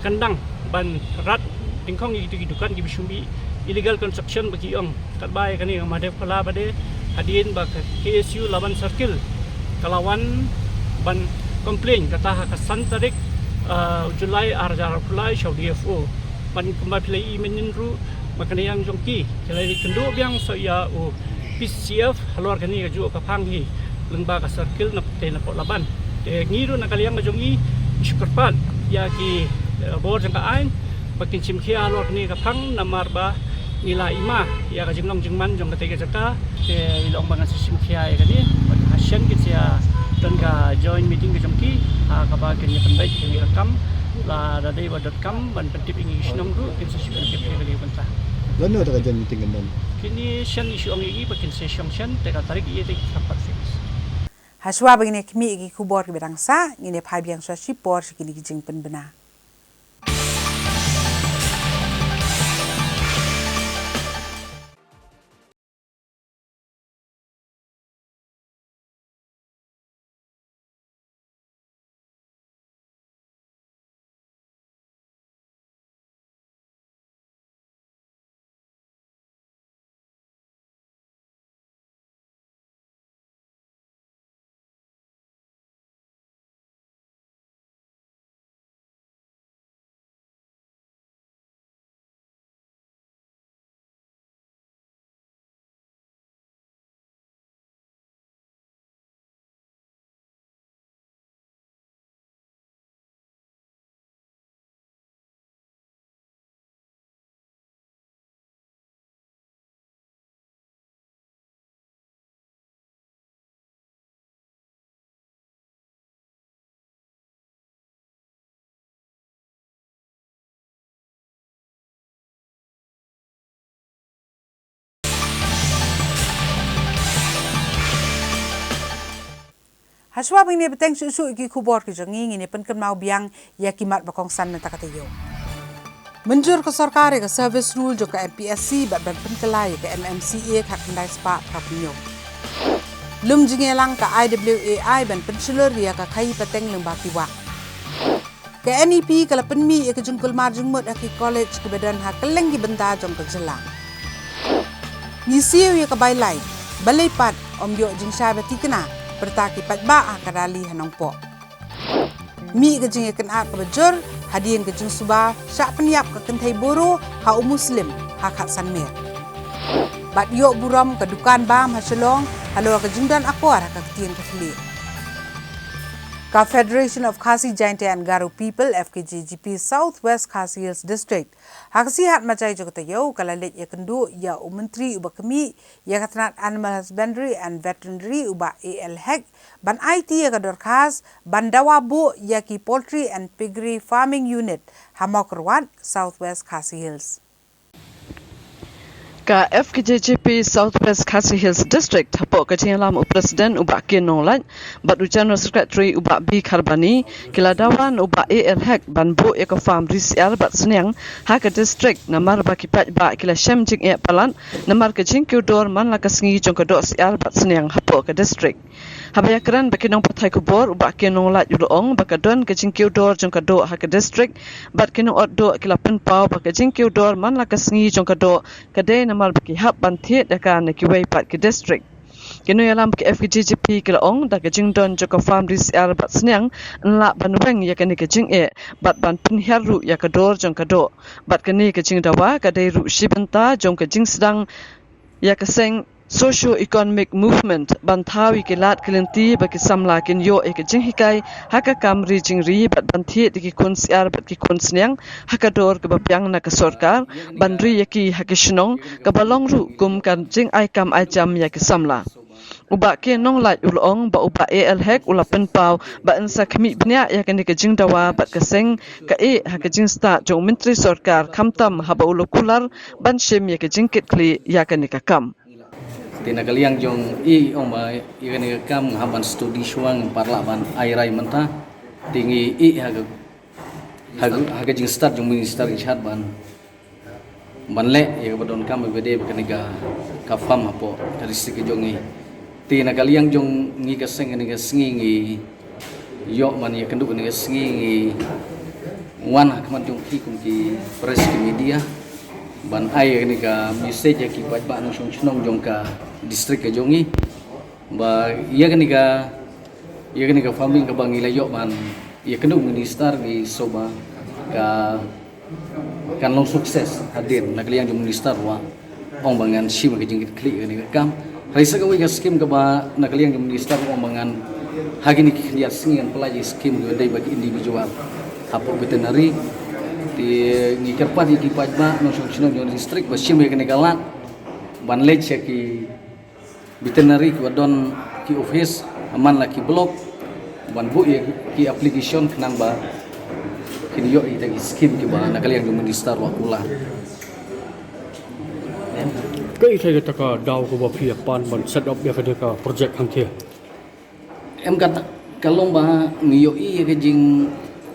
kandang ban rat tingkong gitu gidukan gibisumbi illegal construction bagi ong katbay kani madep pala bade hadin ba KSU laban circle kalawan ban complain kata hakasan Tarik Julai arjar pulai show DFO ban kembali play menyenru makanya yang jongki kelai kendu biang so ya PCF halor kani kaju kapang hi lengba ka circle na pete na po laban ngiru na kaliang majongi syukurpan ya ki bor jang kain pakin simkhia lor ni ka phang namar ba nila ima ya ka jinglong jingman jong ka tege jaka te ilong bangan simkhia ya kani hasyan ki sia dan ka join meeting ka jongki ha ka ba ken ya pandai ni rakam la dadai.com ban pentip english nong ru kin session ke kali banta
Lano ta join meeting kan
kini syan isu ong igi pakin session syan te ka tarik ie te kapat fix
Haswa begini kami igi kubor ke berangsa ngine phabiang sa sipor sikini kijing penbena Haswa bini beteng susu iki kubor ki jongi ngini pen mau biang ya kimat bakong san menta kata yo. Menjur ke sarkare ke service rule jo ke MPSC bat ban pen kelai ke MMCA kat kendai spa kapnyo. Lum jingelang ke IWAI ban pen sulur ya ke kai peteng lembah kiwa. Ke NEP kala penmi ya ke jungkul marjung mut aki college ke badan ha keleng ki benta jong ke jelang. Ngisiu ya ke bailai, balai pat om yo jing syai bati kena bertaki pat ba akarali hanong po. Mi ke jing ken at ke bejur, hadian ke jing suba, syak peniap ke kentai boro, ha muslim, ha kat sanmir. Bat yo buram ke dukan bam ha selong, halo ke jing dan akwar ha ke ketien ke felir. Ka Federation of Khasi Jainte and Garo People FKJGP Southwest Khasi Hills District haksi hat macai jo katayo kala let ya kendu ya menteri uba kemi ya katnat Animal Husbandry and Veterinary uba AL Hek ban IT ya kador khas ban dawabu ya ki Poultry and Piggery Farming Unit Hamakurwat Southwest Khasi Hills.
Ka FKJGP Southwest Khasi Hills District hapo kacing lam Presiden uba kinonglan bat General Secretary uba B Kharbani kiladawan uba AL Hek ban bu eko farm risial bat senyang ha ke district namar baki pat ba kila syam jing e palan namar ke jing kudor man la kasengi jong ke dok sial bat senyang hapo ke district. Habaya keran baki nong patai kubor uba kinong lat yulong baka don ke jing kudor jong ke dok ha ke district bat kinong ot dok kila penpau baka jing kudor man la kasengi jong ke dok kade namar baki hap bantit dekan kiwei pat ke district. Kino yalam ke FKJGP kila ong da ke jing don joko farm ris ar bat senyang nla banweng ya kani ke jing e bat ban penhiaru ya ke dor jong ke dok bat kani ke jing dawa kade ru shibenta jong ke jing sedang ya ke seng socio-economic movement bantawi ke lat kelenti bagi samla kin yo ke jing hikai haka kamri jing ri bat banti di kun siar bat ki kun senyang haka dor ke bapiang na ke sorkar bandri yaki haki shnong ke balong ru kum kan jing ai kam ai jam ya ke samla uba ke nong lat ulong ba uba AL Hek ula penpau ba ensa kemi bnya ya kan ke jing dawa bat ke seng ka haka jing sta jong menteri sorkar kamtam haba ulukular ban shem ya ke jing kit kli ya kan ke kam
Tina kaliang jong om ba ikan kam haban studi suang parlaban airai menta tinggi haga jing start jong minister chat ban le ya badon kam bede bekaniga ka fam hapo karistik jongi tina kaliang jong ngi ka seng ni ka sngi yo man ya kendu ni ka sngi wan hakman jong ki kum ki press ki media ban ai ni ka message ki pat ba nong chong jong ka district ke jongi ba iya kan ka farming ka bangi layo man iya kenu minister di soba ka kan long sukses hadir nakliang jong minister wa ong bangan sim ka jingit klik ni ka kam raisa ka wi ka skim ka ba nakliang jong minister ong bangan hagini kliar singan pelaji skim dai bagi individual hapo veterinary di ngikerpat di pajma nong jong district ba sim ka ni kalat ban lech ki veterinary ki wadon ki office aman la ki blog ban bu ki application kenang ba kin yo ita ki scheme ki ba nakali yang minister wa kula
kai thai ta ka daw ko ba phi pan ban set up ya ka project hang the
em kata kalong ba ngiyo i ke jing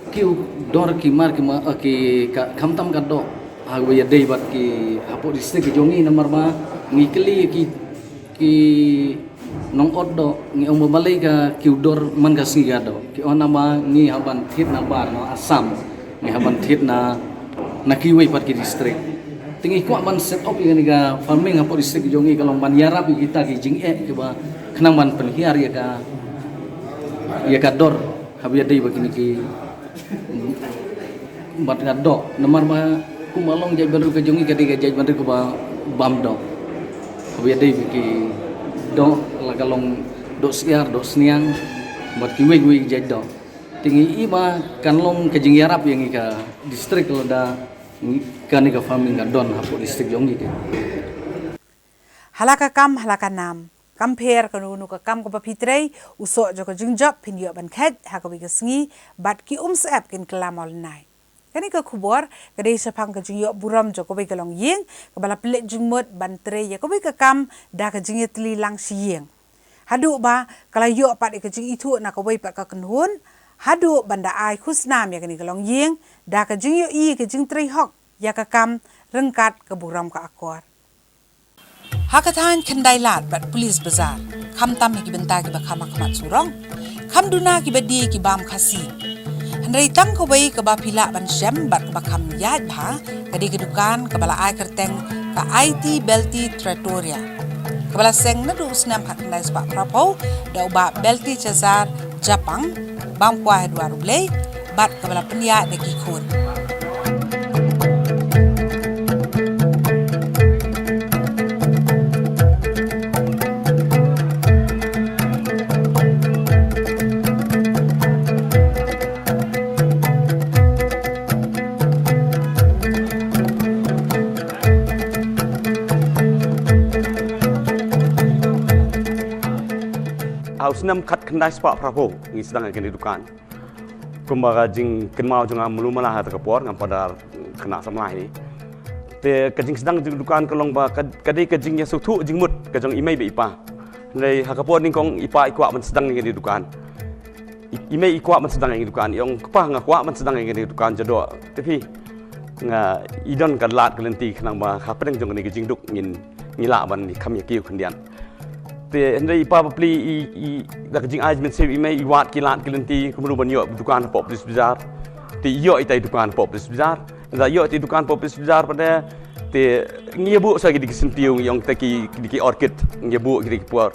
ki dor ki mar ki ma ki kamtam ka do hago ya dei bat ki apo district ki jongi namar ba ngikli ki nong oddo ngi om balai ka ki udor man ka singa do ki ona ma ngi haban thit na bar no asam ngi haban thit na kiwei pat ki district tingi ko man set up ni ga farming apo district jongi kalong ban yarap kita ki jing ki ba kenang man penhiar ya ka dor habia dei begini ki bat ga do nomor ma ku malong jai baru ka jongi ka jai baru ko ba bam do habia dei ki do la kalong do siar do sniang bat ki wei jai do tingi iba kan long ke jing yarap yang ka district lo da kan ka farming ka don hapo district jongi ke
halaka kam halaka nam compare kanu ka kam ko papitrei uso jo ko jingjap pinyo ban khet ha ko bi sngi bat ki sap kin klamol nai kani ka khubor kadai sapang ka jingyo buram jo ko bi kalong yeng ka bala plek jingmot ban tre ya ko bi ka kam da ka jingitli lang siyeng Hadu ba kalau yo pat ikajing itu nak kawai pat ka kenhun, hadu banda ai khusnam ya kani kalong yeng, da kajing yo i kajing tri hok ya ka kam rengkat ke buram ka akor. Hakatan kendai lat bat polis bazar, kam tam ki benta ki ba kama kamat surong, kam duna ki badi ki bam khasi. Handai tang kawai ke ba pila ban syam bat ke ba kam yat ba, kadi kedukan ke bala ai kerteng ka IT Belti Trattoria. Kepala seng nadu usnam hak kendai sebab prapau da ubah Belti Cazar Japang bam kuah 2 rublei bat kepala penia de kikun.
Senam kat kendai sepak prapo ni sedang akan didukan. Kumbaga jing kenmau jangan mulu malah tak kapor ngam pada kena samlai. Te kajing sedang didukan kelong ba kadai kajing yang sutu jing mut kajang imai be ipa. Lai hakapor ni kong ipa ikwa man sedang ni didukan. Imai ikwa man sedang ni didukan. Yang kepah ngakwa man sedang ni didukan jado. Tapi nga idon kadlat kelenti kenang ba kapeng jong ni kajing duk ngila ban ni kami kiu kendian. Te hendai ipa beli dak jing aj men sebi mai iwat kilat kelenti kemudian banyo dukan pop polis bazar te yo itai dukan pop polis bazar da yo ti dukan pop polis bazar pada te ngibu sagi di sentiu yang taki di orchid ngibu di por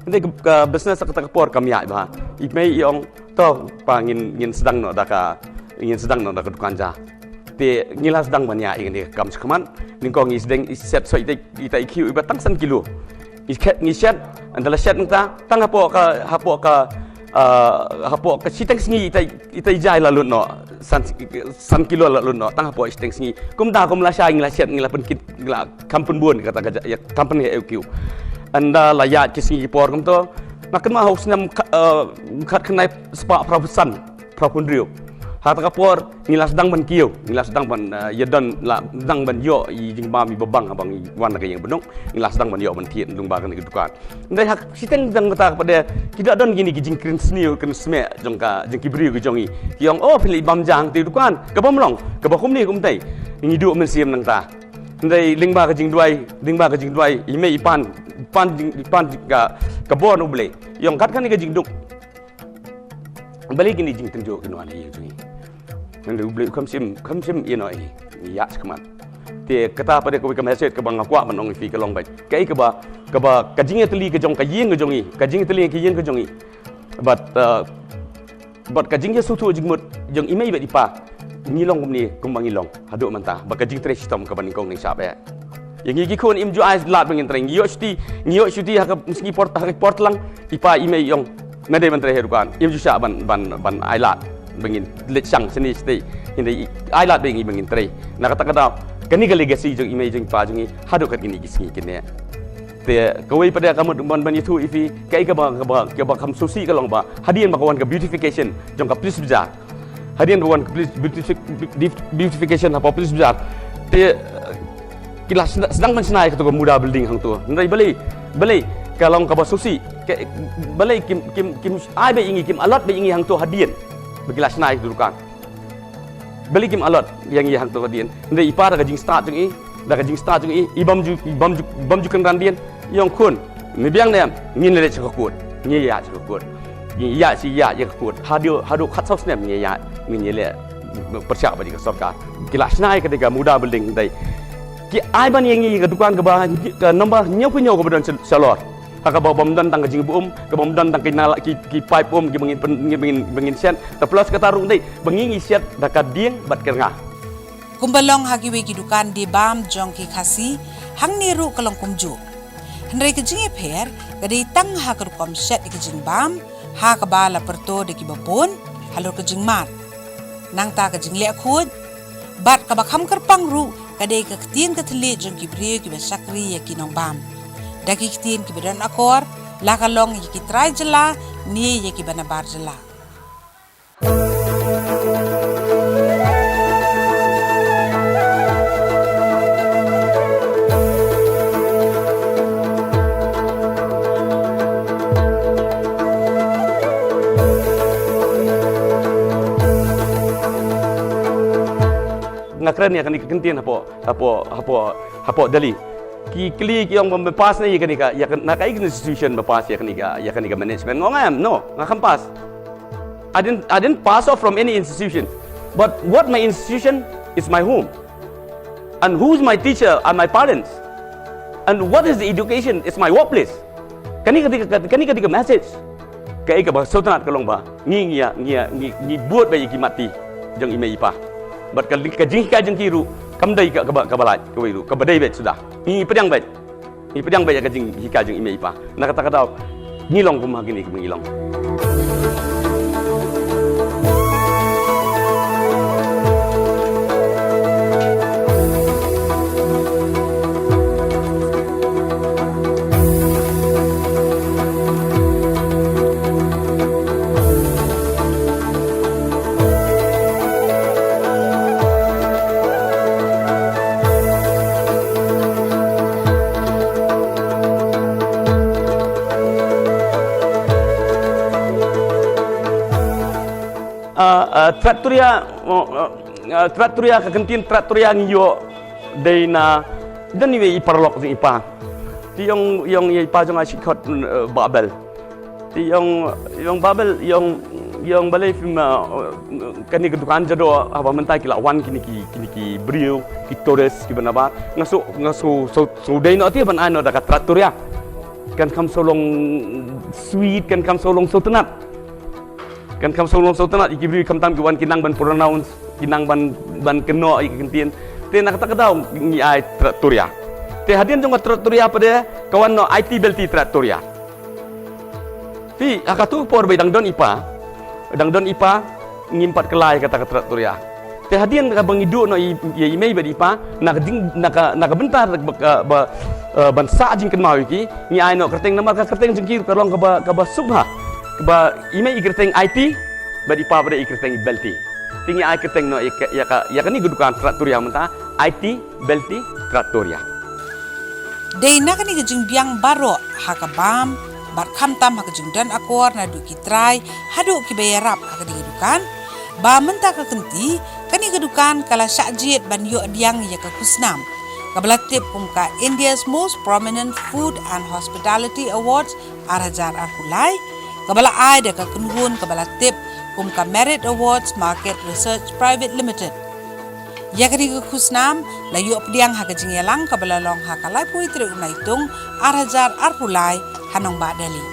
hendai ke business ka por kami ai ba imai yang to pangin sedang no daka ingin sedang no daka dukan ja te ngila sedang banya ingin kam sekaman ningkong is deng set so itai kiu ibatang san kilo ngisat adalah set nta tang hapo ka siteng singi itai jai lalu no san kilo lalu no tang hapo siteng singi kum la sha ngila set ngila penkit ngila kampun buon kata gaja ya kampun ya eq anda layat ke singi por kum to makan ma haus nam khat khnai spa prabusan prapundrio hata kapor ngila sedang ban kiu ngila sedang ban yedon la sedang ban yo i jing ba mi babang abang i wan ka yang benong ngila sedang ban yo ban tiet lung ba kan ke dukan ndai hak siteng dang kata kepada tidak don gini jing krin sniu kan sme jongka jing kibriu ke jongi kiong oh pilih bam jang ti dukan ke bam long ke ba kum ni kum tai ngi du men siam nang ta ndai ling ba ka jing duai ime ipan ka bon uble yong kat kan ke jing duk balik ini jing tenjo ke no ani jongi nanti beli kamsim ino ini ya sekaman. Te kata pada kau kemaset ke bang aku menong fi ke long baik. Kai ke ba kajingnya teli ke jong kajing ke jongi, kajing teli ke yen ke jongi. But kajingnya sutu jingmut jong imai bet ipa. Ngilong kumni kumbang ngilong. Haduk mantah. Ba kajing tres tom ke baning kong ning sap ya. Yang gigi kun im ju ais lat bengin treng. Ngiyok syuti hak meski port lang ipa imai yong nade man tre herukan. Im ju sya ban ai lat. Bengin let sang seni stay ini ailat bengi bengin tray nak kata kani ke legacy jong image jong pa jong hadu kat gini gisngi kene te kawai pada kamu ban itu ifi kai ke ba kam susi ka long ba hadian bakawan ke beautification jong ka please bizar hadian bakawan ke beautification apa please bizar te kilas sedang mensenai ke muda building hang tu ndai beli kalau ka ba susi beli kim ai be ingi kim alat be ingi hang tu hadian begilas naik dudukan. Beli kim alot yang yang tu kadian. Ndai ipar ka jing start jung i, ibam ju kan randian yang kun. Ni biang nem ngin le chakut. Ngi ya chakut. Ngi ya si ya ya chakut. Hadu khat sos nem ngi ya ngi le persiap bagi sarkar. Gilas naik ketika muda building ndai. Ki ai ban yang ngi ka dukan ka ba ka nombor nyau ka badan salor. Haka bawa bomdan tang kajing buum, ke bomdan tang kinala ki pipe ki bengin sen, terus ketarung dei bengingi siat dakat dieng bat kerngah.
Kumbalong hagiwe gidukan di bam jong ki khasi, hang niru kalong kumju. Hendrai kajing per, kadai tang ha kerukom set di kajing bam, ha kabala perto de ki babon, halur kajing mat. Nang ta kajing lek khud, bat kabakam kerpang ru, kadai ketien keteli jong ki brio ki besakri ya kinong bam. Daki kitien ki bedan akor, lakalong yiki try jela, ni yiki banabar jela.
keren ya kan kentin hapo dali ki kli ki yang mempas ni kan ya kan nak institution mempas ya kan management ngam no ngam pass. I didn't pass off from any institution, but what my institution is my home, and who's my teacher are my parents, and what is the education is my workplace. Kani ketika message kai ka ba sotanat kalong ba ngi buat ba ki mati jeng ime ipa bat ka jing kiru kamdai ka balat ka wiru ka badai bet sudah ni pedang bet ka jing hika jeng ime ipa na kata ngilong kumah gini ngilong. Traktoria kekentin traktoria ngiyo day na dan ni iparlok si ipa ti yung ipa jong asikot babel ti yung babel yung balai film kani kedukan jado apa mentai kila wan kini brio ki torres ki banaba ngaso so day no ti ban ano da traktoria kan kam solong sweet kan kam solong sotenat kan kam solong sotenat ikibri kam tam ki wan kinang ban pronounce kinang ban keno ikentin te nak kata daw ni ai traktoria te hadian jong traktoria pada kawan no IT belti traktoria ti akatu por bedang don ipa ngimpat kelai kata traktoria te hadian ka bangidu no ye imei badi ipa nak bentar ban sa jing ken mau iki ni ai no kerteng nama kerteng jengkir kalong ka ba subha ba imei kerteng IT badi ipa pada kerteng belti tinggi ai keteng no ya kan ni gudukan traktoria menta IT belti traktoria
dei na kan ni gejing biang baro hakabam bar khamtam hakajing dan akor na du kitrai hadu ki bayarap hakadi gudukan ba menta ka kenti kan ni gudukan kala syajit ban yo diang ya ka kusnam kabalatip kumka India's most prominent food and hospitality awards arhajar arhulai kabala ai da ka kunhun kabalatip kumka Merit Awards Market Research Private Limited. Yakari ke khusnam layu pediang hakajing yalang kabalalong hakalai pui tri unaitung arhajar arpulai hanong ba Delhi.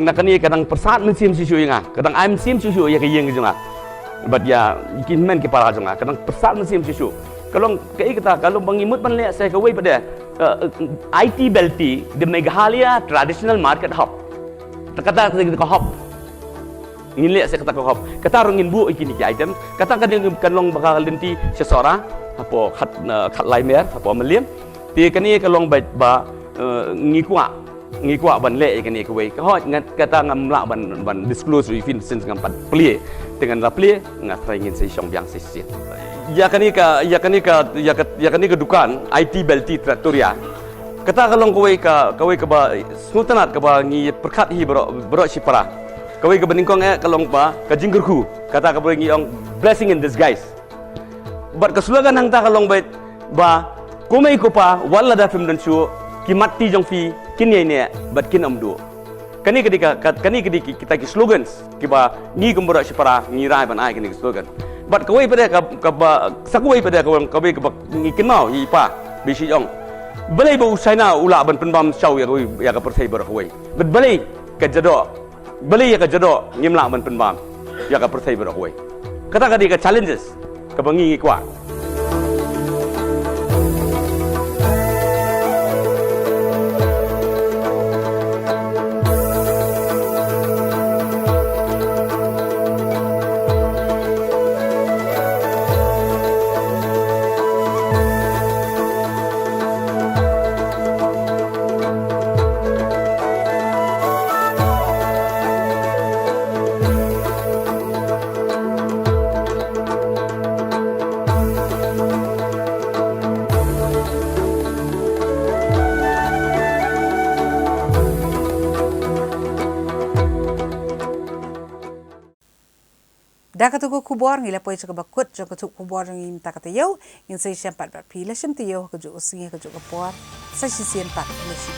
Nakani kadang persat mensim susu inga kadang I'm sim susu ya kayeng junga but ya ikin men ki para junga kadang persat mensim susu kalau kita kalau mengimut ban saya kawai pada IT belti the Meghalaya traditional market hub kata kita hub ngile saya kata hub kata rongin bu ikin ki item kata kan long bakal lenti sesora apa khat laimer apa meliam ti kani kalong ba ngikwa ban le kan ikwe ka hot ngat kata ngamla ban disclose within since ngam pat plie dengan la plie ngat ingin sei song biang sei ya kani ka dukan IT belti traktoria kata kalong kowe ka ba smutanat ka ba ngi perkat hi bro sipara kowe ka beningkong kalong ba ka jinggerku kata ka bro ngi ong blessing in disguise but kasulagan hang ta kalong ba kumai ko pa wala da film dan show ki mati jong fi kini ne bat kin amdu kani ketika kita ki slogans ki ba ni gembora sipara ni rai ban ai kini slogan bat kawai pada ka sakuai pada kawai ni kin mau i pa bi si jong balai ba usaina ula ban penbam chau ya ka persai bar kawai bat balai ka jado ngimla ban penbam ya ka persai bar kawai kata ka challenges ka bangi kwa
Da kata ko kubor ngila poi cakap bakut jong ketuk kubor jong im tak kata yo in saya siap pat pi la sim tiyo ke jo singi ke jo kapor saya sisian pat le si